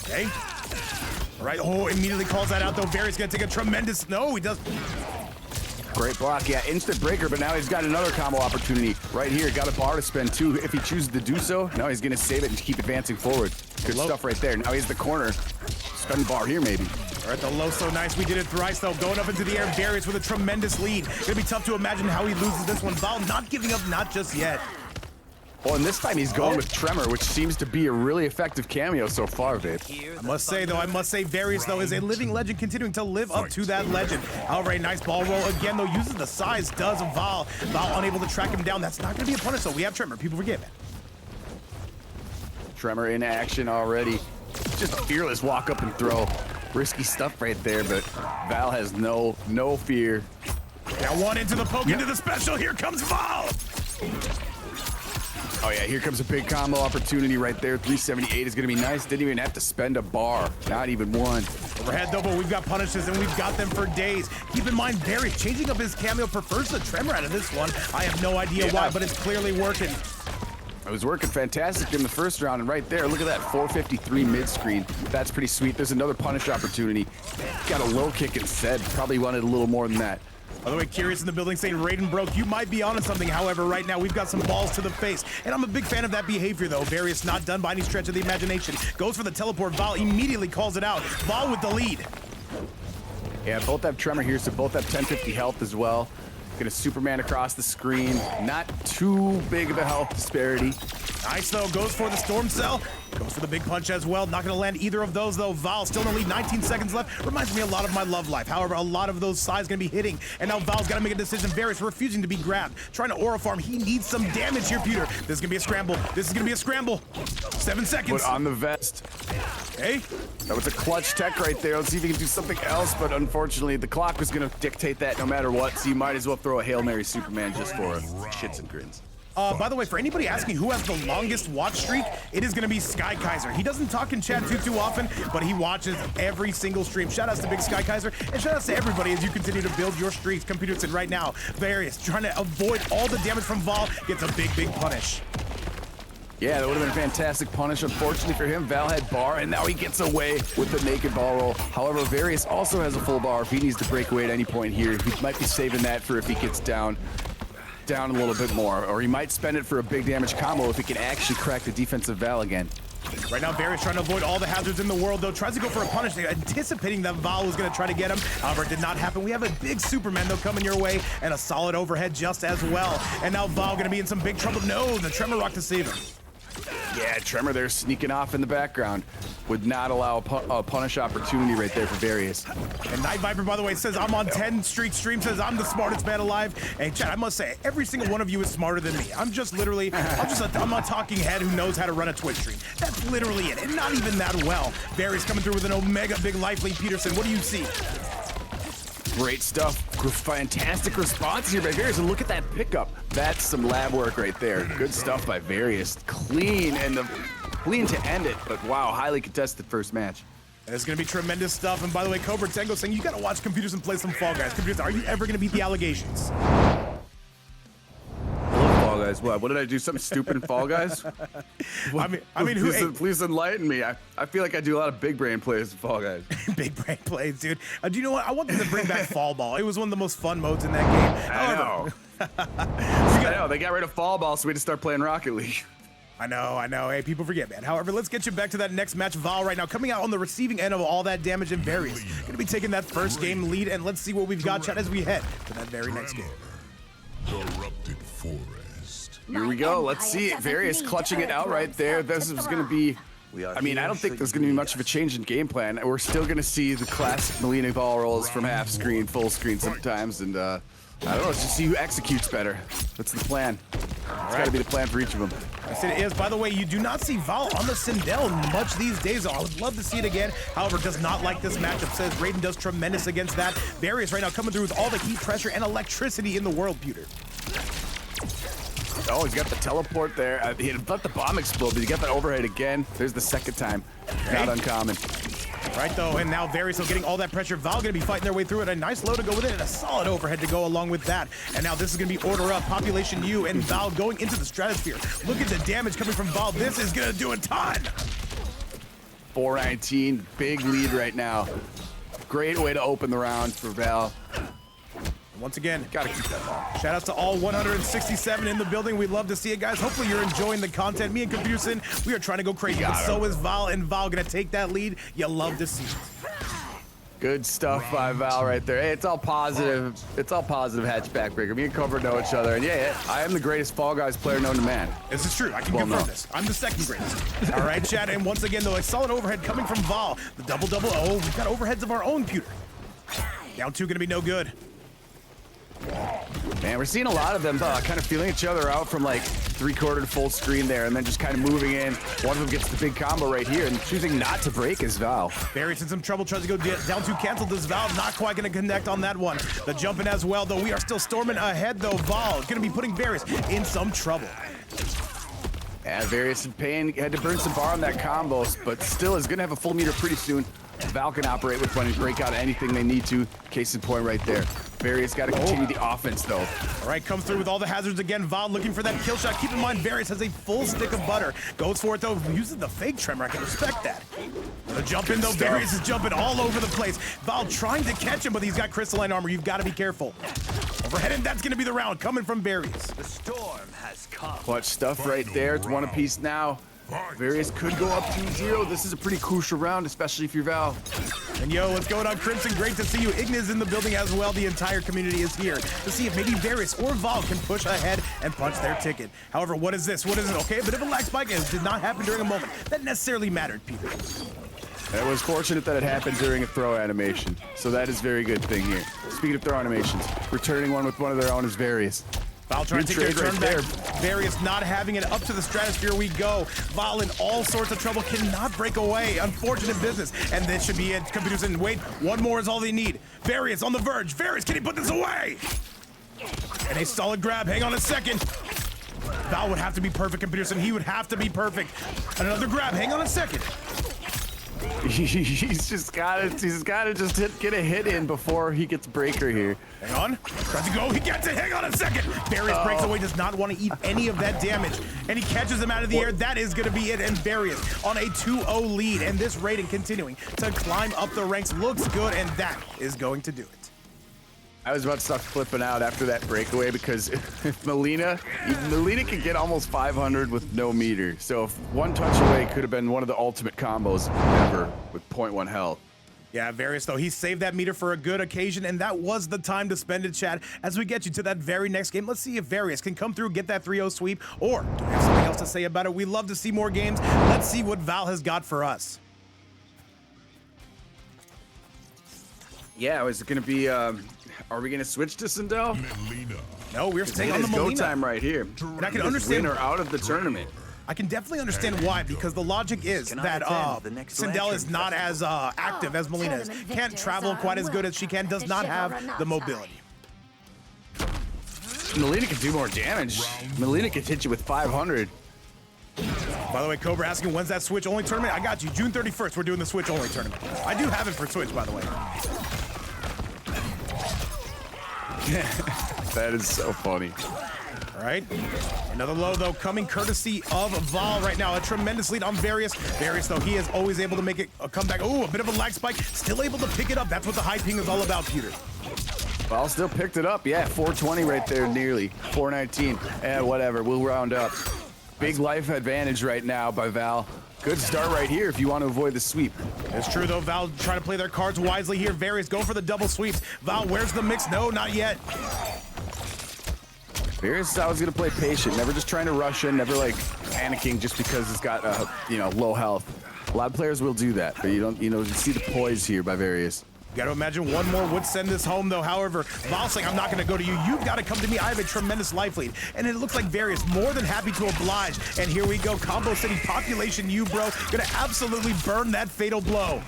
Okay. All right. Oh, immediately calls that out, though. Various going to take a tremendous... No, he does... Great block, yeah, instant breaker, but now he's got another combo opportunity right here. Got a bar to spend too if he chooses to do so. Now he's gonna save it and keep advancing forward. Good stuff right there. Now he's the corner. Spend bar here maybe. All right, the low so nice. We did it thrice though. Going up into the air, Various with a tremendous lead. Gonna be tough to imagine how he loses this one. Val not giving up, not just yet. Oh, and this time he's going with Tremor, which seems to be a really effective cameo so far, Vape. I must say, Various, though, is a living legend continuing to live up to that legend. However, a nice ball roll again, though, uses the size, does Val. Val unable to track him down. That's not going to be a punish, though. We have Tremor. People forgive it. Tremor in action already. Just fearless walk up and throw. Risky stuff right there, but Val has no fear. Now one into the poke, into the special. Here comes Val. Oh yeah, here comes a big combo opportunity right there. 378 is gonna be nice. Didn't even have to spend a bar, not even one. Overhead though, but we've got punishes and we've got them for days. Keep in mind, Various changing up his cameo, prefers the Tremor out of this one. I have no idea why, but it's clearly working. It was working fantastic in the first round, and right there, look at that 453 mid-screen. That's pretty sweet. There's another punish opportunity. Got a low kick instead. Probably wanted a little more than that. By the way, Curious in the building saying Raiden broke. You might be onto something. However, right now we've got some balls to the face. And I'm a big fan of that behavior, though. Various not done by any stretch of the imagination. Goes for the teleport. Val immediately calls it out. Val with the lead. Yeah, both have Tremor here, so both have 1050 health as well. Gonna Superman across the screen. Not too big of a health disparity. Nice, though. Goes for the Storm Cell. Goes for the big punch as well. Not going to land either of those, though. Val still in the lead. 19 seconds left. Reminds me a lot of my love life. However, a lot of those sides going to be hitting. And now Val's got to make a decision. Various refusing to be grabbed. Trying to aura farm. He needs some damage here, Peter. This is going to be a scramble. 7 seconds. Put on the vest. Okay. That was a clutch tech right there. Let's see if he can do something else. But unfortunately, the clock was going to dictate that no matter what. So you might as well throw a Hail Mary Superman just for shits and grins. By the way, for anybody asking who has the longest watch streak, it is going to be Sky Kaiser. He doesn't talk in chat too often, but he watches every single stream. Shout outs to Big Sky Kaiser, and shout outs to everybody as you continue to build your streaks. Computers in right now. Various trying to avoid all the damage from Val, gets a big punish. Yeah, that would have been a fantastic punish. Unfortunately for him, Val had bar, and now he gets away with the naked ball roll. However, Various also has a full bar if he needs to break away at any point here. He might be saving that for if he gets down a little bit more, or he might spend it for a big damage combo if he can actually crack the defensive Val again. Right now, Various trying to avoid all the hazards in the world, though. Tries to go for a punish, anticipating that Val was going to try to get him. However, it did not happen. We have a big Superman, though, coming your way, and a solid overhead just as well. And now Val going to be in some big trouble. No, the Tremor Rock to save him. Yeah, Tremor there sneaking off in the background. Would not allow a punish opportunity right there for Various. And Night Viper, by the way, says, I'm on 10 streak stream, says, I'm the smartest man alive. Hey, chat, I must say, every single one of you is smarter than me. I'm just literally, I'm a talking head who knows how to run a Twitch stream. That's literally it, and not even that well. Various coming through with an Omega big life lead. Peterson, what do you see? Great stuff. Fantastic response here by Various. And look at that pickup. That's some lab work right there. Good stuff by Various. Clean clean to end it. But wow, highly contested first match. It's going to be tremendous stuff. And by the way, Cobra Tango saying, you got to watch Computers and play some Fall Guys. Computers, are you ever going to beat the allegations? Fall Guys. What did I do? Something stupid in Fall Guys? Please enlighten me. I feel like I do a lot of big brain plays in Fall Guys. Big brain plays, dude. Do you know what? I want them to bring back Fall Ball. It was one of the most fun modes in that game. I know. They got rid of Fall Ball, so we had to start playing Rocket League. I know. Hey, people forget, man. However, let's get you back to that next match. Val right now coming out on the receiving end of all that damage and Various. Going to be taking that first game lead, and let's see what we've got, chat, as we head to that very next game. Corrupted forest. Here we go. Let's see. Various clutching it out right there. This is going to be... I mean, I don't think there's going to be much of a change in game plan. We're still going to see the classic Mileena ball rolls from half screen, full screen sometimes, and I don't know, let's just see who executes better. That's the plan. It's got to be the plan for each of them. Yes, it is. By the way, you do not see Val on the Sindel much these days. I would love to see it again. However, does not like this matchup. Says Raiden does tremendous against that. Various right now coming through with all the heat, pressure, and electricity in the world, Peter. Oh, he's got the teleport there. He let the bomb explode, but he got that overhead again. There's the second time. Not uncommon. Right, though, and now Various getting all that pressure. Val going to be fighting their way through it. A nice low to go with it, and a solid overhead to go along with that. And now this is going to be order up. Population U and Val going into the stratosphere. Look at the damage coming from Val. This is going to do a ton. 419, big lead right now. Great way to open the round for Val. Once again, gotta keep that ball. Shout outs to all 167 in the building. We'd love to see it, guys. Hopefully you're enjoying the content. Me and Computerson, we are trying to go crazy, but so is Val, and Val gonna take that lead. You love to see it. Good stuff by Val right there. Hey, it's all positive. It's all positive hatchback breaker. Me and Cobra know each other, and yeah, I am the greatest Fall Guys player known to man. This is true. I can confirm this. I'm the second greatest. All right, chat, and once again, though, a solid overhead coming from Val. The double-double. Oh, we've got overheads of our own, Pewter. Down two gonna be no good. Man, we're seeing a lot of them kind of feeling each other out from like 3/4 to full screen there, and then just kind of moving in. One of them gets the big combo right here, and choosing not to break is Val. Various in some trouble, tries to go down two, cancel this Val. Not quite going to connect on that one. The jumping as well, though. We are still storming ahead, though. Val going to be putting Various in some trouble. Yeah, Various in pain. Had to burn some bar on that combos, but still is going to have a full meter pretty soon. Val can operate with one and break out anything they need to. Case in point right there. Various got to continue the offense, though. All right, comes through with all the hazards again. Val looking for that kill shot. Keep in mind, Various has a full stick of butter. Goes for it, though. Uses the fake tremor. I can respect that. The jump in, though. Various is jumping all over the place. Val trying to catch him, but he's got crystalline armor. You've got to be careful. Overhead, and that's going to be the round coming from Various. The storm has come. Clutch stuff right there. It's one apiece now. Various could go up 2-0. This is a pretty crucial round, especially if you're Val. And yo, what's going on, Crimson? Great to see you. Ignis in the building as well. The entire community is here to see if maybe Various or Val can push ahead and punch their ticket. However, what is this? What is it? Okay, a bit of a lag spike, and it did not happen during a moment that necessarily mattered, Peter. It was fortunate that it happened during a throw animation, so that is a very good thing here. Speaking of throw animations, returning one with one of their own is Various. Val trying to take their turn back. Various not having it. Up to the stratosphere we go. Val in all sorts of trouble. Cannot break away. Unfortunate business. And this should be it. Computers in. Wait. One more is all they need. Various on the verge. Various, can he put this away? And a solid grab. Hang on a second. Val would have to be perfect, Computers, and he would have to be perfect. Another grab. Hang on a second. He's just gotta just get a hit in before he gets breaker here. Hang on, tries to go, he gets it, hang on a second. Various breaks away, does not want to eat any of that damage. And he catches him out of the air, that is gonna be it. And Various on a 2-0 lead. And this Raiden continuing to climb up the ranks. Looks good, and that is going to do it. I was about to start flipping out after that breakaway because if Mileena can get almost 500 with no meter. So if one touch away could have been one of the ultimate combos ever with 0.1 health. Yeah, Various, though, he saved that meter for a good occasion, and that was the time to spend it, chat. As we get you to that very next game, let's see if Various can come through, get that 3-0 sweep, or do we have something else to say about it? We love to see more games. Let's see what Val has got for us. Yeah, is it going to be, are we going to switch to Sindel? Mileena. No, we're staying on the It's go Mileena. time right here. And I can understand. Winner out of the tournament. I can definitely understand why, because the logic is Can I that attend the next Sindel is selection not as active as Mileena is. Tournament Can't victors travel are quite as good as she can, does not have the mobility. Mileena can do more damage. Mileena can hit you with 500. By the way, Cobra asking, when's that Switch only tournament? I got you. June 31st, we're doing the Switch only tournament. I do have it for Switch, by the way. That is so funny. All right. Another low, though, coming courtesy of Val right now. A tremendous lead on Various. Various, though, he is always able to make it a comeback. Oh, a bit of a lag spike. Still able to pick it up. That's what the high ping is all about, Peter. Val still picked it up. Yeah, 420 right there, nearly. 419. And whatever, we'll round up. Big life advantage right now by Val. Good start right here if you want to avoid the sweep. It's true, though. Val trying to play their cards wisely here. Various going for the double sweeps. Val, where's the mix? No, not yet. Various is always going to play patient, never just trying to rush in, never like panicking just because it's got low health. A lot of players will do that, but you see the poise here by Various. You got to imagine one more would send this home, though. However, Val's saying, I'm not going to go to you. You've got to come to me. I have a tremendous life lead. And it looks like Various more than happy to oblige. And here we go. Combo City population you, bro. Going to absolutely burn that fatal blow.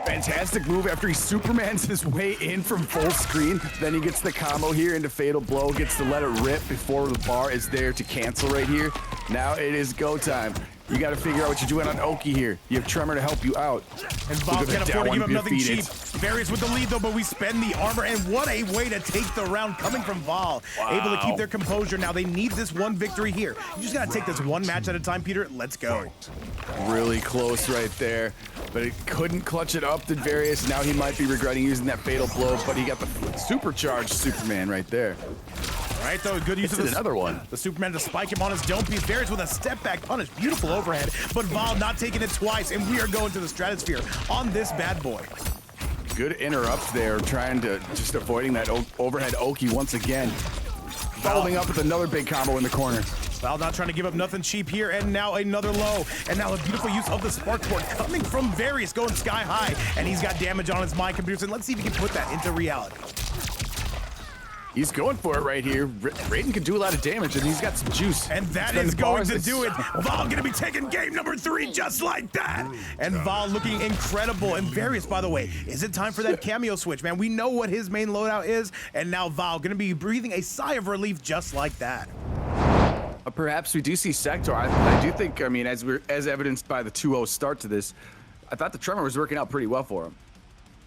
Fantastic move after he Supermans his way in from full screen. Then he gets the combo here into fatal blow, gets to let it rip before the bar is there to cancel right here. Now it is go time. You got to figure out what you're doing on Oki here. You have Tremor to help you out. And Val can't afford to give up nothing cheap. Defeated. Various with the lead, though, but we spend the armor. And what a way to take the round coming from Val. Wow. Able to keep their composure. Now they need this one victory here. You just got to take this one match at a time, Peter. Let's go. Really close right there, but it couldn't clutch it up to Various. Now he might be regretting using that fatal blow, but he got the supercharged Superman right there. All right, though, good use of Another one. the Superman to spike him on his dome piece. Various with a step back punish. Beautiful overhead, but Val not taking it twice, and we are going to the stratosphere on this bad boy. Good interrupt there, trying to just avoiding that overhead Oki once again. Following up with another big combo in the corner. Val not trying to give up nothing cheap here, and now another low. And now a beautiful use of the spark port coming from Various, going sky high. And he's got damage on his mind computers, and let's see if he can put that into reality. He's going for it right here. Raiden can do a lot of damage, and he's got some juice. And that Spend is the going bars. to do it. Val going to be taking game number 3 just like that. And Val looking incredible. And Various, by the way, is it time for that cameo switch, man? We know what his main loadout is, and now Val going to be breathing a sigh of relief just like that. Perhaps we do see Sector. I do think, I mean, as evidenced by the 2-0 start to this, I thought the Tremor was working out pretty well for him.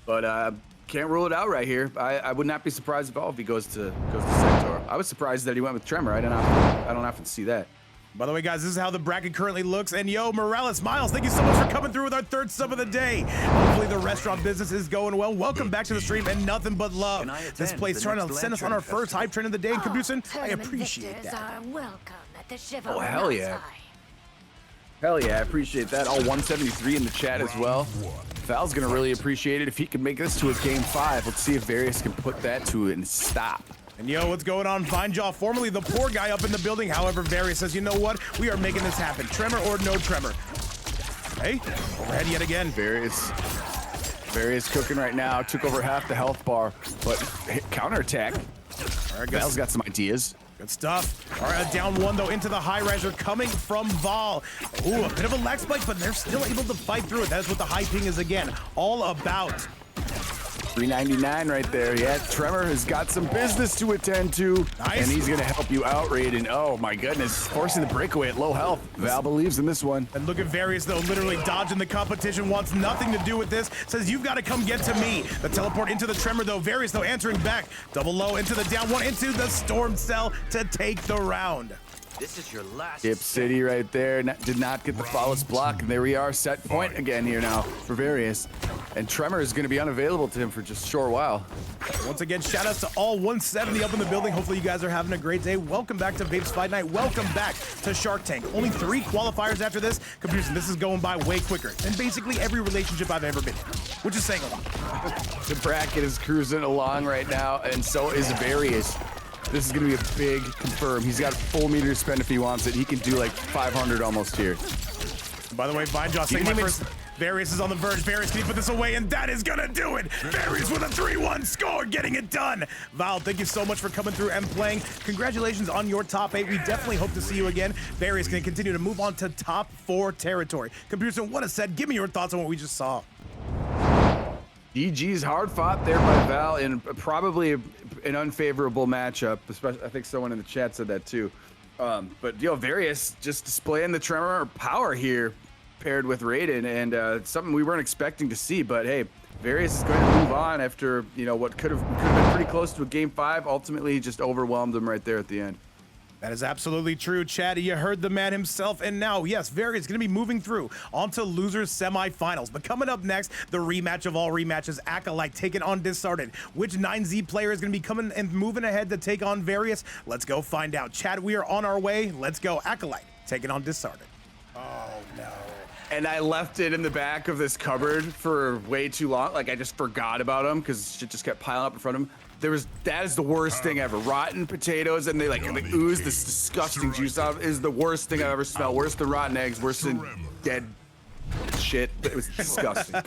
But can't rule it out right here. I would not be surprised at all if he goes to Sector. I was surprised that he went with Tremor. I don't often see that. By the way, guys, this is how the bracket currently looks. And yo, Morales Miles, thank you so much for coming through with our 3rd sub of the day. Hopefully the restaurant business is going well. Welcome back to the stream and nothing but love. This place trying to send us on our first hype train of the day. And Kabusen, I appreciate that. Are welcome at the Oh, hell yeah. Hell yeah, I appreciate that. All 173 in the chat as well. Val's gonna really appreciate it if he can make this to a game 5. Let's see if Various can put that to it and stop. And yo, what's going on? Vinejaw, formerly the poor guy up in the building. However, Various says, you know what? We are making this happen. Tremor or no Tremor. Hey, overhead yet again. Various cooking right now. Took over half the health bar, but counterattack. All right, Val's got some ideas. Good stuff. All right, down 1, though, into the high riser coming from Val. Ooh, a bit of a lag spike, but they're still able to fight through it. That is what the high ping is, again, all about. 399 right there. Yeah, Tremor has got some business to attend to. Nice. And he's going to help you out, Raiden. Oh, my goodness. Forcing the breakaway at low health. Val believes in this one. And look at Various, though, literally dodging the competition, wants nothing to do with this. Says, you've got to come get to me. The teleport into the Tremor, though. Various, though, answering back. Double low into the down 1, into the storm cell to take the round. This is your last. Hip City right there. Did not get the flawless block. And there we are, set point again here now for Various. And Tremor is going to be unavailable to him for just a short while. Once again, shout outs to all 170 up in the building. Hopefully you guys are having a great day. Welcome back to Vape's Fight Night. Welcome back to Shark Tank. Only 3 qualifiers after this. Computers, this is going by way quicker than basically every relationship I've ever been in, which is saying a lot. The bracket is cruising along right now, and so is Various. This is going to be a big confirm. He's got a full meter to spend if he wants it. He can do like 500 almost here. By the way, Vinejaw saying my first. Various is on the verge. Various, can you put this away? And that is gonna do it. Various with a 3-1 score, getting it done. Val, thank you so much for coming through and playing. Congratulations on your top 8. We definitely hope to see you again. Various gonna continue to move on to top 4 territory. Computer, what a set. Give me your thoughts on what we just saw. DG's hard fought there by Val in probably an unfavorable matchup. Especially, I think someone in the chat said that too. But Various just displaying the Tremor power here, paired with Raiden, and something we weren't expecting to see. But hey, Various is going to move on after what could have been pretty close to a game 5. Ultimately, he just overwhelmed him right there at the end. That is absolutely true, Chad. You heard the man himself. And now, yes, Various is going to be moving through onto losers semifinals. But coming up next, the rematch of all rematches, Acolyte taking on Disarted. Which 9Z player is going to be coming and moving ahead to take on Various? Let's go find out. Chad, we are on our way. Let's go. Acolyte taking on Disarted. Oh, no. And I left it in the back of this cupboard for way too long. Like, I just forgot about him because shit just kept piling up in front of him. That is the worst thing ever. Rotten potatoes, and they ooze this disgusting juice out. Is the worst thing I've ever smelled. Worse than rotten eggs, worse than dead shit. It was disgusting.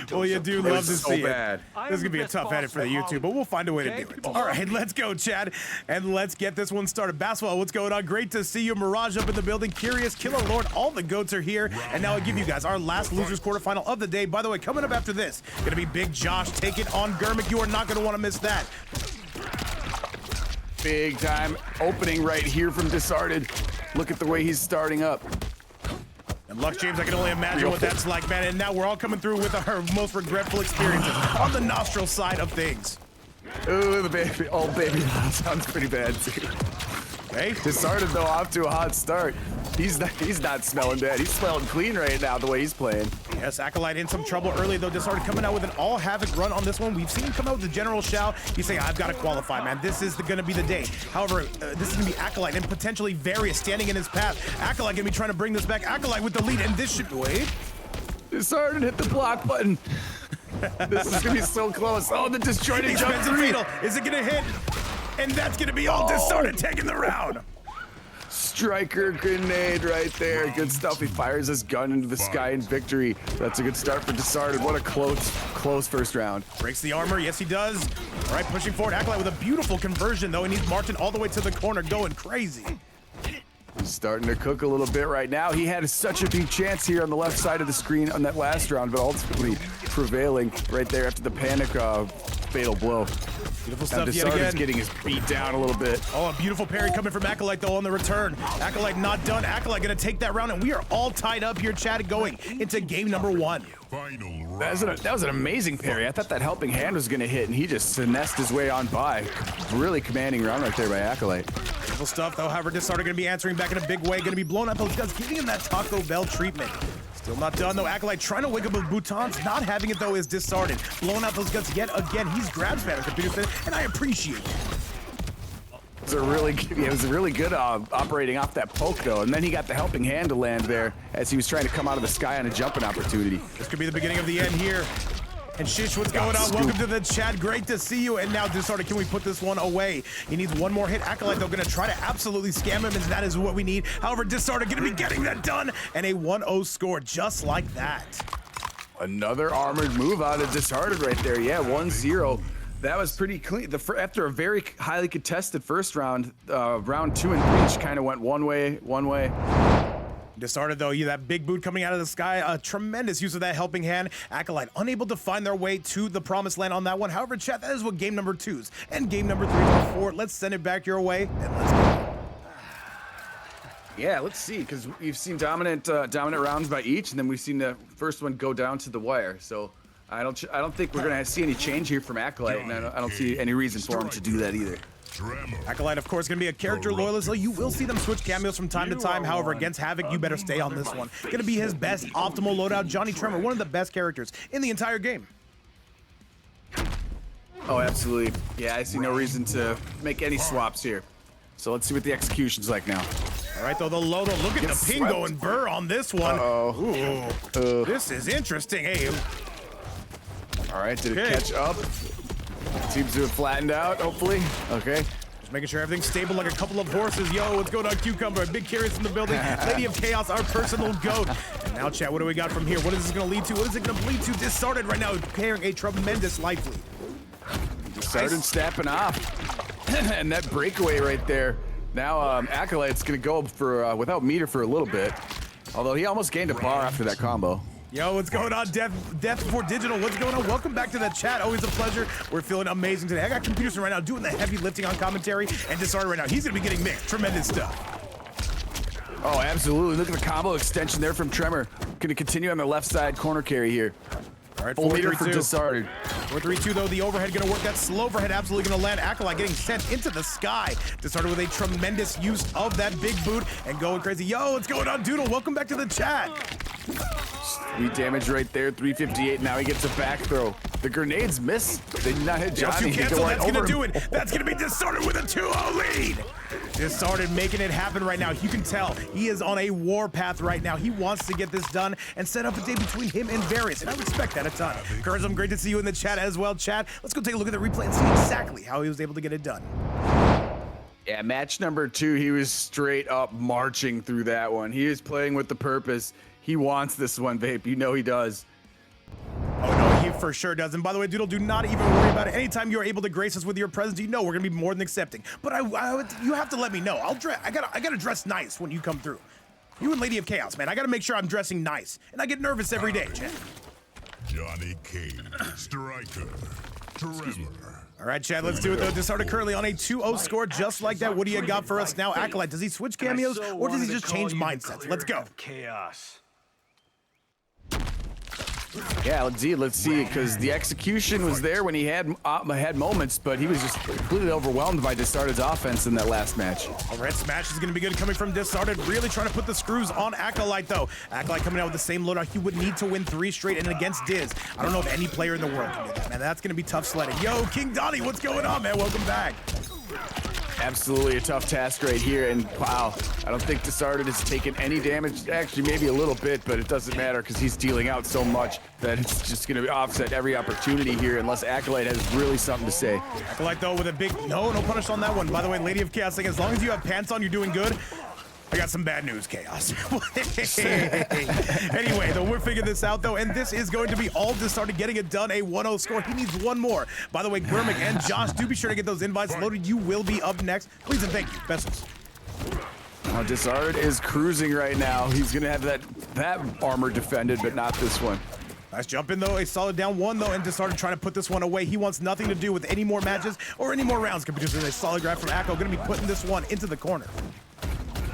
Well, you do love to see bad. it. This is gonna be a tough edit for the YouTube, but we'll find a way to do it. All right, let's go, Chad, and let's get this one started. Basketball, what's going on? Great to see you. Mirage up in the building. Curious, Killer Lord, all the goats are here. And now I give you guys our last losers quarterfinal of the day. By the way, coming up after this, gonna be Big Josh taking on Germik. You are not gonna want to miss that. Big time opening right here from Disarted. Look at the way he's starting up. And Luck James, I can only imagine what that's like, man. And now we're all coming through with our most regretful experiences on the nostril side of things. Ooh, the baby, old baby sounds pretty bad too. Hey, Disarted though, off to a hot start. He's not smelling bad. He's smelling clean right now the way he's playing. Yes, Acolyte in some trouble early though. Disarted coming out with an all Havik run on this one. We've seen him come out with the general shout. He's saying, I've got to qualify, man. This is going to be the day. However, this is going to be Acolyte and potentially Various standing in his path. Acolyte going to be trying to bring this back. Acolyte with the lead, and this should wait. Disarted hit the block button. This is going to be so close. Oh, the disjointed jump three. Is it going to hit? And that's going to be all Disarted taking the round. Striker grenade right there. Good stuff. He fires his gun into the sky in victory. That's a good start for Disarted. What a close first round. Breaks the armor. Yes, he does. All right, pushing forward. Acolyte with a beautiful conversion, though. He needs Martin all the way to the corner, going crazy. He's starting to cook a little bit right now. He had such a big chance here on the left side of the screen on that last round, but ultimately prevailing right there after the panic fatal blow. Beautiful stuff yet Disarted's again. getting his beat down a little bit. Oh, a beautiful parry coming from Acolyte, though, on the return. Acolyte not done. Acolyte going to take that round, and we are all tied up here, Chad, going into game number 1. That was an amazing parry. I thought that helping hand was going to hit, and he just finessed his way on by. Really commanding round right there by Acolyte. Beautiful stuff, though. However, Disarted going to be answering back in a big way. Going to be blowing out those guns, giving him that Taco Bell treatment. Still not done, though. Acolyte trying to wake up with Boutons. Not having it, though, is Disarted. Blowing out those guns yet again. He's grab spanner, Computer Center, and I appreciate it. It was really good operating off that poke, though. And then he got the helping hand to land there as he was trying to come out of the sky on a jumping opportunity. This could be the beginning of the end here. And Shish, what's going on? Welcome to the chat. Great to see you. And now Disarted, can we put this one away? He needs one more hit. Acolyte, though, going to try to absolutely scam him, and that is what we need. However, Disarted going to be getting that done, and a 1-0 score just like that. Another armored move out of Disarted right there. Yeah, 1-0. That was pretty clean. After a very highly contested first round, round 2 and 3 just kind of went one way. Disarted, though, that big boot coming out of the sky, a tremendous use of that helping hand. Acolyte unable to find their way to the promised land on that one. However, chat, that is what game number 2's and game number 3 are for. Let's send it back your way, and let's go. Yeah, let's see, because we've seen dominant rounds by each, and then we've seen the first one go down to the wire. So I don't think we're gonna see any change here from Acolyte, and I don't see any reason for him to do that either. Acolyte, of course, going to be a character loyalist, so you will see them switch cameos from time to time. However, against Havik, you better stay on this one. Going to be his best optimal loadout. Johhny Tremor, one of the best characters in the entire game. Oh, absolutely. Yeah, I see no reason to make any swaps here. So let's see what the execution's like now. All right, though, the loadout. Look at the ping going burr on this one. Ooh, this is interesting. Hey. All right, did it catch up? Seems to have flattened out, hopefully. Okay. Just making sure everything's stable like a couple of horses. Yo, what's going on, Cucumber? Big Curious in the building. Lady of Chaos, our personal goat. And now, chat, what do we got from here? What is this going to lead to? What is it going to lead to? Disarted right now, carrying a tremendous life lead. Disarted snapping off. And that breakaway right there. Now, Acolyte's going to go for without meter for a little bit. Although he almost gained a bar after that combo. Yo, what's going on, Death for Digital? What's going on? Welcome back to the chat. Always a pleasure. We're feeling amazing today. I got Computerson right now doing the heavy lifting on commentary, and Disarted right now. He's going to be getting mixed. Tremendous stuff. Oh, absolutely. Look at the combo extension there from Tremor. Going to continue on the left side corner carry here. All right, full meter for Disarted. 4-3-2 though, the overhead gonna work. That slow overhead absolutely gonna land. Acolyte getting sent into the sky. Disarted with a tremendous use of that big boot and going crazy. Yo, what's going on, Doodle? Welcome back to the chat. 3 damage right there, 358. Now he gets a back throw. The grenades miss. They did not hit Johhny. Cancel, that's gonna do it. That's gonna be Disarted with a 2-0 lead. Disarted making it happen right now. You can tell he is on a war path right now. He wants to get this done and set up a day between him and Various, and I respect that a ton. Kurzum, great to see you in the chat as well, chat. Let's go take a look at the replay and see exactly how he was able to get it done. Yeah, match number 2, he was straight up marching through that one. He is playing with the purpose. He wants this one, Vape. You know he does. Oh, no, he for sure does. And by the way, Doodle, do not even worry about it. Anytime you're able to grace us with your presence, you know we're going to be more than accepting. But you have to let me know. I gotta dress nice when you come through. You and Lady of Chaos, man. I got to make sure I'm dressing nice. And I get nervous every day, chat. Johhny Cage, Striker, Tremor. All right, Chad, let's do it, though. Disarted currently on a 2-0 score, just like that. What do you got for us now, Acolyte? Does he switch cameos, or does he just change mindsets? Let's go. Chaos. Yeah, let's see, because the execution was there when he had moments, but he was just completely overwhelmed by Disarted's offense in that last match. All right, smash is going to be good coming from Disarted, really trying to put the screws on Acolyte, though. Acolyte coming out with the same loadout he would need to win 3 straight, and against Diz, I don't know if any player in the world can do that, man. That's going to be tough sledding. Yo, King Donnie, what's going on, man? Welcome back. Absolutely a tough task right here, and wow, I don't think Disarted has taken any damage. Actually, maybe a little bit, but it doesn't matter because he's dealing out so much that it's just going to offset every opportunity here unless Acolyte has really something to say. Acolyte, though, with a big... No punish on that one. By the way, Lady of Chaos saying, as long as you have pants on, you're doing good. I got some bad news, Chaos. Anyway, though, we're figuring this out, though, and this is going to be all Disarted getting it done, a 1-0 score. He needs one more. By the way, Germik and Josh, do be sure to get those invites loaded. You will be up next. Please and thank you. Bestals. Disarted is cruising right now. He's going to have that armor defended, but not this one. Nice jump in, though. A solid down 1, though, and Disarted trying to put this one away. He wants nothing to do with any more matches or any more rounds. Because there's a solid grab from Akko. Going to be putting this one into the corner.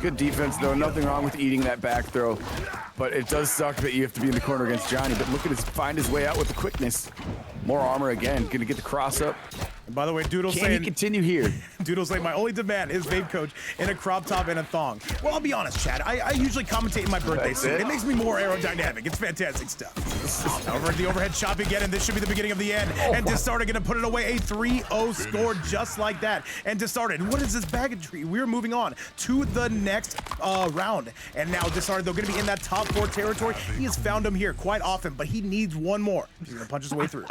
Good defense, though. Nothing wrong with eating that back throw. But it does suck that you have to be in the corner against Johhny. But look at his find his way out with the quickness. More armor again. Gonna get the cross up. And by the way, Doodle's Can saying... he continue here? Doodle's saying, my only demand is Vape Coach in a crop top and a thong. Well, I'll be honest, Chad. I usually commentate in my birthday suit. It makes me more aerodynamic. It's fantastic stuff. Over the overhead chop again, and this should be the beginning of the end. And Disarted gonna put it away. A 3-0 score just like that. And Disarted, what is this baggage? We're moving on to the next round. And now Disarted, though, gonna be in that top 4 territory. He has found him here quite often, but he needs one more. He's gonna punch his way through.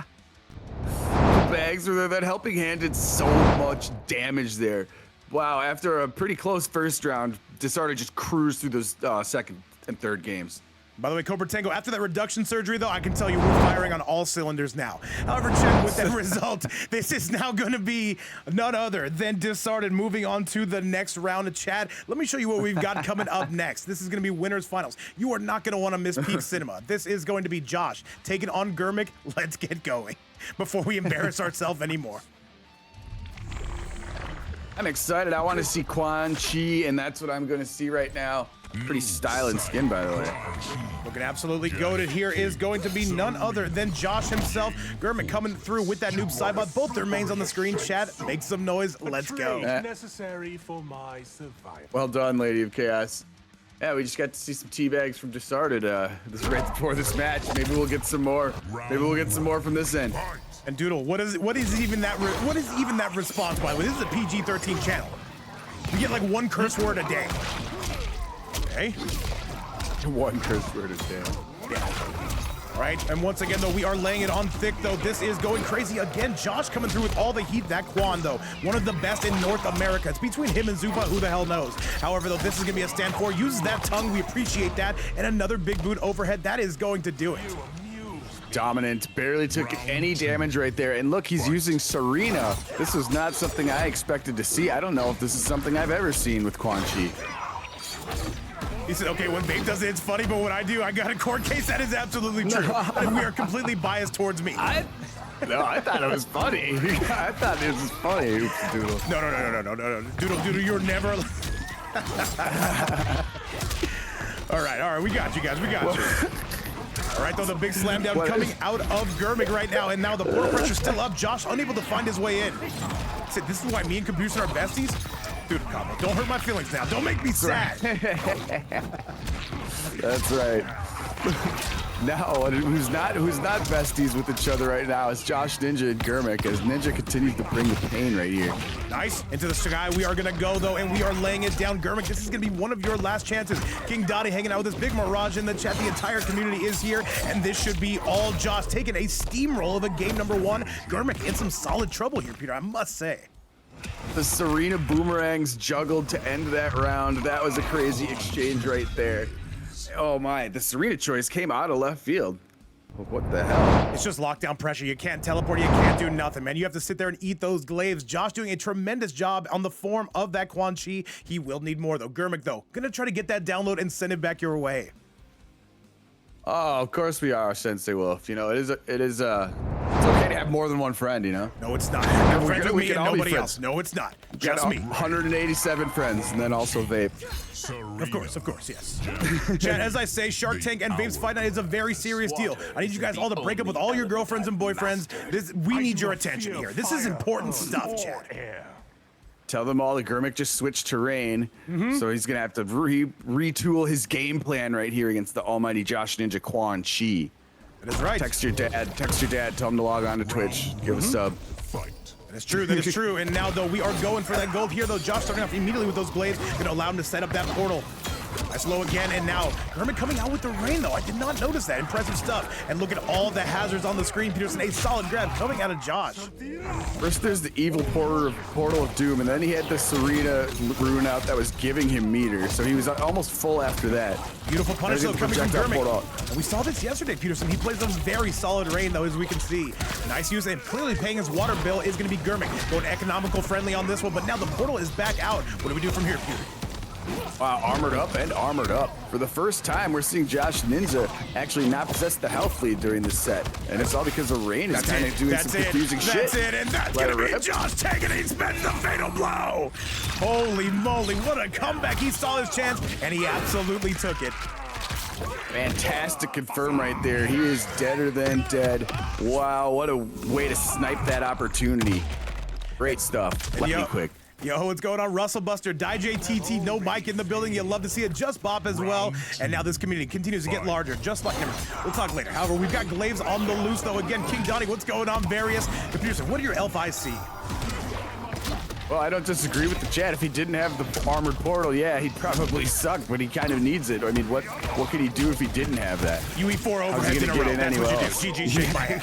Bags were there. That helping hand did so much damage there. Wow, after a pretty close first round, Disarted just cruised through those second and third games. By the way, Cobra Tango, after that reduction surgery, though, I can tell you we're firing on all cylinders now. However, check with that result. This is now going to be none other than Disarted moving on to the next round of chat. Let me show you what we've got coming up next. This is going to be winners finals. You are not going to want to miss Peak Cinema. This is going to be Josh taking on Germik. Let's get going before we embarrass ourselves anymore. I'm excited. I want to see Quan, Chi, and that's what I'm going to see right now. Pretty styling skin, by the way. Looking absolutely goated here is going to be none other than Josh himself. Germik coming through with that noob Saibot. Both their mains on the screen. Chat, make some noise. Let's go. Necessary for my survival. Well done, Lady of Chaos. Yeah, we just got to see some teabags from Disarted this right before this match. Maybe we'll get some more. Maybe we'll get some more from this end. And Doodle, what is even that response, by the way? This is a PG-13 channel. We get like one curse word a day. Okay. One curse word a day. Yeah. All right, and once again, though, we are laying it on thick, though. This is going crazy again. Josh coming through with all the heat. That Quan, though, one of the best in North America. It's between him and Zupa, who the hell knows. However, though, this is going to be a stand for. Uses that tongue. We appreciate that. And another big boot overhead. That is going to do it. Dominant, barely took any damage right there. And look, he's using Serena. This was not something I expected to see. I don't know if this is something I've ever seen with Quan Chi. He said, okay, when Vape does it, it's funny, but when I do, I got a court case. That is absolutely true. And we are completely biased towards me. No, I thought it was funny. I thought it was funny, Doodle. No. Doodle, you're never... All right, we got you guys, we got you. All right, though, the big slam down coming out of Germik right now, and now the portal pressure's still up. Josh unable to find his way in. Said, this is why me and Computer are besties? Dude, Combo, don't hurt my feelings now. Don't make me sad. That's right. Now, who's not besties with each other right now is JoshXNinja and Germik, as Ninja continues to bring the pain right here. Nice. Into the sky we are going to go, though, and we are laying it down. Germik, this is going to be one of your last chances. King Dottie hanging out with this big Mirage in the chat. The entire community is here, and this should be all Josh taking a steamroll of a game number one. Germik in some solid trouble here, Peter, I must say. The Serena boomerangs juggled to end that round. That was a crazy exchange right there. Oh my, the Serena choice came out of left field. What the hell? It's just lockdown pressure. You can't teleport, you can't do nothing, man. You have to sit there and eat those glaives. Josh doing a tremendous job on the form of that Quan Chi. He will need more though. Germik though, gonna try to get that download and send it back your way. Oh, of course we are, Sensei Wolf. You know, it's okay to have more than one friend, you know? No, it's not. You're friends with me and nobody friends. else. No, it's not. Just me. 187 friends, and then also Vape. Of course, yes. Chat, as I say, Shark Tank and Vape's fight night is a very serious deal. I need you guys all to break up with all your girlfriends and boyfriends. We need your attention here. This is important stuff, chat. Tell them all that Germik just switched terrain, so he's gonna have to retool his game plan right here against the almighty JoshXNinja Quan Chi. That is right. Text your dad, tell him to log on to Twitch, give a sub. That is true, and now though we are going for that gold here though. Josh starting off immediately with those blades, gonna allow him to set up that portal. Nice low again, and now Germik coming out with the rain though. I did not notice that. Impressive stuff. And look at all the hazards on the screen. Peterson, a solid grab coming out of Josh. First there's the evil portal of doom, and then he had the Serena rune out that was giving him meters, so he was almost full after that. Beautiful punish though coming from Germik. And we saw this yesterday, Peterson. He plays those very solid rain though, as we can see. Nice use, and clearly paying his water bill is going to be Germik. Going economical friendly on this one, but now the portal is back out. What do we do from here, Peter? Wow, armored up and armored up. For the first time, we're seeing JoshXNinja actually not possess the health lead during this set. And it's all because the rain is kind of doing some confusing shit. That's it, and that's going to be Josh taking it. He spends the fatal blow. Holy moly, what a comeback. He saw his chance, and he absolutely took it. Fantastic confirm right there. He is deader than dead. Wow, what a way to snipe that opportunity. Great stuff. Lightning quick. Yo, what's going on? Russell Buster, DJTT, no mic in the building. You love to see it. Just Bop as well. And now this community continues to get larger, just like him. We'll talk later. However, we've got glaives on the loose, though. Again, King Donnie, what's going on? Various. Computer, what are your LFIC? Well, I don't disagree with the chat. If he didn't have the armored portal, yeah, he'd probably suck, but he kind of needs it. I mean, what could he do if he didn't have that? You eat 4 overheads in a row. That's what you do. GG, shake my hand.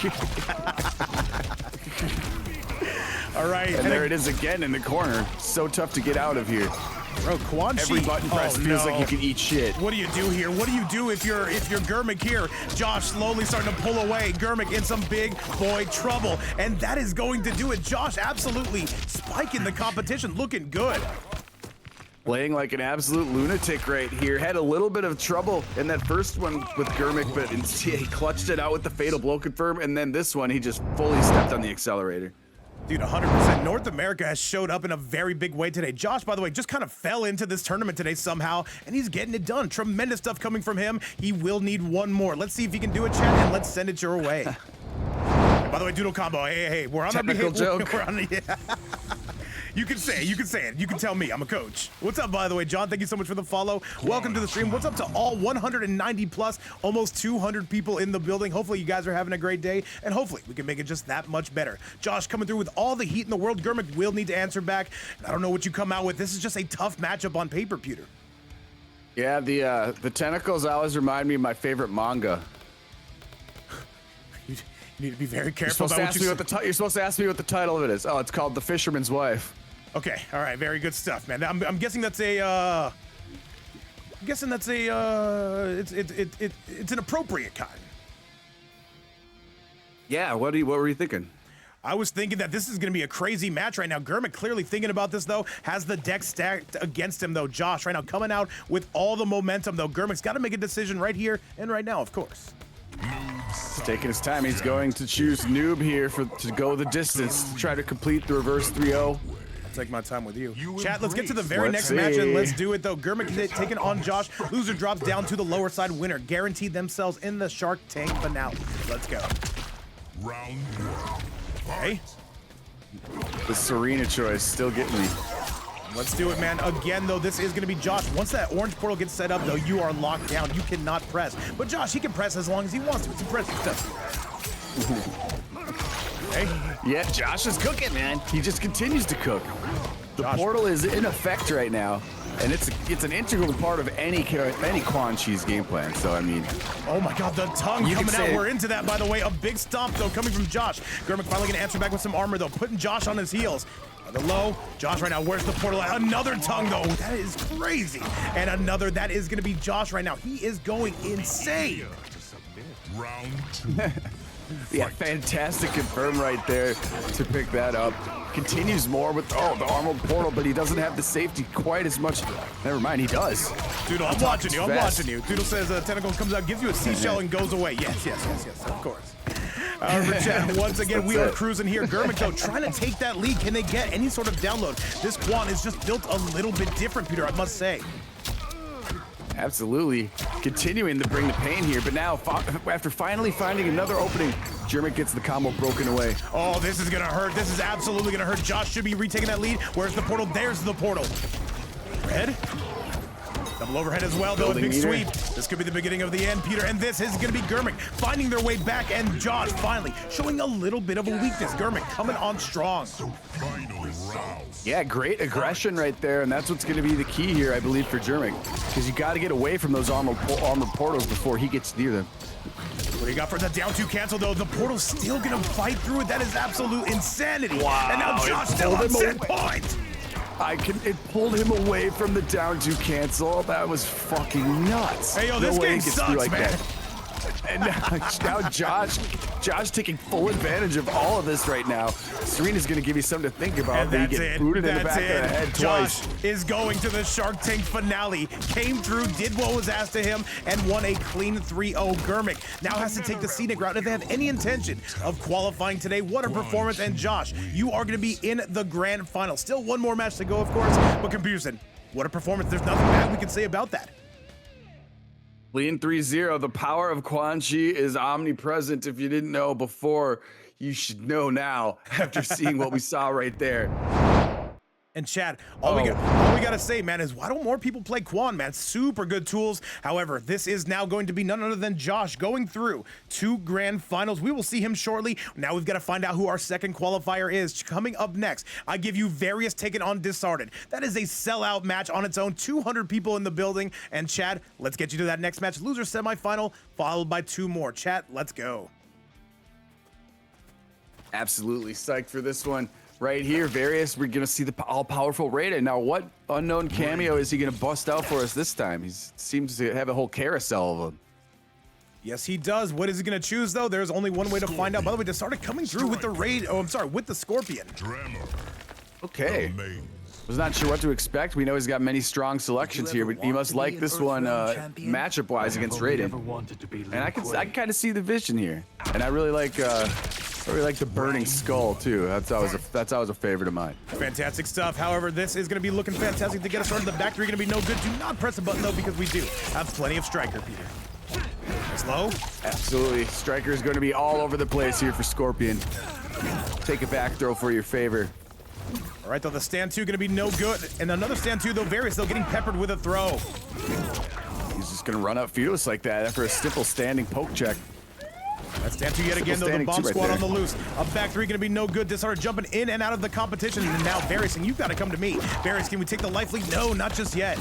All right. And there it is again in the corner. So tough to get out of here. Bro, Quan Chi. Every button press feels like you can eat shit. What do you do here? What do you do if you're Germik here? Josh slowly starting to pull away. Germik in some big boy trouble. And that is going to do it. Josh absolutely spiking the competition. Looking good. Playing like an absolute lunatic right here. Had a little bit of trouble in that first one with Germik, but he clutched it out with the fatal blow confirm. And then this one, he just fully stepped on the accelerator. Dude, 100%. North America has showed up in a very big way today. Josh, by the way, just kind of fell into this tournament today somehow, and he's getting it done. Tremendous stuff coming from him. He will need one more. Let's see if he can do it, chat, and let's send it your way. And by the way, Doodle Combo, hey, we're on technical joke. We're on You can say it, you can say it. You can tell me, I'm a coach. What's up, by the way, John? Thank you so much for the follow. Welcome to the stream. What's up to all 190 plus, almost 200 people in the building. Hopefully you guys are having a great day, and hopefully we can make it just that much better. Josh coming through with all the heat in the world. Germik will need to answer back. And I don't know what you come out with. This is just a tough matchup on paper, Peter. Yeah, the tentacles always remind me of my favorite manga. You need to be very careful about what you say. You're supposed to ask me what the title of it is. Oh, it's called The Fisherman's Wife. Okay, all right, very good stuff, man. I'm guessing that's a, it's an appropriate kind. Yeah, what were you thinking? I was thinking that this is going to be a crazy match right now. Germik clearly thinking about this, though. Has the deck stacked against him, though. Josh right now coming out with all the momentum, though. Germik's got to make a decision right here and right now, of course. He's taking his time. He's going to choose Noob here to go the distance, to try to complete the reverse 3-0. Take my time with you. Chat, let's get to the very next match and let's do it though. Germik taking on Josh. Loser drops down to the lower side. Winner guaranteed themselves in the Shark Tank finale. Let's go. Round one. Okay. The Serena choice still getting me. Let's do it, man. Again, though, this is going to be Josh. Once that orange portal gets set up, though, you are locked down. You cannot press. But Josh, he can press as long as he wants to. It's impressive stuff. Okay. Yeah, Josh is cooking, man. He just continues to cook. The portal is in effect right now, and it's an integral part of any Quan Chi's game plan. So I mean, oh my God, the tongue coming out. We're into that, by the way. A big stomp though coming from Josh. Germik finally gonna answer back with some armor though, putting Josh on his heels. The low, Josh right now, where's the portal at? Another tongue though, that is crazy. And another, that is gonna be Josh right now. He is going insane. Round two. Yeah, fantastic confirm right there to pick that up. Continues more with, the armored portal, but he doesn't have the safety quite as much. Never mind, he does. Doodle, I'm watching you, I'm watching you. Doodle says tentacle comes out, gives you a seashell and goes away. Yes, of course. Chat, once again, we are cruising here. Germik, though, trying to take that lead. Can they get any sort of download? This Quan is just built a little bit different, Peter, I must say. Absolutely. Continuing to bring the pain here, but now, after finally finding another opening, Germik gets the combo broken away. Oh, this is gonna hurt. This is absolutely gonna hurt. Josh should be retaking that lead. Where's the portal? There's the portal. Red. Double overhead as well, though. A big sweep. This could be the beginning of the end, Peter. And this is going to be Germik finding their way back. And Josh finally showing a little bit of a weakness. Germik coming on strong. Yeah, great aggression right there. And that's what's going to be the key here, I believe, for Germik. Because you got to get away from those armored portals before he gets near them. What do you got for the down two cancel, though? The portal's still going to fight through it. That is absolute insanity. Wow. And now Josh still on set point. It pulled him away from the down two cancel. That was fucking nuts. Hey, yo, this game sucks, man. That. And now Josh taking full advantage of all of this right now. Serena's gonna give you something to think about. And you get booted in the back of the head Josh twice. is going to the Shark Tank finale. Came through, did what was asked of him, and won a clean 3-0. Germik now has to take the scenic route if they have any intention of qualifying today. What a performance. And Josh, you are gonna be in the grand final. Still one more match to go, of course, but Computerson, what a performance. There's nothing bad we can say about that. Clean 3-0. The power of Quan Chi is omnipresent. If you didn't know before, you should know now after seeing what we saw right there. And Chad, all we gotta say, man, is why don't more people play Quan, man? Super good tools. However, this is now going to be none other than Josh going through 2 grand finals. We will see him shortly. Now we've got to find out who our second qualifier is. Coming up next, I give you Various taking on Disarted. That is a sellout match on its own. 200 people in the building. And Chad, let's get you to that next match. Loser semifinal, followed by 2 more. Chat, let's go. Absolutely psyched for this one. Right here, Various, we're gonna see the all-powerful Raiden. Now, what unknown cameo is he gonna bust out for us this time? He seems to have a whole carousel of them. Yes, he does. What is he gonna choose, though? There's only one way to find out. By the way, they started coming through with the raid. Oh, I'm sorry, with the Scorpion. Okay. Was not sure what to expect. We know he's got many strong selections here, but he must like this one matchup-wise against Raiden. And I can kind of see the vision here. And I really like I really like the burning skull too. That's always a favorite of mine. Fantastic stuff. However, this is going to be looking fantastic to get us started. The back three going to be no good. Do not press the button though, because we do have plenty of striker, Peter. Slow. Absolutely. Striker is going to be all over the place here for Scorpion. Take a back throw for your favor. All right, though, the stand two going to be no good. And another stand two, though, Various, though, getting peppered with a throw. He's just going to run up fearless like that after a simple standing poke check. That stand two yet again, though, the bomb squad on the loose. A back three going to be no good. Disarted jumping in and out of the competition. And now Various saying, you've got to come to me. Various, can we take the life lead? No, not just yet.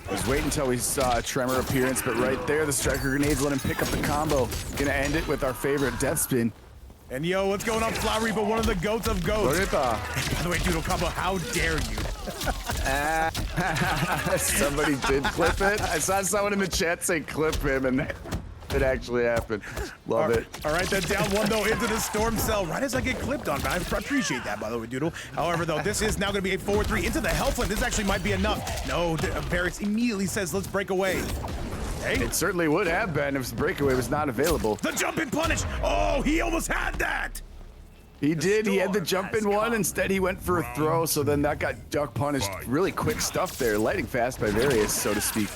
I was waiting until we saw a Tremor appearance, but right there, the striker grenades let him pick up the combo. Gonna end it with our favorite death spin. And yo, what's going on, Flowery, but one of the goats of goats. By the way, Doodle Combo, how dare you? Somebody did clip it. I saw someone in the chat say clip him, and it actually happened. Love it. All right, then down one, though, into the storm cell. Right as I get clipped on, I appreciate that, by the way, Doodle. However, though, this is now going to be a 4-3 into the health flame. This actually might be enough. No, Barrett immediately says, let's break away. Hey. It certainly would have been if the breakaway was not available. The jump in punish. Oh, he almost had that. He did. He had the jump in one. Instead, he went for a throw, so then that got duck punished. Really quick stuff there. Lighting fast by Various, so to speak.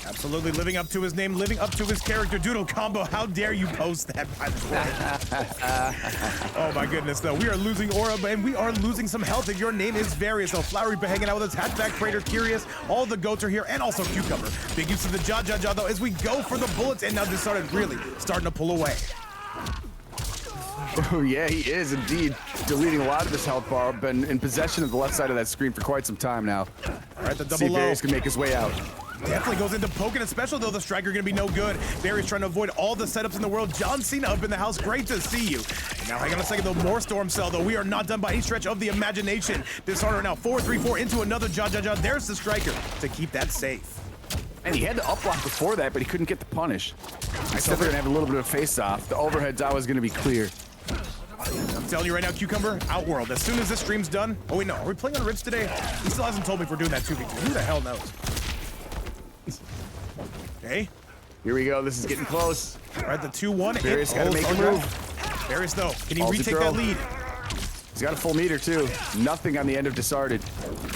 Absolutely living up to his name, living up to his character. Doodle Combo, how dare you post that, by the way. Oh my goodness, though. We are losing aura, and we are losing some health. If your name is Various, so Flowery been hanging out with us, Hatchback Crater, Curious, all the goats are here, and also Cucumber. Big use of the jaw, though, as we go for the bullets, and now this started really starting to pull away. Oh yeah, he is indeed deleting a lot of his health bar. Been in possession of the left side of that screen for quite some time now. All right, the double See if low. Various can make his way out. Definitely goes into poking, especially though the striker gonna be no good. Various trying to avoid all the setups in the world. John Cena up in the house, great to see you. Now hang on a second though, more storm cell though. We are not done by any stretch of the imagination. Disarted now 4-3-4 into another jaw. There's the striker to keep that safe. And he had to up block before that, but he couldn't get the punish. I said they're gonna have a little bit of face off. The overhead dot was gonna be clear. I'm telling you right now, Cucumber, Outworld. As soon as this stream's done. Oh wait, no, are we playing on Ridge today? He still hasn't told me if we're doing that 2v2. Who the hell knows? Okay. Here we go. This is getting close. All right, the 2-1. Various got to make a move. Various though, can he retake that lead? He's got a full meter too. Nothing on the end of Disarted.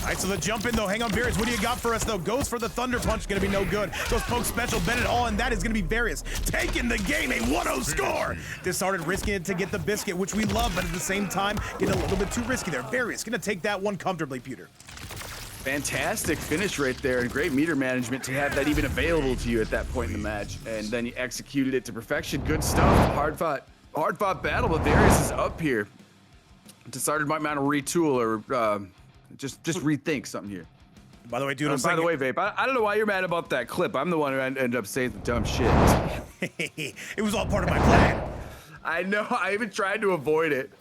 All right, so the jump in though. Hang on, Various. What do you got for us though? Goes for the Thunder Punch. Gonna be no good. Goes poke special. Bennett all, and that is gonna be Various taking the game. A 1-0 score. Disarted risking it to get the biscuit, which we love, but at the same time, getting a little bit too risky there. Various gonna take that one comfortably, Peter. Fantastic finish right there, and great meter management to have that even available to you at that point in the match. And then you executed it to perfection. Good stuff. Hard fought battle, but Various is up here. Disarted might want to retool or just rethink something here. By the way, dude, by the way, Vape, I don't know why you're mad about that clip. I'm the one who ended up saying the dumb shit. It was all part of my plan. I know. I even tried to avoid it.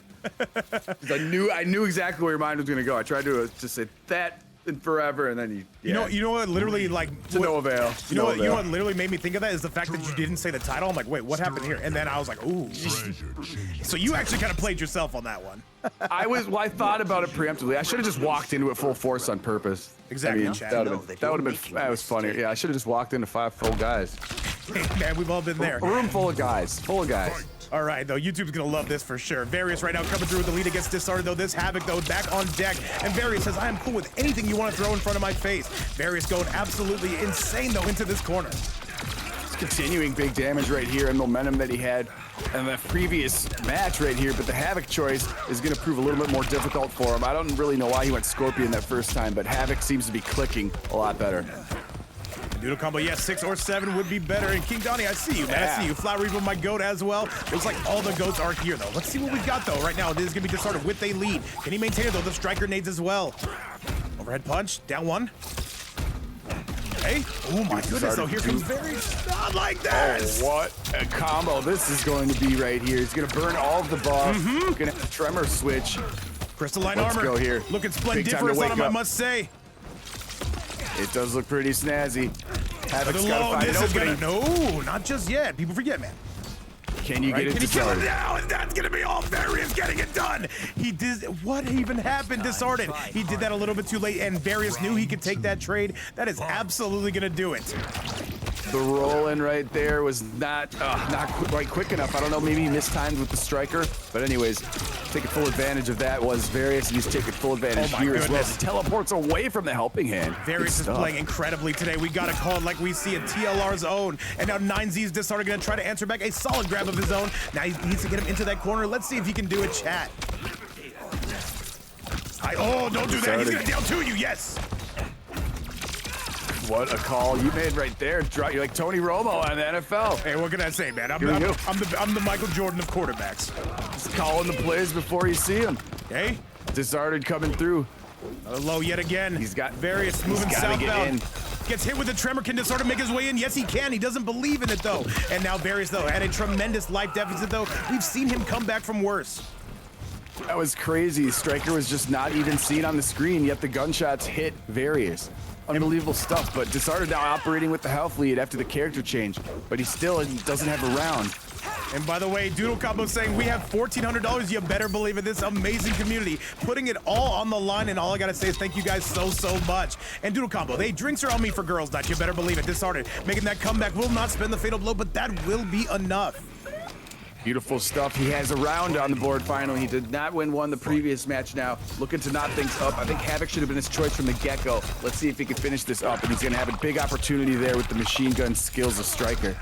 I knew exactly where your mind was gonna go. I tried to just say that and forever, and then you know what? Literally, like to no avail. You know what literally made me think of that is the fact that you didn't say the title. I'm like, wait, what happened here? And then I was like, ooh. So you actually kind of played yourself on that one. I thought about it preemptively. I should have just walked into it full force on purpose. Exactly. I mean, that was funnier. Yeah, I should have just walked into 5 full guys. Hey, man, we've all been there. A room full of guys. All right, though, YouTube's gonna love this for sure. Various right now coming through with the lead against Disarted, though. This Havik, though, back on deck. And Various says, I am cool with anything you want to throw in front of my face. Various going absolutely insane, though, into this corner. It's continuing big damage right here and momentum that he had in the previous match right here, but the Havik choice is going to prove a little bit more difficult for him. I don't really know why he went Scorpion that first time, but Havik seems to be clicking a lot better. Doodle Combo, yes, 6 or 7 would be better. And King Johhny, I see you, man. I see you. Flower Reaper, my goat as well. Looks like all the goats are here, though. Let's see what we've got, though. Right now, it is going to be Disarted with a lead. Can he maintain it, though? The striker nades as well. Overhead punch, down one. Hey, oh my goodness, though. Here comes Various. Not like this. Oh, what a combo this is going to be right here. He's going to burn all of the buff. Going to have a tremor switch. Crystalline Let's armor. go here. Looking splendiferous on him, I must say. It does look pretty snazzy. Havik's got to find an opening. No, not just yet. People forget, man. Can you get it Can he kill him Disarted? now? And that's gonna be all Various getting it done. He did. What even happened? Disarted. He did that a little bit too late, and Various knew he could take that trade. That is absolutely gonna do it. The roll-in right there was not quite quick enough. I don't know, maybe he mistimed with the striker. But anyways, taking full advantage of that was Various, and he's taking full advantage here as well. He teleports away from the helping hand. Various is playing incredibly today. We got to call it like we see a TLR's own. And now 9Z's Disarted going to try to answer back a solid grab of his own. Now he needs to get him into that corner. Let's see if he can do it, chat. Oh, don't do that. He's going to down to you. Yes. What a call you made right there. You're like Tony Romo on the NFL. Hey, what can I say, man? I'm the Michael Jordan of quarterbacks. Just calling the plays before you see them. Hey? Disarted coming through. Another low yet again. He's got Various moving southbound. Get Gets hit with the tremor. Can Disarted make his way in? Yes, he can. He doesn't believe in it, though. And now Various, though, at a tremendous life deficit, though. We've seen him come back from worse. That was crazy. Striker was just not even seen on the screen, yet the gunshots hit Various. Unbelievable stuff, but Disarted now operating with the health lead after the character change, but he still doesn't have a round. And by the way, Doodle Combo saying we have $1,400. You better believe it. This amazing community putting it all on the line, and all I gotta say is thank you guys so much. And Doodle Combo, they drinks are on me for girls night. You better believe it. Disarted making that comeback, will not spend the fatal blow, but that will be enough. Beautiful stuff. He has a round on the board finally. He did not win one the previous match now. Looking to knot things up. I think Havik should have been his choice from the get-go. Let's see if he can finish this up, and he's going to have a big opportunity there with the machine gun skills of Striker.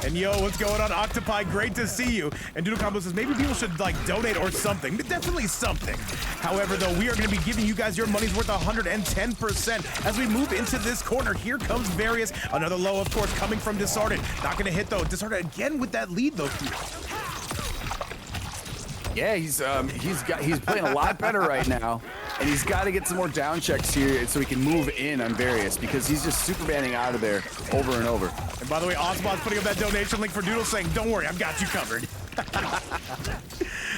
And yo, what's going on, Octopi? Great to see you. And Doodle Combo says maybe people should like donate or something. Definitely something. However, though, we are going to be giving you guys your money's worth 110% as we move into this corner. Here comes Various. Another low, of course, coming from Disarted. Not going to hit, though. Disarted again with that lead, though. Yeah, he's playing a lot better right now, and he's got to get some more down checks here so he can move in on Various because he's just supermanning out of there over and over. And by the way, Osbot's putting up that donation link for Doodle saying, don't worry, I've got you covered.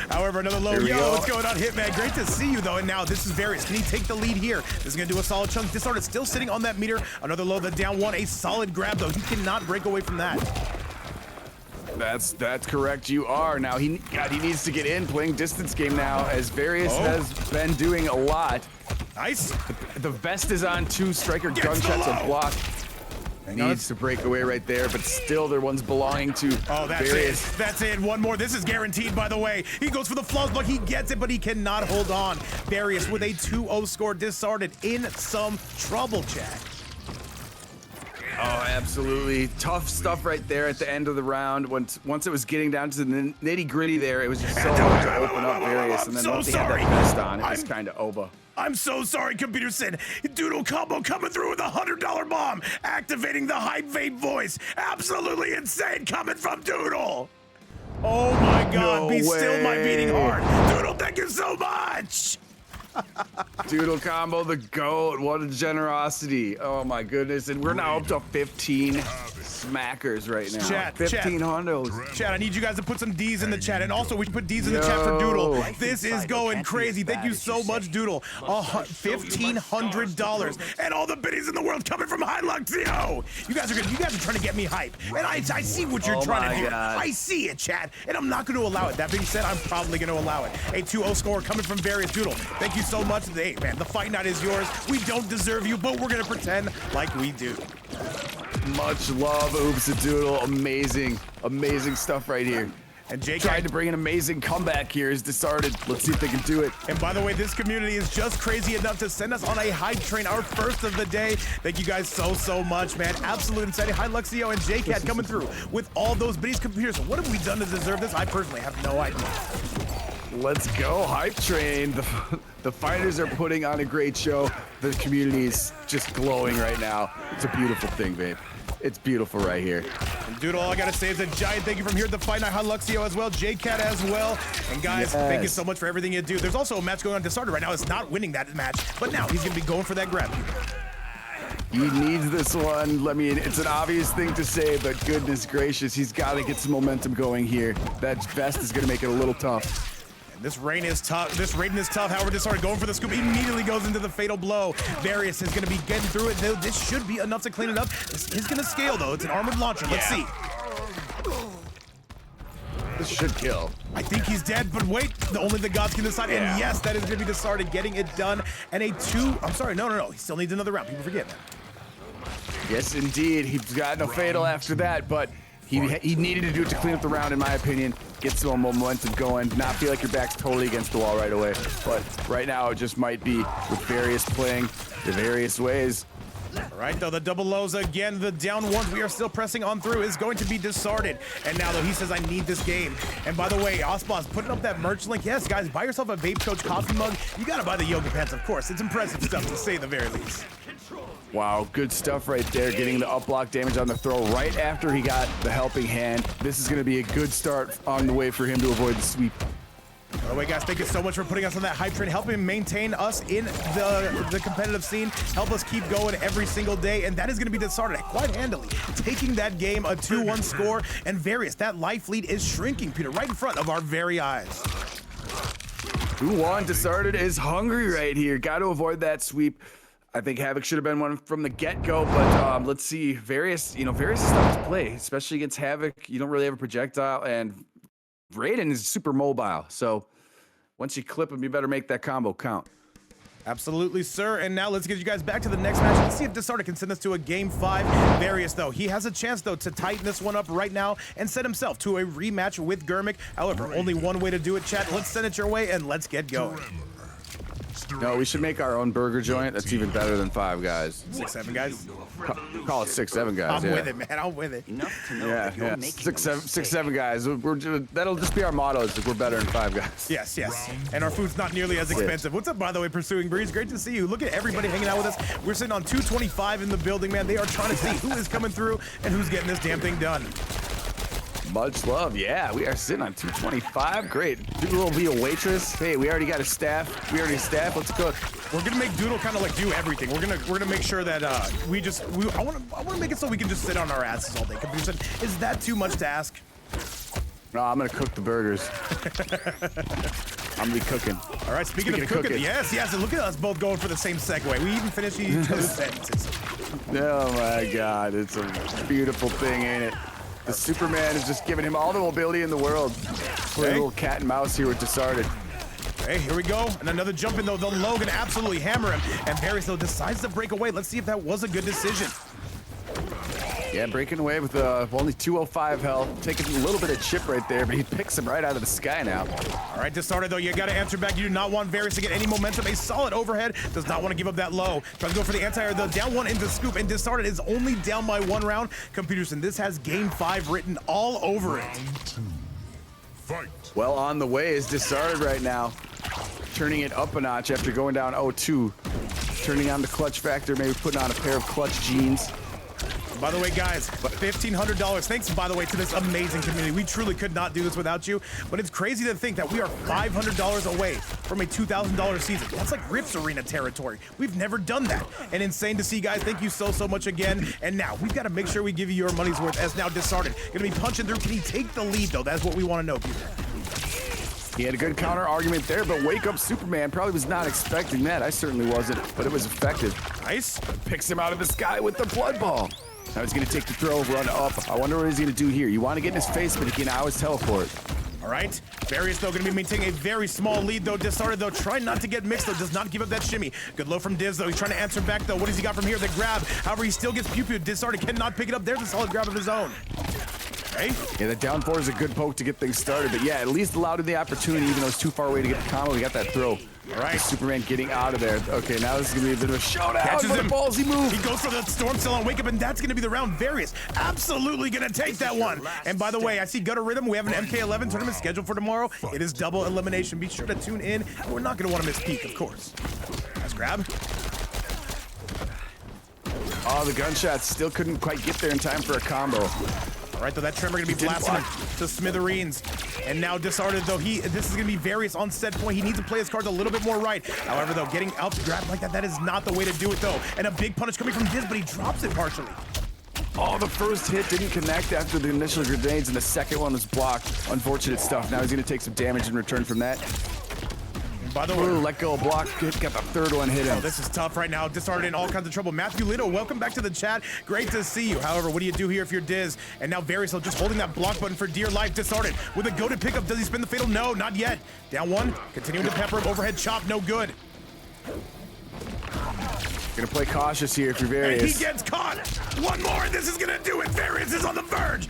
However, another low. Yo, what's going on, Hitman? Great to see you, though. And now this is Various. Can he take the lead here? This is going to do a solid chunk. Disarted still sitting on that meter. Another low, the down one. A solid grab, though. He cannot break away from that. That's correct. You are now. He needs to get in playing distance game now, as Various has been doing a lot. Nice. The vest is on. 2 Striker gunshots are blocked. Needs to break away right there, but still their one's belonging to Various. That's it. One more. This is guaranteed, by the way. He goes for the flaws block. He gets it, but he cannot hold on. Various with a 2-0 score. Disarted in some trouble, chat. Oh, absolutely. Tough stuff right there at the end of the round. Once it was getting down to the nitty-gritty there, it was just so hard to open up Various. And then once he had that vest on, it was kind of over. I'm so sorry, Computer Sid. Doodle Combo coming through with a $100 bomb, activating the hype vape voice. Absolutely insane coming from Doodle. Oh my God, be still my beating heart. Doodle, thank you so much. Doodle Combo, the GOAT. What a generosity. Oh my goodness. And we're now up to 15 smackers right now. Chat, 15 hundos. Chat, I need you guys to put some D's in the chat. And also, we should put D's in the chat for Doodle. This is going crazy. Thank you so much, Doodle. $1,500. And all the biddies in the world coming from Hiluxio. You guys are good. You guys are trying to get me hype. And I see what you're trying to do. I see it, chat. And I'm not going to allow it. That being said, I'm probably going to allow it. A 2-0 score coming from Various. Doodle, thank you so much. Hey, man, the fight night is yours. We don't deserve you, but we're going to pretend like we do. Much love, Oops-a-Doodle. Amazing stuff right here. And Jake tried to bring an amazing comeback here. Is Disarted. Let's see if they can do it. And by the way, this community is just crazy enough to send us on a hype train, our first of the day. Thank you guys so much, man. Absolute insanity. Hiluxio and JCat coming through with all those biddies. Computers. What have we done to deserve this? I personally have no idea. Let's go, hype train. The fighters are putting on a great show. The community is just glowing right now. It's a beautiful thing, babe. It's beautiful right here. And Doodle, all I gotta say is a giant thank you from here at the Fight Night. Hiluxio as well, JCat as well. And guys, thank you so much for everything you do. There's also a match going on Disarted right now. It's not winning that match, but now he's gonna be going for that grab. He needs this one. I mean, it's an obvious thing to say, but goodness gracious, he's got to get some momentum going here. That vest is gonna make it a little tough. This Raiden is tough. However, Disarted going for the scoop. He immediately goes into the fatal blow. Various is going to be getting through it. This should be enough to clean it up. This is going to scale, though. It's an armored launcher. Let's see. This should kill. I think he's dead, but wait. Only the gods can decide. And yes, that is going to be Disarted getting it done. And a 2. I'm sorry. No. He still needs another round. People forget that. Yes, indeed. He's got no fatal after that, but he needed to do it to clean up the round, in my opinion. Get some momentum going, not feel like your back's totally against the wall right away. But right now, it just might be with Various playing the various ways. All right, though, the double lows again, the down ones we are still pressing on through is going to be Disarted. And now, though, he says, I need this game. And by the way, Osboss putting up that merch link. Yes, guys, buy yourself a Vape Coach coffee mug. You got to buy the yoga pants, of course. It's impressive stuff, to say the very least. Wow, good stuff right there, getting the up block damage on the throw right after he got the helping hand. This is going to be a good start on the way for him to avoid the sweep. By the way, guys, thank you so much for putting us on that hype train, helping maintain us in the competitive scene, help us keep going every single day, and that is going to be Disarted quite handily, taking that game a 2-1 score, and Various, that life lead is shrinking, Peter, right in front of our very eyes. 2-1, Disarted is hungry right here. Got to avoid that sweep. I think Havik should have been one from the get-go, but let's see. Various is tough to play, especially against Havik. You don't really have a projectile, and Raiden is super mobile, so once you clip him, you better make that combo count. Absolutely, sir. And now let's get you guys back to the next match. Let's see if Disarted can send us to a game 5. Various, though, he has a chance, though, to tighten this one up right now and set himself to a rematch with Germik. However, only one way to do it, chat. Let's send it your way and let's get going. No, we should make our own burger joint. That's even better than 5 guys. 6-7 guys. Call it 6-7 guys. I'm with it, man. I'm with it. Enough to know Yeah, that you're yeah. making 6-7 guys. That'll just be our motto. Is we're better than 5 guys. Yes, yes. And our food's not nearly as expensive. What's up, by the way, Pursuing Breeze? Great to see you. Look at everybody hanging out with us. We're sitting on 225 in the building, man. They are trying to see who is coming through and who's getting this damn thing done. Much love. Yeah, we are sitting on 225. Great. Doodle will be a waitress. Hey, we already got a staff. We already staff. Let's cook. We're gonna make Doodle kind of like do everything. We're gonna make sure that I want to make it so we can just sit on our asses all day. Computer said, is that too much to ask? No, I'm gonna cook the burgers. I'm gonna be cooking. All right. Speaking of cooking, yes. And look at us both going for the same segue. We even finished each other's sentences. Oh my God, it's a beautiful thing, ain't it? The Superman is just giving him all the mobility in the world. Play a little cat and mouse here with Disarted. Hey, here we go. And another jump in, though. The Logan absolutely hammer him. And Various, though, decides to break away. Let's see if that was a good decision. Yeah, breaking away with only 205 health. Taking a little bit of chip right there, but he picks him right out of the sky now. All right, Disarted, though, you got to answer back. You do not want Various to get any momentum. A solid overhead. Does not want to give up that low. Tries to go for the anti-air, though. Down one into scoop, and Disarted is only down by 1 round. Computerson, this has game 5 written all over it. Round 2. Fight. Well, on the way is Disarted right now. Turning it up a notch after going down 0-2. Turning on the clutch factor, maybe putting on a pair of clutch jeans. By the way, guys, $1,500. Thanks, by the way, to this amazing community. We truly could not do this without you. But it's crazy to think that we are $500 away from a $2,000 season. That's like Rips Arena territory. We've never done that. And insane to see, guys. Thank you so much again. And now we've got to make sure we give you your money's worth as now Disarted. Gonna be punching through. Can he take the lead, though? That's what we want to know, Peter. He had a good counter argument there, but Wake Up Superman probably was not expecting that. I certainly wasn't, but it was effective. Nice. Picks him out of the sky with the blood ball. Now he's going to take the throw, run up. I wonder what he's going to do here. You want to get in his face, but he can always teleport. All right. Various, though, going to be maintaining a very small lead, though. Disarted, though, trying not to get mixed, though. Does not give up that shimmy. Good low from Diz, though. He's trying to answer back, though. What does he got from here? The grab. However, he still gets pew-pew. Disarted cannot pick it up. There's a solid grab of his own. Okay. Yeah, the down 4 is a good poke to get things started, but yeah, at least allowed him the opportunity, even though it's too far away to get the combo. We got that throw. All right. Superman getting out of there. Okay, now this is going to be a bit of a showdown. Catches him. Ballsy move. He goes for the Storm Cell on Wake Up, and that's going to be the round. Various absolutely going to take that one. And by the way, I see Gutter Rhythm. We have an MK11 tournament scheduled for tomorrow. It is double elimination. Be sure to tune in. We're not going to want to miss peak, of course. Nice grab. Oh, the gunshots still couldn't quite get there in time for a combo. All right, though, that Tremor going to be blasting him to smithereens. And now Disarted, though, this is going to be Various on set point. He needs to play his cards a little bit more right. However, though, getting out to grab like that is not the way to do it, though. And a big punish coming from Diz, but he drops it partially. Oh, the first hit didn't connect after the initial grenades, and the second one was blocked. Unfortunate stuff. Now he's going to take some damage in return from that. By the way, let go of block. Got the third one hit him. Oh, this is tough right now. Disarted in all kinds of trouble. Matthew Lito, welcome back to the chat. Great to see you. However, what do you do here if you're Diz? And now Various just holding that block button for dear life. Disarted with a go-to pickup. Does he spin the fatal? No, not yet. Down 1. Continuing to pepper him. Overhead chop. No good. Gonna play cautious here for And Various. he gets caught. One more, and this is gonna do it. Various is on the verge.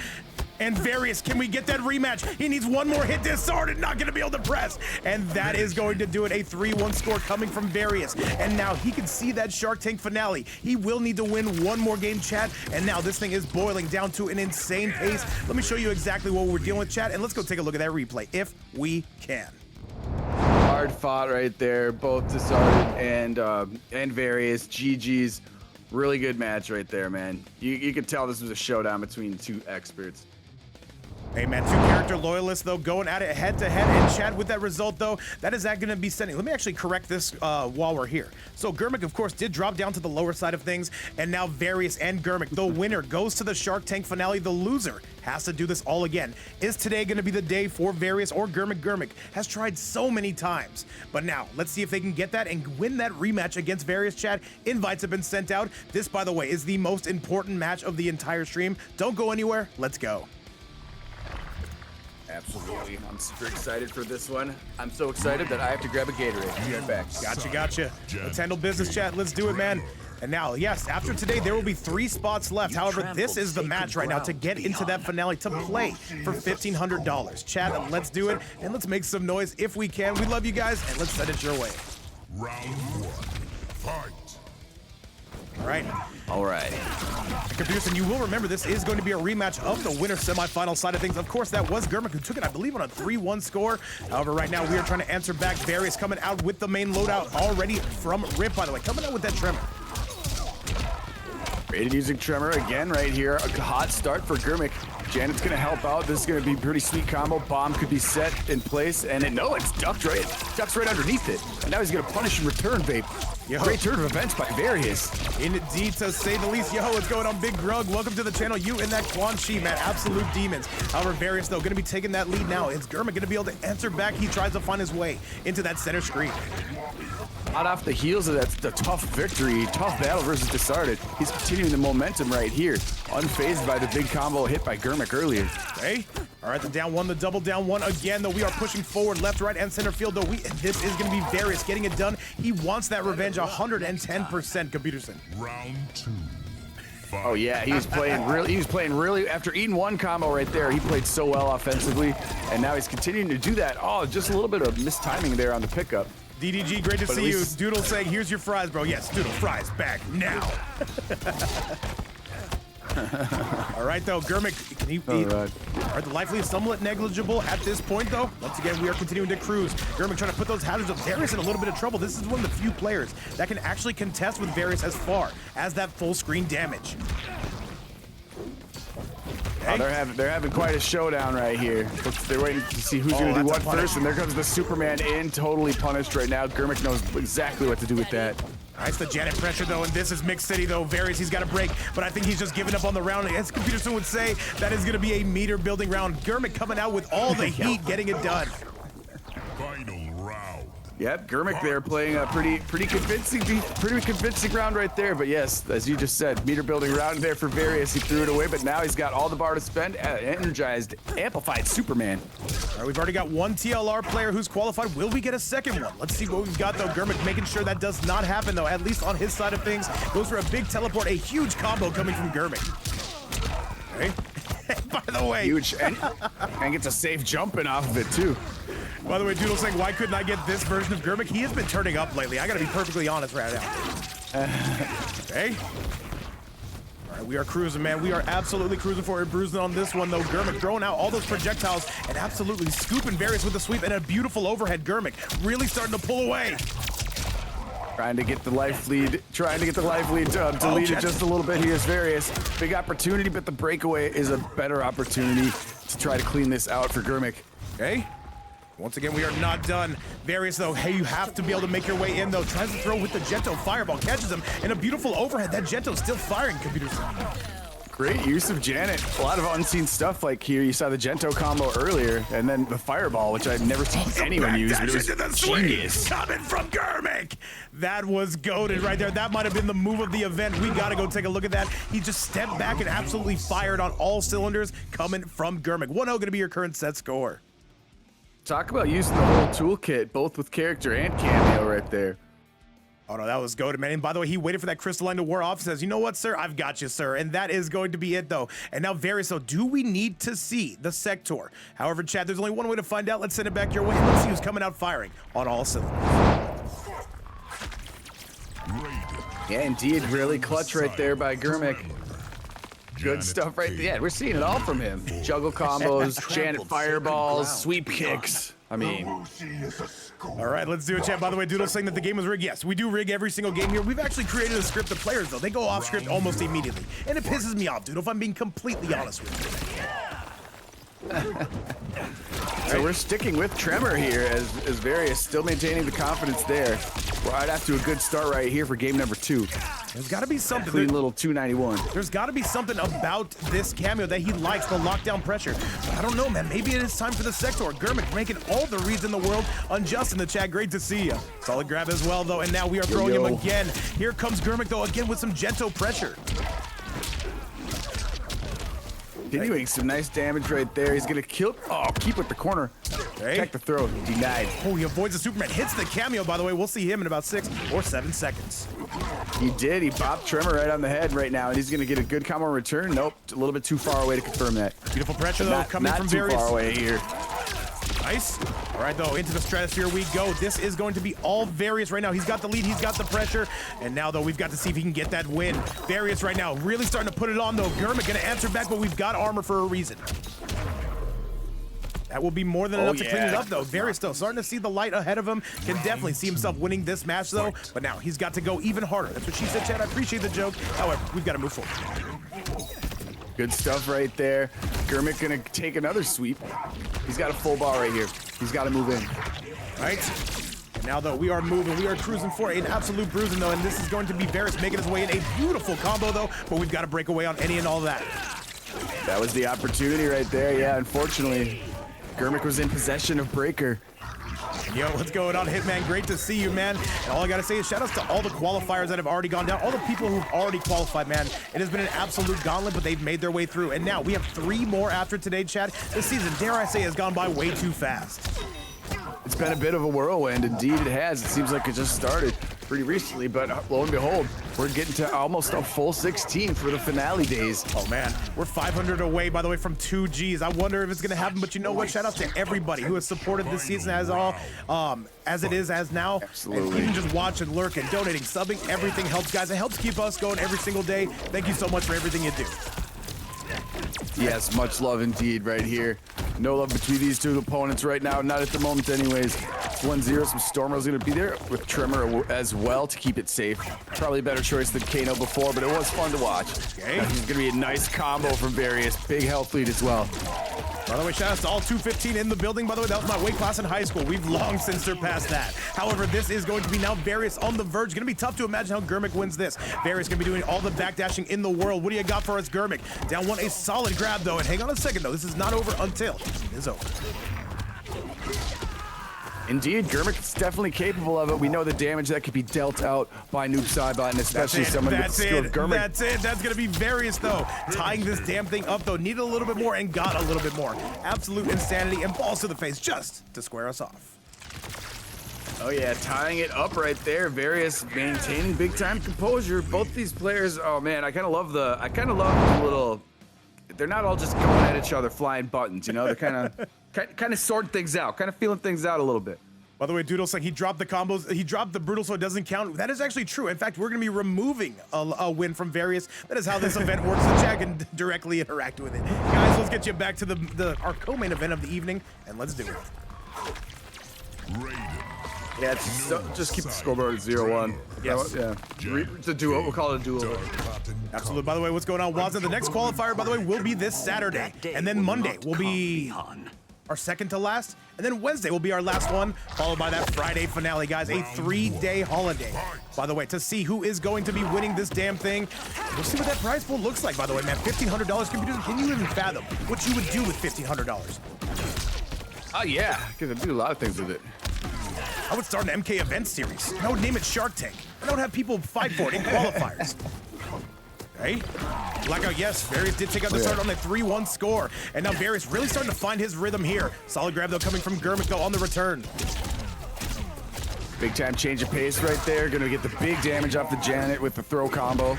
And Various, can we get that rematch? He needs one more hit. Disarted, not gonna be able to press. And that is going to do it. A 3-1 score coming from Various. And now he can see that Shark Tank finale. He will need to win one more game, chat. And now this thing is boiling down to an insane pace. Let me show you exactly what we're dealing with, chat. And let's go take a look at that replay, if we can. Hard fought right there, both Disarted and Various. GG's. Really good match right there, man. You could tell this was a showdown between two experts. Hey man, two character loyalists though going at it head to head, and Chad with that result though, that is going to be sending. Let me actually correct this while we're here. So Germik of course did drop down to the lower side of things, and now Various and Germik, the winner goes to the Shark Tank finale. The loser has to do this all again. Is today going to be the day for Various or Germik? Germik has tried so many times, but now let's see if they can get that and win that rematch against Various. Chad, invites have been sent out. This, by the way, is the most important match of the entire stream. Don't go anywhere. Let's go. Absolutely. I'm super excited for this one. I'm so excited that I have to grab a Gatorade. Be right back. Gotcha. Let's handle business, chat. Let's do it, man. And now, yes, after today, there will be 3 spots left. However, this is the match right now to get into that finale, to play for $1,500. Chat, let's do it, and let's make some noise if we can. We love you guys, and let's send it your way. Round 1. Fight. All right. Pearson, you will remember this is going to be a rematch of the winner semifinal side of things. Of course, that was Germik who took it, I believe, on a 3-1 score. However, right now we are trying to answer back. Various coming out with the main loadout already from Rip, by the way. Coming out with that Tremor. Raiden using Tremor again right here. A hot start for Germik. Janet's gonna help out. This is gonna be a pretty sweet combo. Bomb could be set in place, and it's ducked right underneath it. And now he's gonna punish and return Vape. Great turn of events by Various. Indeed, to say the least. Yo, what's going on, Big Grug? Welcome to the channel. You and that Quan man, absolute demons. However, Various, though, going to be taking that lead now. Is Germik going to be able to answer back? He tries to find his way into that center screen. Hot off the heels of the tough victory, tough battle versus Disarted. He's continuing the momentum right here, unfazed by the big combo hit by Germik earlier. Hey, all right, the down one, the double down one again, though. We are pushing forward, left, right, and center field, though. This is going to be Various getting it done. He wants that revenge 110%, Computerson. Round 2. Fight. Oh yeah, he was playing really after eating one combo right there. He played so well offensively, and now he's continuing to do that. Oh, just a little bit of mistiming there on the pickup. DDG, great to see you. Doodle saying, here's your fries, bro. Yes, Doodle, fries back now. All right, though, Germik, can he eat? All right, the life lead is somewhat negligible at this point, though. Once again, we are continuing to cruise. Germik trying to put those hazards up. Various in a little bit of trouble. This is one of the few players that can actually contest with Various as far as that full screen damage. Oh, they're having quite a showdown right here. They're waiting to see who's going to do what first, and there comes the Superman in, totally punished right now. Germik knows exactly what to do with that. Nice, the Janet pressure, though, and this is Mixed City, though. Various, he's got a break, but I think he's just giving up on the round. As Computerson would say, that is going to be a meter-building round. Germik coming out with all the heat, getting it done. Final round. Yep, Germik there playing a pretty convincing round right there. But yes, as you just said, meter building round there for Various. He threw it away, but now he's got all the bar to spend. Energized, amplified Superman. All right, we've already got one TLR player who's qualified. Will we get a second one? Let's see what we've got, though. Germik making sure that does not happen, though, at least on his side of things. Goes for a big teleport, a huge combo coming from Germik. Okay. By the way, huge, and gets a safe jumping off of it too. By the way, Doodle saying, why couldn't I get this version of Germik? He has been turning up lately. I gotta be perfectly honest right now. Okay. All right, we are cruising, man. We are absolutely cruising for it, bruising on this one, though. Germik throwing out all those projectiles and absolutely scooping Various with the sweep and a beautiful overhead. Germik really starting to pull away. Trying to get the life lead, deleted just a little bit. Here's Various. Big opportunity, but the breakaway is a better opportunity to try to clean this out for Germik. Okay. Once again, we are not done. Various, though, hey, you have to be able to make your way in, though. Tries to throw with the Gento. Fireball catches him, and a beautiful overhead. That Gento's still firing, Computerson. Great use of Janet. A lot of unseen stuff like here. You saw the Gento combo earlier, and then the Fireball, which I've never seen anyone use, but it was genius. Coming from Germik. That was goated right there. That might have been the move of the event. We got to go take a look at that. He just stepped back and absolutely fired on all cylinders coming from Germik. 1-0 going to be your current set score. Talk about using the whole toolkit, both with character and cameo right there. Oh no, that was goated, man. And by the way, he waited for that crystalline to wear off. He says, you know what, sir? I've got you, sir. And that is going to be it, though. And now, Various, so do we need to see the Sector? However, chat, there's only one way to find out. Let's send it back your way. And let's see who's coming out firing on all cylinders. Yeah, indeed. Really clutch right there by Germik. Good stuff right there. Yeah, we're seeing it all from him. Juggle combos, Janet fireballs, sweep kicks. I mean, all right, let's do it, chat. By the way, Doodle's saying that the game was rigged. Yes, we do rig every single game here. We've actually created a script of players, though. They go off script almost immediately. And it pisses me off, Doodle, if I'm being completely honest with you. So we're sticking with Tremor here as Various still maintaining the confidence there. Right after a good start right here for game number 2. There's got to be something. Clean little 291. There's got to be something about this cameo that he likes, the lockdown pressure. But I don't know, man. Maybe it is time for the Sector. Germik making all the reads in the world. Unjust in the chat. Great to see you. Solid grab as well, though. And now we are throwing him again. Here comes Germik, though, again with some gentle pressure. Continuing some nice damage right there. He's gonna kill. Oh, keep with the corner. Okay. Check the throw. Denied. Oh, he avoids the Superman. Hits the cameo, by the way. We'll see him in about 6 or 7 seconds. He did. He bopped Tremor right on the head right now, and he's gonna get a good combo return. Nope, a little bit too far away to confirm that. Beautiful pressure, though, coming from Various. Not too far away here. Nice. All right, though, into the stratosphere we go. This is going to be all Various right now. He's got the lead. He's got the pressure. And now, though, we've got to see if he can get that win. Various right now really starting to put it on, though. Germik going to answer back, but we've got armor for a reason. That will be more than enough to clean it up, though. Various still starting to see the light ahead of him. Can definitely see himself winning this match, though. But now he's got to go even harder. That's what she said, Chad. I appreciate the joke. However, we've got to move forward. Good stuff right there. Germik gonna take another sweep. He's got a full bar right here. He's got to move in. Right. And now, though, we are moving. We are cruising for an absolute bruising, though. And this is going to be Various making his way in a beautiful combo, though. But we've got to break away on any and all of that. That was the opportunity right there. Yeah, unfortunately, Germik was in possession of Breaker. Yo, what's going on, Hitman? Great to see you, man. And all I gotta say is shout outs to all the qualifiers that have already gone down, all the people who've already qualified, man. It has been an absolute gauntlet, but they've made their way through. And now we have 3 more after today, Chad. This season, dare I say, has gone by way too fast. It's been a bit of a whirlwind. Indeed, it has. It seems like it just started pretty recently, but lo and behold, we're getting to almost a full 16 for the finale days. Oh, man. We're 500 away, by the way, from 2 Gs. I wonder if it's going to happen, but you know what? Shout out to everybody who has supported this season as it is as now. Absolutely. And even just watching, lurking, donating, subbing, everything helps, guys. It helps keep us going every single day. Thank you so much for everything you do. Yes, much love indeed right here. No love between these two opponents right now, not at the moment anyways. It's 1-0, some Stormer's gonna be there with Tremor as well to keep it safe. Probably a better choice than Kano before, but it was fun to watch. Okay. This is gonna be a nice combo from Various. Big health lead as well. By the way, shout out to all 215 in the building. By the way, that was my weight class in high school. We've long since surpassed that. However, this is going to be now Various on the verge. Going to be tough to imagine how Germik wins this. Various going to be doing all the backdashing in the world. What do you got for us, Germik? Down one, a solid grab, though. And hang on a second, though. This is not over until it is over. Indeed, Germik is definitely capable of it. We know the damage that could be dealt out by Noob Saibot, and especially someone with the skill of Germik. That's it. That's going to be Various, though. Tying this damn thing up, though. Needed a little bit more and got a little bit more. Absolute insanity and balls to the face just to square us off. Oh yeah, tying it up right there. Various maintaining big time composure. Both these players, oh man, I kind of love the little, they're not all just going at each other flying buttons, you know? They're kind of sorting things out, kind of feeling things out a little bit. By the way, Doodle's like he dropped the combos, he dropped the brutal so it doesn't count. That is actually true. In fact, we're gonna be removing a win from Various. That is how this event works. The chat can directly interact with it. Guys, let's get you back to our co-main event of the evening, and let's do it. Raiden. Yeah, just keep the scoreboard at 0-1. Yes. Yeah. It's a duo. We'll call it a duo. Absolutely. By the way, what's going on, Wazza? The next qualifier, by the way, will be this Saturday. And then Monday will be our second to last. And then Wednesday will be our last one, followed by that Friday finale, guys. A 3-day holiday. By the way, to see who is going to be winning this damn thing. We'll see what that prize pool looks like, by the way, man. $1,500. Can you even fathom what you would do with $1,500? Oh, yeah. Because I do a lot of things with it. I would start an MK event series. I would name it Shark Tank. And I would have people fight for it in qualifiers. Right? Blackout, yes. Various did take out the start on the 3-1 score. And now Various really starting to find his rhythm here. Solid grab, though, coming from Germik, though, on the return. Big time change of pace right there. Gonna get the big damage off the Janet with the throw combo.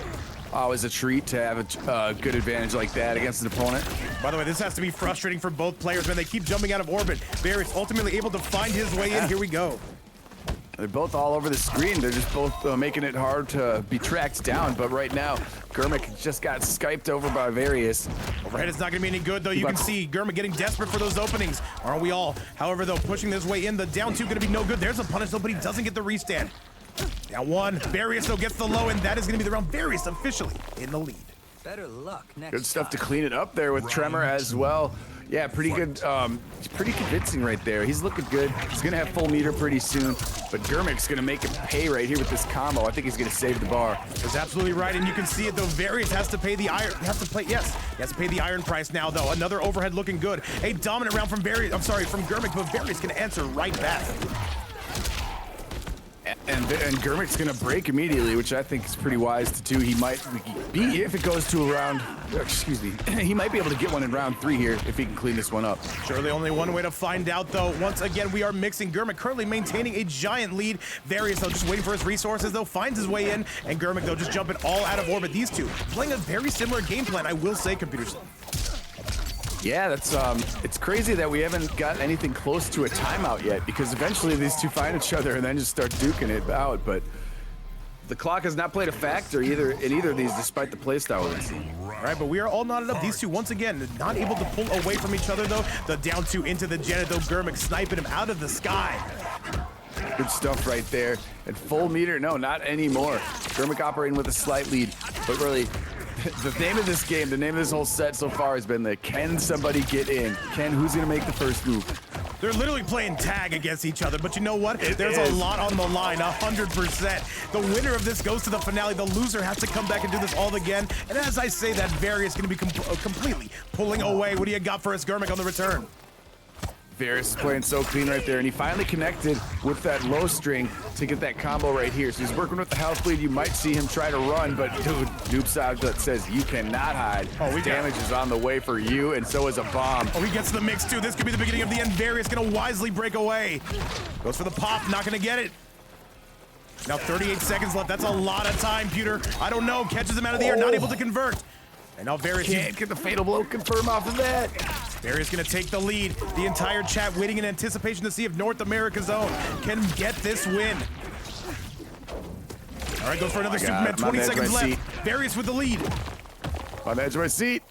Always a treat to have a good advantage like that against an opponent. By the way, this has to be frustrating for both players, man. They keep jumping out of orbit. Varys ultimately able to find his way in. Here we go. They're both all over the screen. They're just both making it hard to be tracked down. But right now, Germik just got Skyped over by Various. Overhead is not going to be any good, though. You can see Germik getting desperate for those openings. Aren't we all? However, though, pushing this way in, the down two going to be no good. There's a punish, though, but he doesn't get the restand. Down one. Various, though, gets the low, and that is going to be the round. Various officially in the lead. Better luck next Good stuff to time. clean it up there with Tremor as well. Yeah, pretty good. Pretty convincing right there. He's looking good. He's gonna have full meter pretty soon, but Germik's gonna make him pay right here with this combo. I think he's gonna save the bar. That's absolutely right, and you can see it though. Various has to pay the iron. He has to pay the iron price now though. Another overhead looking good. A dominant round from Various. I'm sorry, from Germik, but Various can answer right back. And Germik's gonna break immediately, which I think is pretty wise to do. He might be, if it goes to a round, excuse me, he might be able to get one in round 3 here if he can clean this one up. Surely only one way to find out though. Once again, we are mixing. Germik currently maintaining a giant lead. Various though just waiting for his resources though, finds his way in, and Germik though just jumping all out of orbit. These two playing a very similar game plan, I will say, computers. Yeah, that's it's crazy that we haven't got anything close to a timeout yet, because eventually these two find each other and then just start duking it out. But the clock has not played a factor in either of these, despite the playstyle of this. All right, but we are all knotted up. These two, once again, not able to pull away from each other, though. The down two into the Janet, though. Germik sniping him out of the sky. Good stuff right there. And full meter, no, not anymore. Germik operating with a slight lead, but really, the name of this game, the name of this whole set so far has been the can somebody get in? Who's gonna make the first move? They're literally playing tag against each other, but you know what? There's a lot on the line, 100%. The winner of this goes to the finale. The loser has to come back and do this all again. And as I say that, Various is going to be completely pulling away. What do you got for us, Germik, on the return? Various is playing so clean right there, and he finally connected with that low string to get that combo right here. So he's working with the health bleed. You might see him try to run, but dude, Noob Saibot says you cannot hide. Damage is on the way for you, and so is a bomb. Oh, he gets the mix too. This could be the beginning of the end. Various gonna wisely break away. Goes for the pop, not gonna get it. Now 38 seconds left. That's a lot of time, Pewter. I don't know. Catches him out of the air, not able to convert. And now Various can't get the fatal blow confirm off of that. Various gonna take the lead. The entire chat waiting in anticipation to see if North America's own can get this win. All right, goes for another Superman. 20 seconds left. Various with the lead. On the edge of my seat.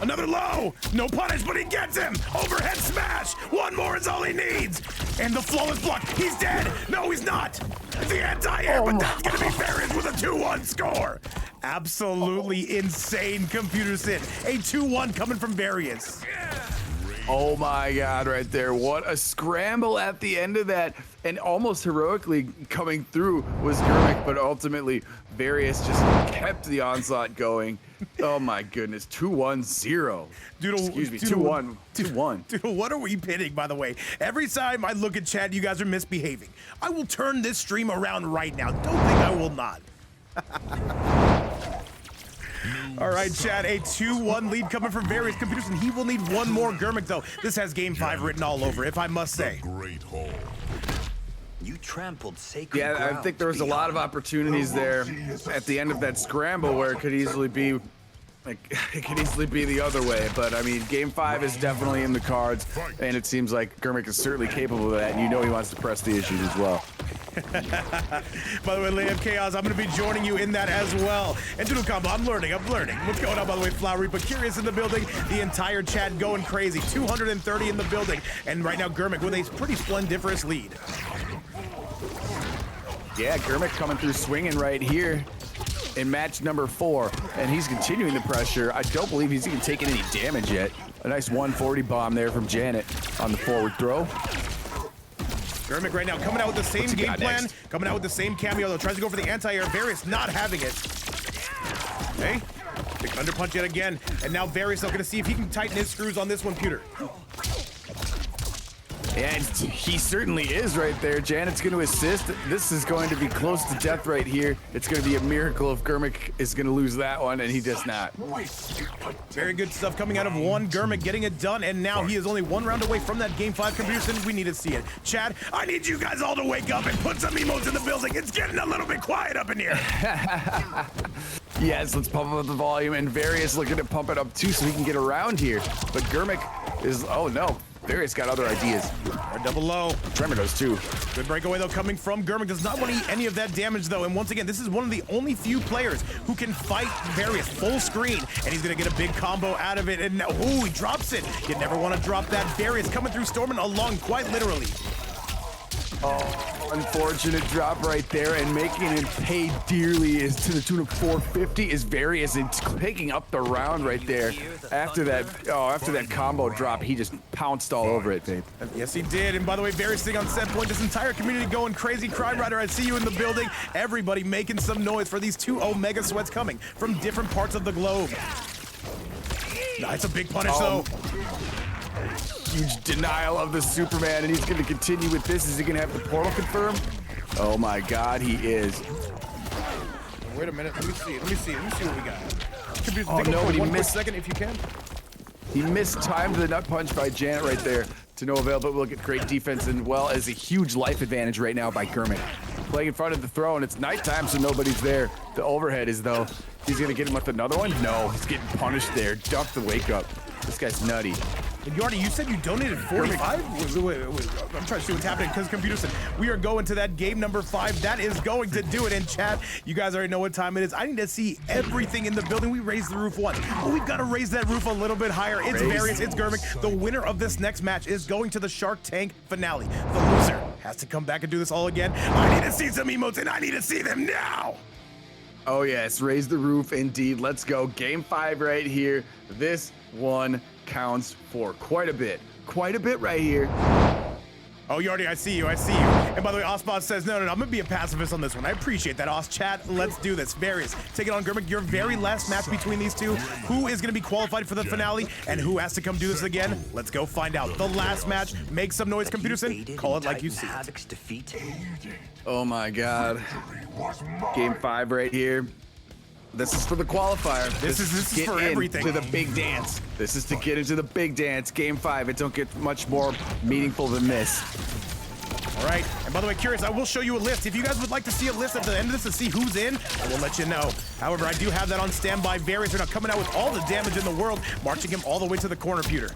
Another low. No punish, but he gets him. Overhead smash. One more is all he needs. And the flawless block. He's dead. No, he's not. It's the anti-air, but that's gonna be Various with a 2-1 score. Absolutely insane, computer Sid. A 2-1 coming from Various. Oh my God, right there. What a scramble at the end of that. And almost heroically coming through was Germik, but ultimately Various just kept the onslaught going. Oh my goodness, 2-1-0. Excuse me, 2-1. 2-1. Dude, what are we pitting, by the way? Every time I look at chat, you guys are misbehaving. I will turn this stream around right now. Don't think I will not. All right, Chad, a 2-1 lead coming from Various computers, and he will need one more. Germik, though, this has Game 5 written all over, if I must say. Great hall. You trampled sacred Yeah, I think there was a lot of opportunities there at the end of that scramble where it could easily be, the other way. But I mean, Game 5 is definitely in the cards, and it seems like Germik is certainly capable of that, and you know he wants to press the issues as well. By the way, Lady of Chaos, I'm going to be joining you in that as well. And Doodle Combo, I'm learning. What's going on, by the way, Flowery, but Curious in the building. The entire chat going crazy. 230 in the building. And right now, Germik with a pretty splendiferous lead. Yeah, Germik coming through swinging right here in match number 4, and he's continuing the pressure. I don't believe he's even taking any damage yet. A nice 140 bomb there from Janet on the forward throw. Germik right now coming out with the same game plan, coming out with the same cameo, though tries to go for the anti-air. Various not having it. Okay, big under punch yet again, and now Various is going to see if he can tighten his screws on this one, Pewter. And he certainly is right there. Janet's going to assist. This is going to be close to death right here. It's going to be a miracle if Germik is going to lose that one, and he does not. Very good stuff coming out of one. Germik getting it done, and now he is only 1 round away from that Game 5 comparison. We need to see it. Chad, I need you guys all to wake up and put some emotes in the building. It's getting a little bit quiet up in here. Yes, let's pump up the volume, and Various looking to pump it up too so he can get around here. But Germik is, oh no, Various got other ideas. Our double low. Tremor does too. Good breakaway though coming from Germik. Does not want to eat any of that damage though. And once again, this is one of the only few players who can fight Various full screen. And he's gonna get a big combo out of it. And now, ooh, he drops it. You never want to drop that. Various coming through Stormin along quite literally. Oh, unfortunate drop right there, and making him pay dearly is to the tune of 450 is Various, and picking up the round right there. After that combo drop, he just pounced all over it, Vape. Yes, he did. And by the way, Various sitting on set point. This entire community going crazy. Crime Rider, I see you in the building. Everybody making some noise for these 2 Omega Sweats coming from different parts of the globe. Nice, a big punish though. Huge denial of the Superman, and he's going to continue with this. Is he going to have the portal confirmed? Oh my God, he is. Wait a minute. Let me see what we got. Oh no, but he missed. Second, if you can. He missed time to the nut punch by Janet right there to no avail, but we'll get great defense and well as a huge life advantage right now by Germik. Playing in front of the throw, and it's nighttime, so nobody's there. The overhead is though. He's going to get him with another one? No, he's getting punished there. Duck the wake up. This guy's nutty. You said you donated 45? Wait, I'm trying to see what's happening because computer said we are going to that game number 5. That is going to do it. In chat, you guys already know what time it is. I need to see everything in the building. We raised the roof once, but we've got to raise that roof a little bit higher. It's Various, it's Germik. The winner of this next match is going to the Shark Tank finale. The loser has to come back and do this all again. I need to see some emotes, and I need to see them now. Oh yes, raise the roof indeed. Let's go. Game 5 right here. This one counts for quite a bit right here. Oh, I see you. And by the way, Osbot says, no, I'm gonna be a pacifist on this one. I appreciate that, Os. Chat, let's do this. Various, take it on Germik. Your very last match between these two. Who is gonna be qualified for the finale, and who has to come do this again? Let's go find out. The last match, make some noise, Computerson. Call it like you see it. Oh my God. Game 5 right here. This is for the qualifier. This is for everything. To the big dance. This is to get into the big dance. Game 5. It don't get much more meaningful than this. All right. And by the way, curious, I will show you a list. If you guys would like to see a list at the end of this to see who's in, I will let you know. However, I do have that on standby. Various are now coming out with all the damage in the world, marching him all the way to the corner, Peter.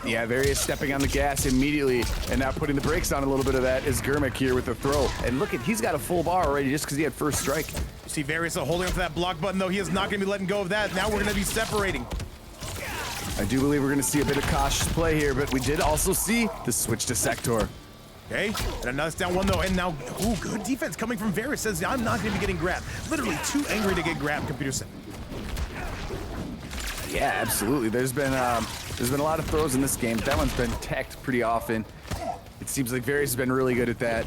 Yeah, Various stepping on the gas immediately, and now putting the brakes on a little bit of that is Germik here with the throw. And look he's got a full bar already just because he had first strike. You see Various holding onto that block button, though. He is not going to be letting go of that. Now we're going to be separating. I do believe we're going to see a bit of cautious play here, but we did also see the switch to Sector. Okay, and another down one, though. And now, ooh, good defense coming from Various. Says, I'm not going to be getting grabbed. Literally too angry to get grabbed, Computerson. Yeah, absolutely. There's been a lot of throws in this game. That one's been teched pretty often. It seems like Various has been really good at that.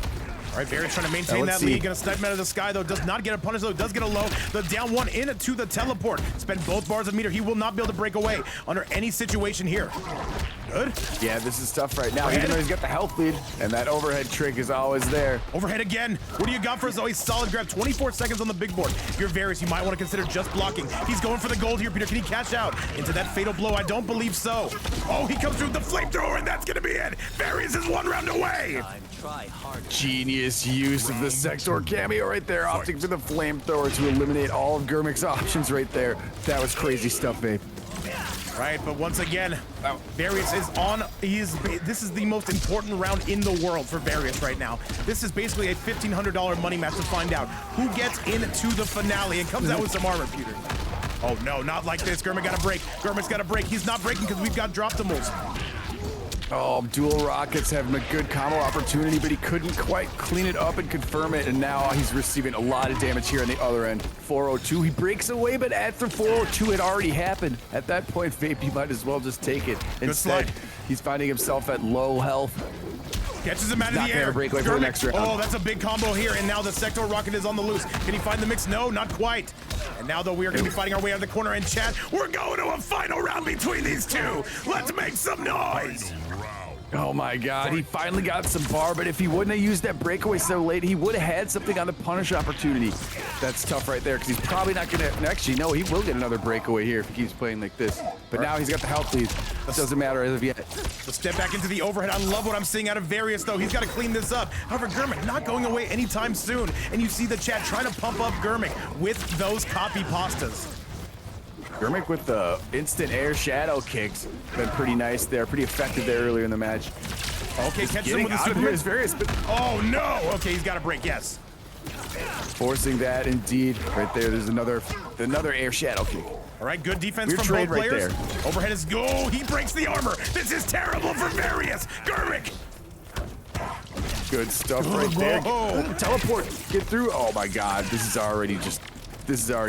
All right, Various trying to maintain that lead. Gonna snipe him out of the sky, though. Does not get a punish, though. Does get a low. The down one into the teleport. Spend both bars of meter. He will not be able to break away under any situation here. Good. Yeah, this is tough right now, even though he's got the health lead, and that overhead trick is always there. Overhead again. What do you got for us? Oh, he's solid grab. 24 seconds on the big board. If you're Various, you might want to consider just blocking. He's going for the gold here, Peter. Can he cash out into that fatal blow? I don't believe so. Oh, he comes through with the flamethrower, and that's going to be it. Various is 1 round away. Genius use of the Sector cameo right there, opting for the flamethrower to eliminate all of Germik's options right there. That was crazy stuff, Vape. Right, but once again, Various is on. This is the most important round in the world for Various right now. This is basically a $1,500 money match to find out who gets into the finale and comes out with some armor, Peter. Oh no, not like this. Germik got a break. Germik's got a break. He's not breaking because we've got drop-the-moles. Oh, dual rockets having a good combo opportunity, but he couldn't quite clean it up and confirm it, and now he's receiving a lot of damage here on the other end. 402, he breaks away, but after 402 had already happened. At that point, Vape, he might as well just take it. Instead, he's finding himself at low health. Catches him out of the air. Break away for the next round. Oh, that's a big combo here, and now the Sector rocket is on the loose. Can he find the mix? No, not quite. And now, though, we are going to be fighting our way out of the corner, and chat, we're going to a final round between these two. Let's make some noise. Oh my God, he finally got some bar, but if he wouldn't have used that breakaway so late, he would have had something on the punish opportunity. That's tough right there, because he's probably not gonna, actually, no, he will get another breakaway here if he keeps playing like this. But now he's got the health lead. It doesn't matter as of yet. The step back into the overhead. I love what I'm seeing out of Various, though. He's got to clean this up. However, Germik not going away anytime soon. And you see the chat trying to pump up Germik with those copy pastas. Germik with the instant air shadow kicks. Been pretty nice there, pretty effective there earlier in the match. Okay, catches him with the Superman. Various, but oh no! Okay, he's got a break, yes. Forcing that indeed. Right there, there's another air shadow kick. All right, good defense Weird from both trade right players. there. Overhead is go. Oh, he breaks the armor. This is terrible for Various. Germik. Good stuff right there. Whoa. Teleport, get through. Oh my God, this is already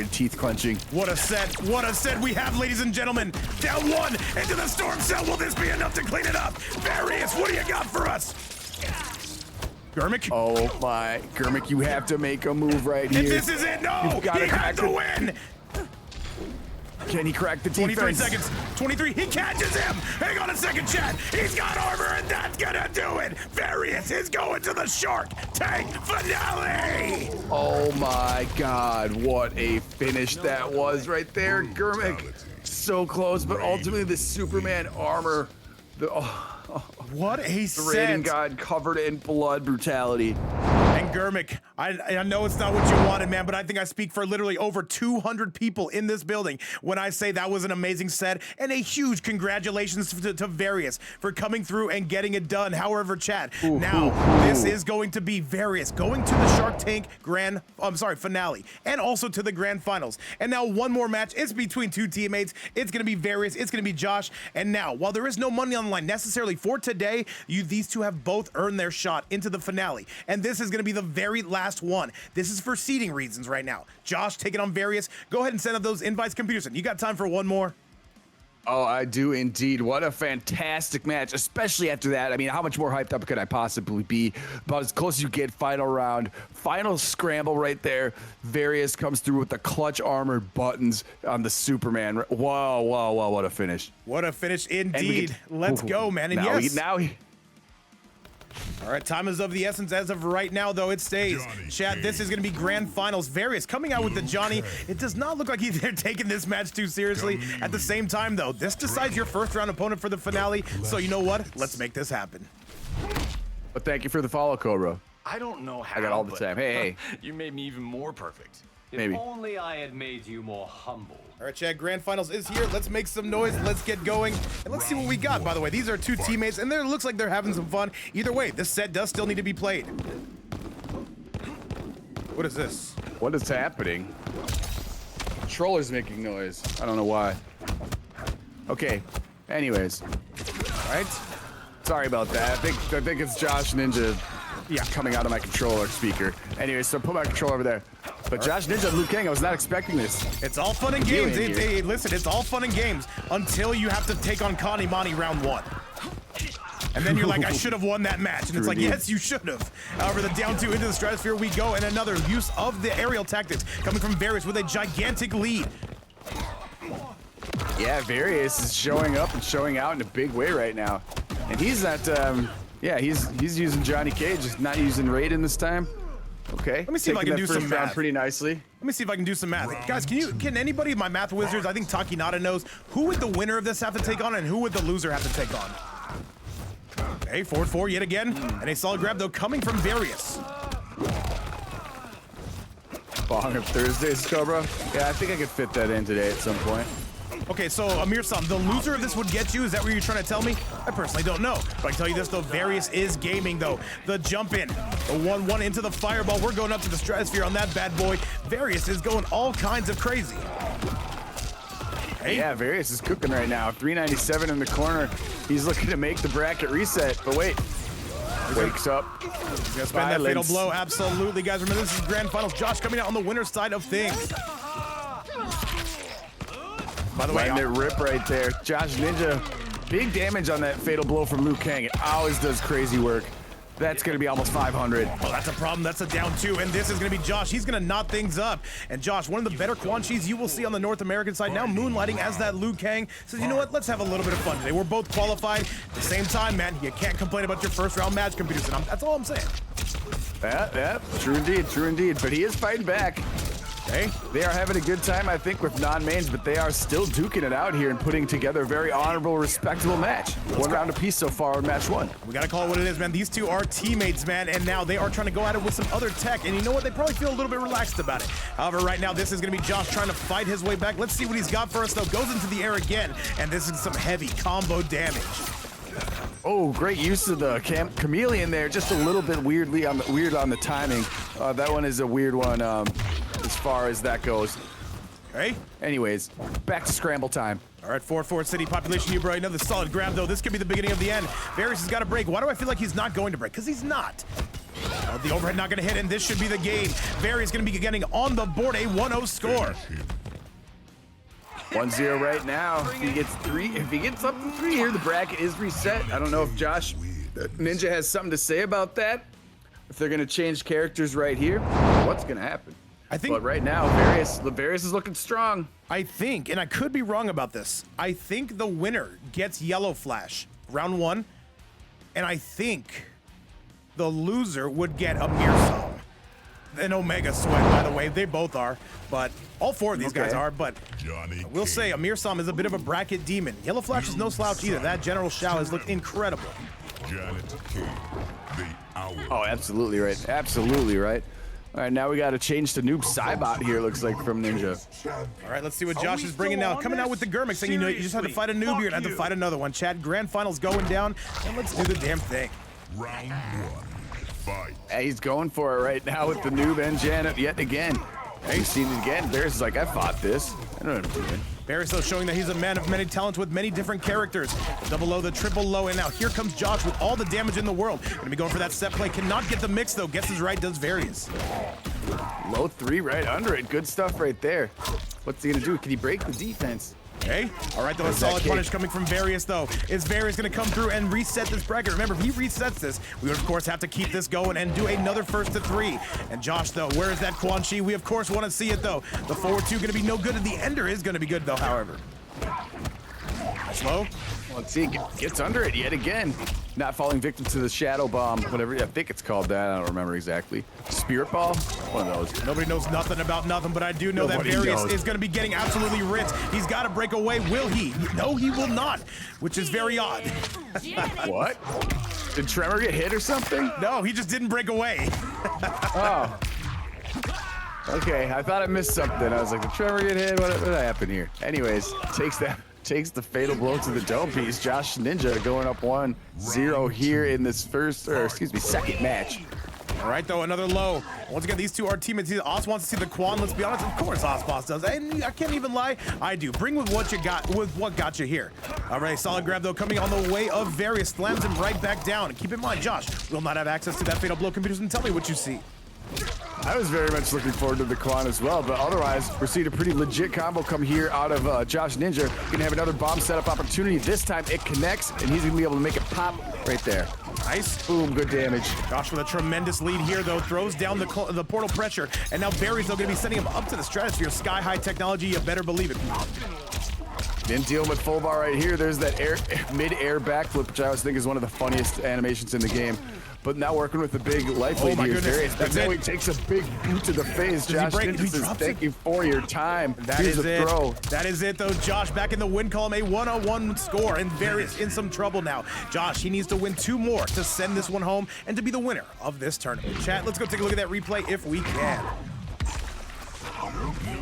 teeth clenching. What a set we have, ladies and gentlemen. Down one into the storm cell. Will this be enough to clean it up? Various, what do you got for us? Germik? Oh my, Germik, you have to make a move right here. If this is it, no! He has to win! Can he crack the defense? 23 seconds. 23. He catches him. Hang on a second, chat. He's got armor, and that's gonna do it. Various is going to the Shark Tank finale. Oh my God, what a finish that was right there, Germik. So close, but ultimately the Superman armor. What a the set. Raiden God covered in blood brutality. And Germik, I know it's not what you wanted, man, but I think I speak for literally over 200 people in this building when I say that was an amazing set, and a huge congratulations to Various for coming through and getting it done. However, chat, this is going to be Various going to the Shark Tank finale, and also to the grand finals. And now one more match. It's between two teammates. It's going to be Various. It's going to be Josh. And now, while there is no money on the line necessarily for today, these two have both earned their shot into the finale. And this is going to be the very last one. This is for seeding reasons right now. Josh taking on Various. Go ahead and send up those invites, Computerson. You got time for one more? Oh, I do indeed. What a fantastic match, especially after that. I mean, how much more hyped up could I possibly be? About as close as you get, final round, final scramble right there. Various comes through with the clutch armored buttons on the Superman. Whoa, whoa, whoa, what a finish. What a finish indeed. Let's go, man. And all right, time is of the essence as of right now, though. It stays. Johhny Chat, this is going to be grand finals. Various coming out with the Johhny. It does not look like they're taking this match too seriously. At the same time, though, this decides your first round opponent for the finale. So you know what? Let's make this happen. But thank you for the follow, Cobra. I don't know how. I got all the time. Hey. You made me even more perfect. Maybe. If only I had made you more humble. All right, Chad, grand finals is here. Let's make some noise. Let's get going. And let's see what we got, by the way. These are two teammates, and it looks like they're having some fun. Either way, this set does still need to be played. What is this? What is happening? Controller's making noise. I don't know why. Okay. Anyways. All right. Sorry about that. I think it's JoshXNinja coming out of my controller speaker. Anyways, so put my controller over there. But JoshXNinja and Liu Kang, I was not expecting this. It's all fun and games. Hey, listen, it's all fun and games until you have to take on Connie Monty round one. And then you're like, I should have won that match. And it's like, yes, you should have. However, the down two into the stratosphere we go, and another use of the aerial tactics coming from Various with a gigantic lead. Yeah, Various is showing up and showing out in a big way right now. And he's not, he's using Johnny Cage, just not using Raiden this time. Okay. Let me see if I can do some math. Pretty nicely. Let me see if I can do some math. Guys, can anybody, my math wizards, I think Takinata knows, who would the winner of this have to take on and who would the loser have to take on? Okay, 4-4 yet again. And a solid grab, though, coming from Various. Bong of Thursdays, Cobra. Yeah, I think I could fit that in today at some point. Okay, so Amir-san, the loser of this would get you? Is that what you're trying to tell me? I personally don't know. But I can tell you this, though, Various is gaming, though. The jump in, the 1-1 into the fireball. We're going up to the stratosphere on that bad boy. Various is going all kinds of crazy. Hey. Yeah, Various is cooking right now. 397 in the corner. He's looking to make the bracket reset, but wait. Wakes up. Gonna spend that fatal blow. Absolutely, guys. Remember, this is grand finals. Josh coming out on the winner's side of things. By the way, letting it rip right there. JoshXNinja, big damage on that fatal blow from Liu Kang. It always does crazy work. That's going to be almost 500. Oh, that's a problem. That's a down 2, and this is going to be Josh. He's going to knot things up. And Josh, one of the better Quan Chis you will see on the North American side, now moonlighting as that Liu Kang, says, you know what, let's have a little bit of fun today. We're both qualified. At the same time, man, you can't complain about your first round match, computers, and that's all I'm saying. Yeah, true indeed. But he is fighting back. Hey, they are having a good time, I think, with non-mains, but they are still duking it out here and putting together a very honorable, respectable match. One round apiece so far in match 1. We gotta call it what it is, man. These two are teammates, man, and now they are trying to go at it with some other tech, and you know what? They probably feel a little bit relaxed about it. However, right now, this is gonna be Josh trying to fight his way back. Let's see what he's got for us, though. Goes into the air again, and this is some heavy combo damage. Oh, great use of the chameleon there. Just a little bit weird on the timing. That one is a weird one as far as that goes. Okay. Anyways, back to scramble time. All right, 4-4 city population, you bro. Another solid grab, though. This could be the beginning of the end. Varys has got to break. Why do I feel like he's not going to break? Because he's not. The overhead not going to hit, and this should be the game. Varys going to be getting on the board a 1-0 score. 1-0 right now. If he gets up to 3 here, the bracket is reset. I don't know if JoshXNinja has something to say about that. If they're gonna change characters right here, what's gonna happen? I think. But right now, Varys is looking strong. I think, and I could be wrong about this, I think the winner gets Yellow Flash round 1, and I think the loser would get a Mearsong. An Omega Sweat, by the way. They both are, but all 4 of these guys are. But Johhny we'll say Amir Sam is a bit of a bracket demon. Yellow Flash is no slouch either. That General Shao has looked incredible. Janet King, the owl. Oh, absolutely right. Absolutely right. All right, now we got to change to Noob Saibot here, looks like, from Ninja. All right, let's see what Josh is bringing now. Coming out with the Germik, saying, you know, you just had to fight a noob, you're going to have to fight another one. Chad, grand finals going down, and let's do the damn thing. Round 1. Fight. Yeah, he's going for it right now with the Noob and Janet yet again. He's seen it again. Varys is like, I fought this. I don't know what I'm doing. Varys, though, showing that he's a man of many talents with many different characters. The double low, the triple low, and now here comes Josh with all the damage in the world. Gonna be going for that set play. Cannot get the mix, though. Guesses right, does Varys. Low 3 right under it. Good stuff right there. What's he gonna do? Can he break the defense? Okay. All right, though, a solid punish coming from Varys, though. Is Varys going to come through and reset this bracket? Remember, if he resets this, we would, of course, have to keep this going and do another first to 3. And Josh, though, where is that Quan Chi? We, of course, want to see it, though. The forward 2 going to be no good, and the ender is going to be good, though, however. Slow. Let's see, gets under it yet again. Not falling victim to the shadow bomb, whatever, I think it's called that. I don't remember exactly. Spirit ball? One of those. Nobody knows nothing about nothing, but I do know that Varys is going to be getting absolutely ripped. He's got to break away. Will he? No, he will not, which is very odd. What? Did Tremor get hit or something? No, he just didn't break away. Oh. Okay, I thought I missed something. I was like, did Tremor get hit? What happened here? Anyways, takes the fatal blow to the dome piece. JoshXNinja going up 1-0 here in this second match. All right, though, another low. Once again, these two are teammates. Os wants to see the Quan. Let's be honest, of course, Boss does. And I can't even lie, I do. Bring with what you got, with what got you here. All right, solid grab, though, coming on the way of Varys. Slams him right back down. And keep in mind, Josh will not have access to that fatal blow, computers, and tell me what you see. I was very much looking forward to the Quan as well, but otherwise, we're seeing a pretty legit combo come here out of JoshXNinja. Gonna have another bomb setup opportunity. This time it connects, and he's gonna be able to make it pop right there. Nice. Boom, good damage. Josh with a tremendous lead here, though, throws down the portal pressure, and now Varys, though, gonna be sending him up to the stratosphere. Sky-high technology, you better believe it. Then dealing with full bar right here. There's that mid-air backflip, which I always think is one of the funniest animations in the game. But now working with the big life lead here. That's it. He takes a big boot to the face. JoshXNinja says, thank you for your time. Here's the throw. That is it, though. Josh back in the win column, a 1-on-1 score, and Varys in some trouble now. Josh, he needs to win 2 more to send this one home and to be the winner of this tournament. Chat, let's go take a look at that replay if we can.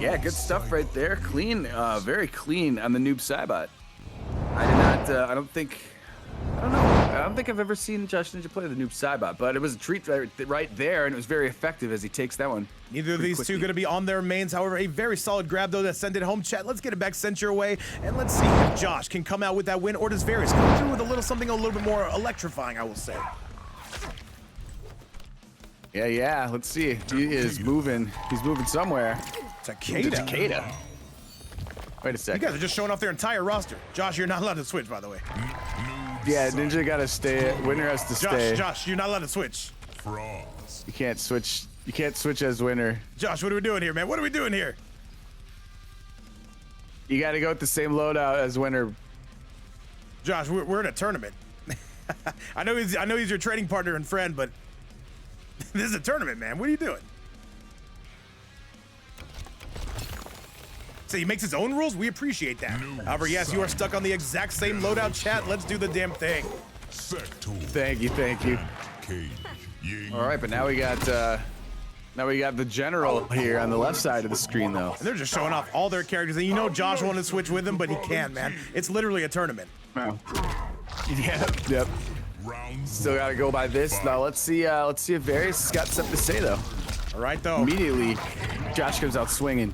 Yeah, good stuff right there. Clean, very clean on the Noob Saibot. I don't think I've ever seen JoshXNinja play the Noob Saibot, but it was a treat right there, and it was very effective as he takes that one. Neither of these two going to be on their mains. However, a very solid grab, though, to send it home. Chat, let's get it back sent your way, and let's see if Josh can come out with that win, or does Varys come through with a little something a little bit more electrifying, I will say. Yeah, let's see. He is moving. He's moving somewhere. Takeda. Wait a second. You guys are just showing off their entire roster. Josh, you're not allowed to switch, by the way. Noob Yeah, Ninja gotta stay. Winner has to stay. Josh, you're not allowed to switch. Frost. You can't switch. You can't switch as winner. Josh, what are we doing here, man? What are we doing here? You gotta go with the same loadout as winner. Josh, we're in a tournament. I know he's your training partner and friend, but this is a tournament, man. What are you doing? So he makes his own rules? We appreciate that. However, yes, you are stuck on the exact same loadout, chat. Let's do the damn thing. Sector. Thank you, thank you. Cage. Ying. All right, but now we got the general here on the left side of the screen, though. And they're just showing off all their characters. And you know Josh wanted to switch with him, but he can't, man. It's literally a tournament. Wow. Yep. Round Still gotta go by this. Now let's see if Various has got something to say though. All right, though. Immediately, Josh comes out swinging.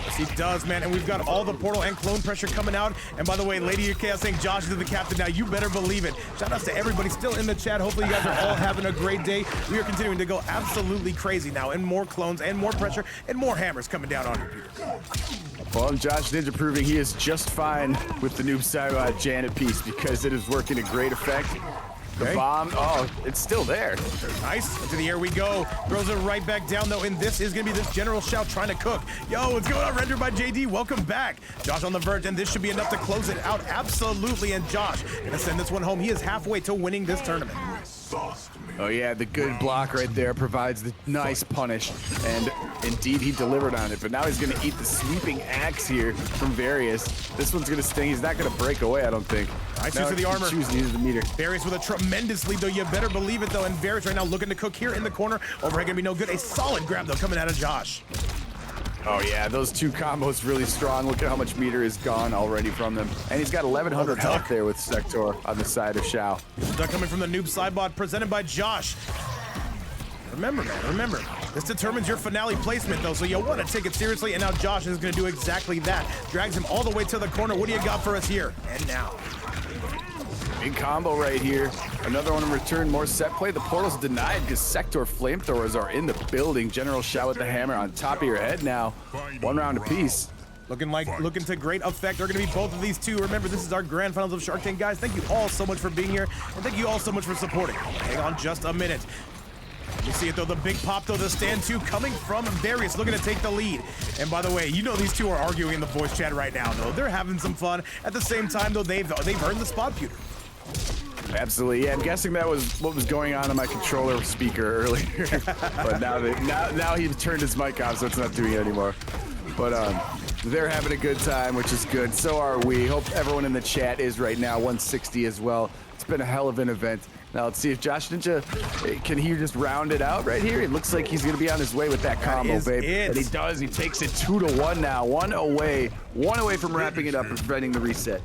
Yes, he does, man. And we've got all the portal and clone pressure coming out. And by the way, Lady of Chaos saying Josh is the captain now. You better believe it. Shout outs to everybody still in the chat. Hopefully you guys are all having a great day. We are continuing to go absolutely crazy now. And more clones and more pressure and more hammers coming down on you, Peter. Well, JoshXNinja proving he is just fine with the Noob Saibot Janet piece because it is working to great effect. The bomb, oh, it's still there. Nice. Into the air we go. Throws it right back down, though, and this is going to be this General Shout trying to cook. Yo, what's going on, rendered by JD? Welcome back. Josh on the verge, and this should be enough to close it out. Absolutely, and Josh going to send this one home. He is halfway to winning this tournament. Oh yeah, the good block right there provides the nice punish, and indeed he delivered on it. But now he's gonna eat the sweeping axe here from Various. This one's gonna sting. He's not gonna break away, I don't think. Nice use of the armor. Choose to use the meter. Various with a tremendous lead, though. You better believe it, though. And Various right now looking to cook here in the corner. Overhead gonna be no good. A solid grab, though, coming out of Josh. Oh yeah, those two combos really strong. Look at how much meter is gone already from them. And he's got 1100 health there with Sector on the side of Shao. Duck coming from the Noob Saibot, presented by Josh. Remember, man, remember, this determines your finale placement, though, so you want to take it seriously, and now Josh is going to do exactly that. Drags him all the way to the corner. What do you got for us here? And now. Big combo right here. Another one in return, more set play. The portal's denied because Sector flamethrowers are in the building. General Shout with the hammer on top of your head now. One round apiece. Looking to great effect. They're going to be both of these two. Remember, this is our grand finals of Shark Tank, guys. Thank you all so much for being here, and thank you all so much for supporting. Hang on just a minute. You see it, though, the big pop, though, the stand two coming from Various, looking to take the lead. And by the way, you know these two are arguing in the voice chat right now, though. They're having some fun. At the same time, though, they've earned the spot pewter. Absolutely, yeah. I'm guessing that was what was going on my controller speaker earlier, but now he's turned his mic off, so it's not doing it anymore. But they're having a good time, which is good. So are we. Hope everyone in the chat is right now. 160 as well. It's been a hell of an event. Now let's see if JoshXNinja, can he just round it out right here? It looks like he's gonna be on his way with that combo, babe. And he does. He takes it 2-1 now. One away from wrapping it up and preventing the reset.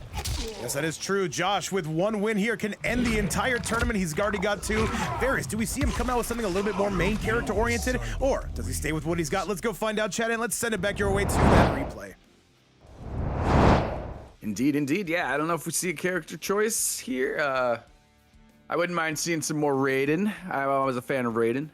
Yes, that is true. Josh, with one win here, can end the entire tournament. He's already got two. Various, do we see him come out with something a little bit more main character oriented, or does he stay with what he's got? Let's go find out, chat, and let's send it back your way to that replay. Indeed. Yeah, I don't know if we see a character choice here. I wouldn't mind seeing some more Raiden. I was a fan of Raiden.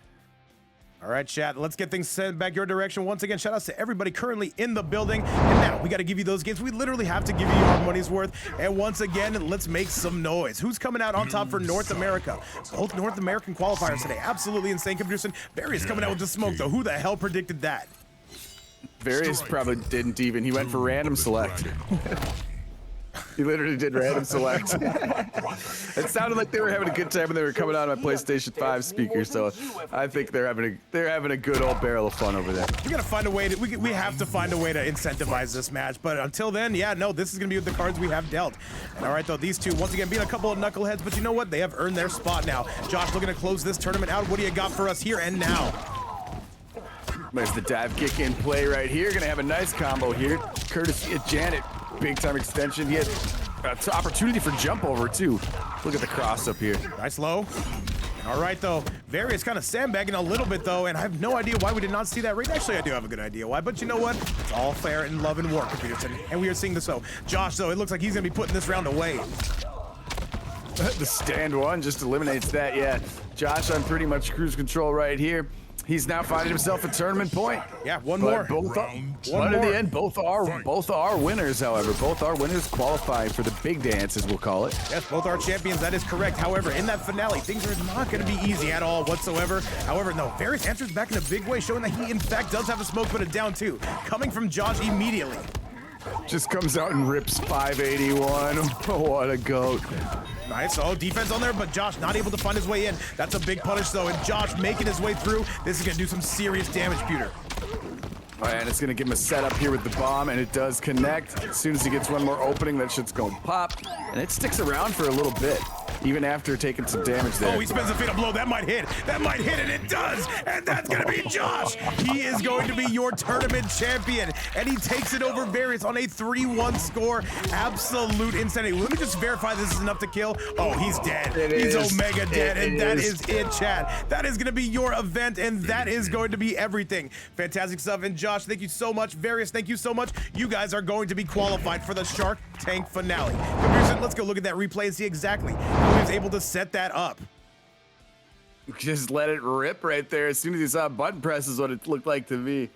All right, chat, let's get things sent back your direction. Once again, shout outs to everybody currently in the building. And now we got to give you those games. We literally have to give you your money's worth. And once again, let's make some noise. Who's coming out on top for North America? Both North American qualifiers today. Absolutely insane. Producing Various coming out with the smoke, though. Who the hell predicted that? Various probably didn't even. He went for random select. He literally did random select. It sounded like they were having a good time when they were coming out on my PlayStation 5 speaker, so I think they're having a good old barrel of fun over there. We gotta find a way to we have to find a way to incentivize this match, but until then, yeah, no, this is gonna be with the cards we have dealt. And all right, though, these two once again being a couple of knuckleheads, but you know what? They have earned their spot now. Josh looking to close this tournament out. What do you got for us here and now? There's the dive kick in play right here. Gonna have a nice combo here, courtesy of Janet. Big time extension. He had opportunity for jump over too. Look at the cross up here. Nice low. All right, though. Various kind of sandbagging a little bit, though, and I have no idea why we did not see that. Actually, I do have a good idea why, but you know what? It's all fair in love and war, Peterson, and we are seeing this. So, Josh, though, it looks like he's going to be putting this round away. The stand one just eliminates that. Yeah, Josh on pretty much cruise control right here. He's now finding himself a tournament point. Yeah, one But more. both Round but in more. the end, both are winners. However, both are winners qualifying for the big dance, as we'll call it. Yes, both are champions. That is correct. However, in that finale, things are not going to be easy at all whatsoever. However, no, Varys answers back in a big way, showing that he, in fact, does have a smoke, but a down two. Coming from Josh immediately. Just comes out and rips 581. What a goat. Nice. Oh, defense on there, but Josh not able to find his way in. That's a big punish, though, and Josh making his way through. This is going to do some serious damage, Peter. And it's going to give him a setup here with the bomb, and it does connect. As soon as he gets one more opening, that shit's going to pop. And it sticks around for a little bit, even after taking some damage there. Oh, he spends a fatal blow. That might hit. That might hit, and it does. And that's going to be Josh. He is going to be your tournament champion. And he takes it over Varys on a 3-1 score. Absolute insanity. Let me just verify this is enough to kill. Oh, he's dead. He's Omega dead. And that is it, chat. That is going to be your event, and that is going to be everything. Fantastic stuff. And Josh, thank you so much. Varys, thank you so much. You guys are going to be qualified for the Shark Tank finale. Pearson, let's go look at that replay and see exactly how he was able to set that up. Just let it rip right there. As soon as you saw button press is what it looked like to me.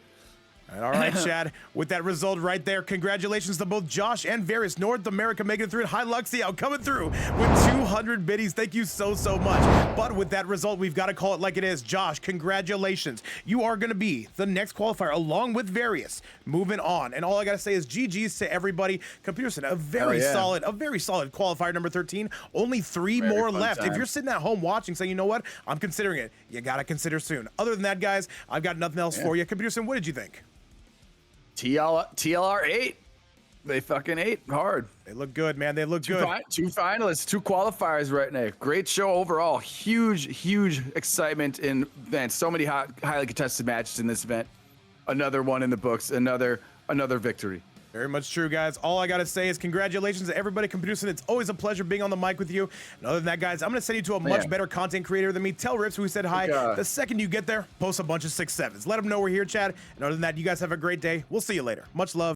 All right, Chad, with that result right there, congratulations to both Josh and Varys. North America making it through, and High Luxio coming through with 200 biddies. Thank you so much. But with that result, we've got to call it like it is. Josh, congratulations. You are going to be the next qualifier along with Varys. Moving on. And all I got to say is GG's to everybody. Computerson, a very solid qualifier number 13. Only three more left. time. If you're sitting at home watching, saying, you know what, I'm considering it, you got to consider soon. Other than that, guys, I've got nothing else for you. Computerson, what did you think? TLR 8. They fucking ate hard. They look good, man. They look good. Two finalists, 2 qualifiers right now. Great show overall. Huge excitement in event. So many highly contested matches in this event. Another one in the books. Another victory. Very much true, guys. All I got to say is congratulations to everybody producing. It's always a pleasure being on the mic with you. And other than that, guys, I'm going to send you to a much better content creator than me. Tell Rips who said hi. The second you get there, post a bunch of 6-7s. Let them know we're here, Chad. And other than that, you guys have a great day. We'll see you later. Much love.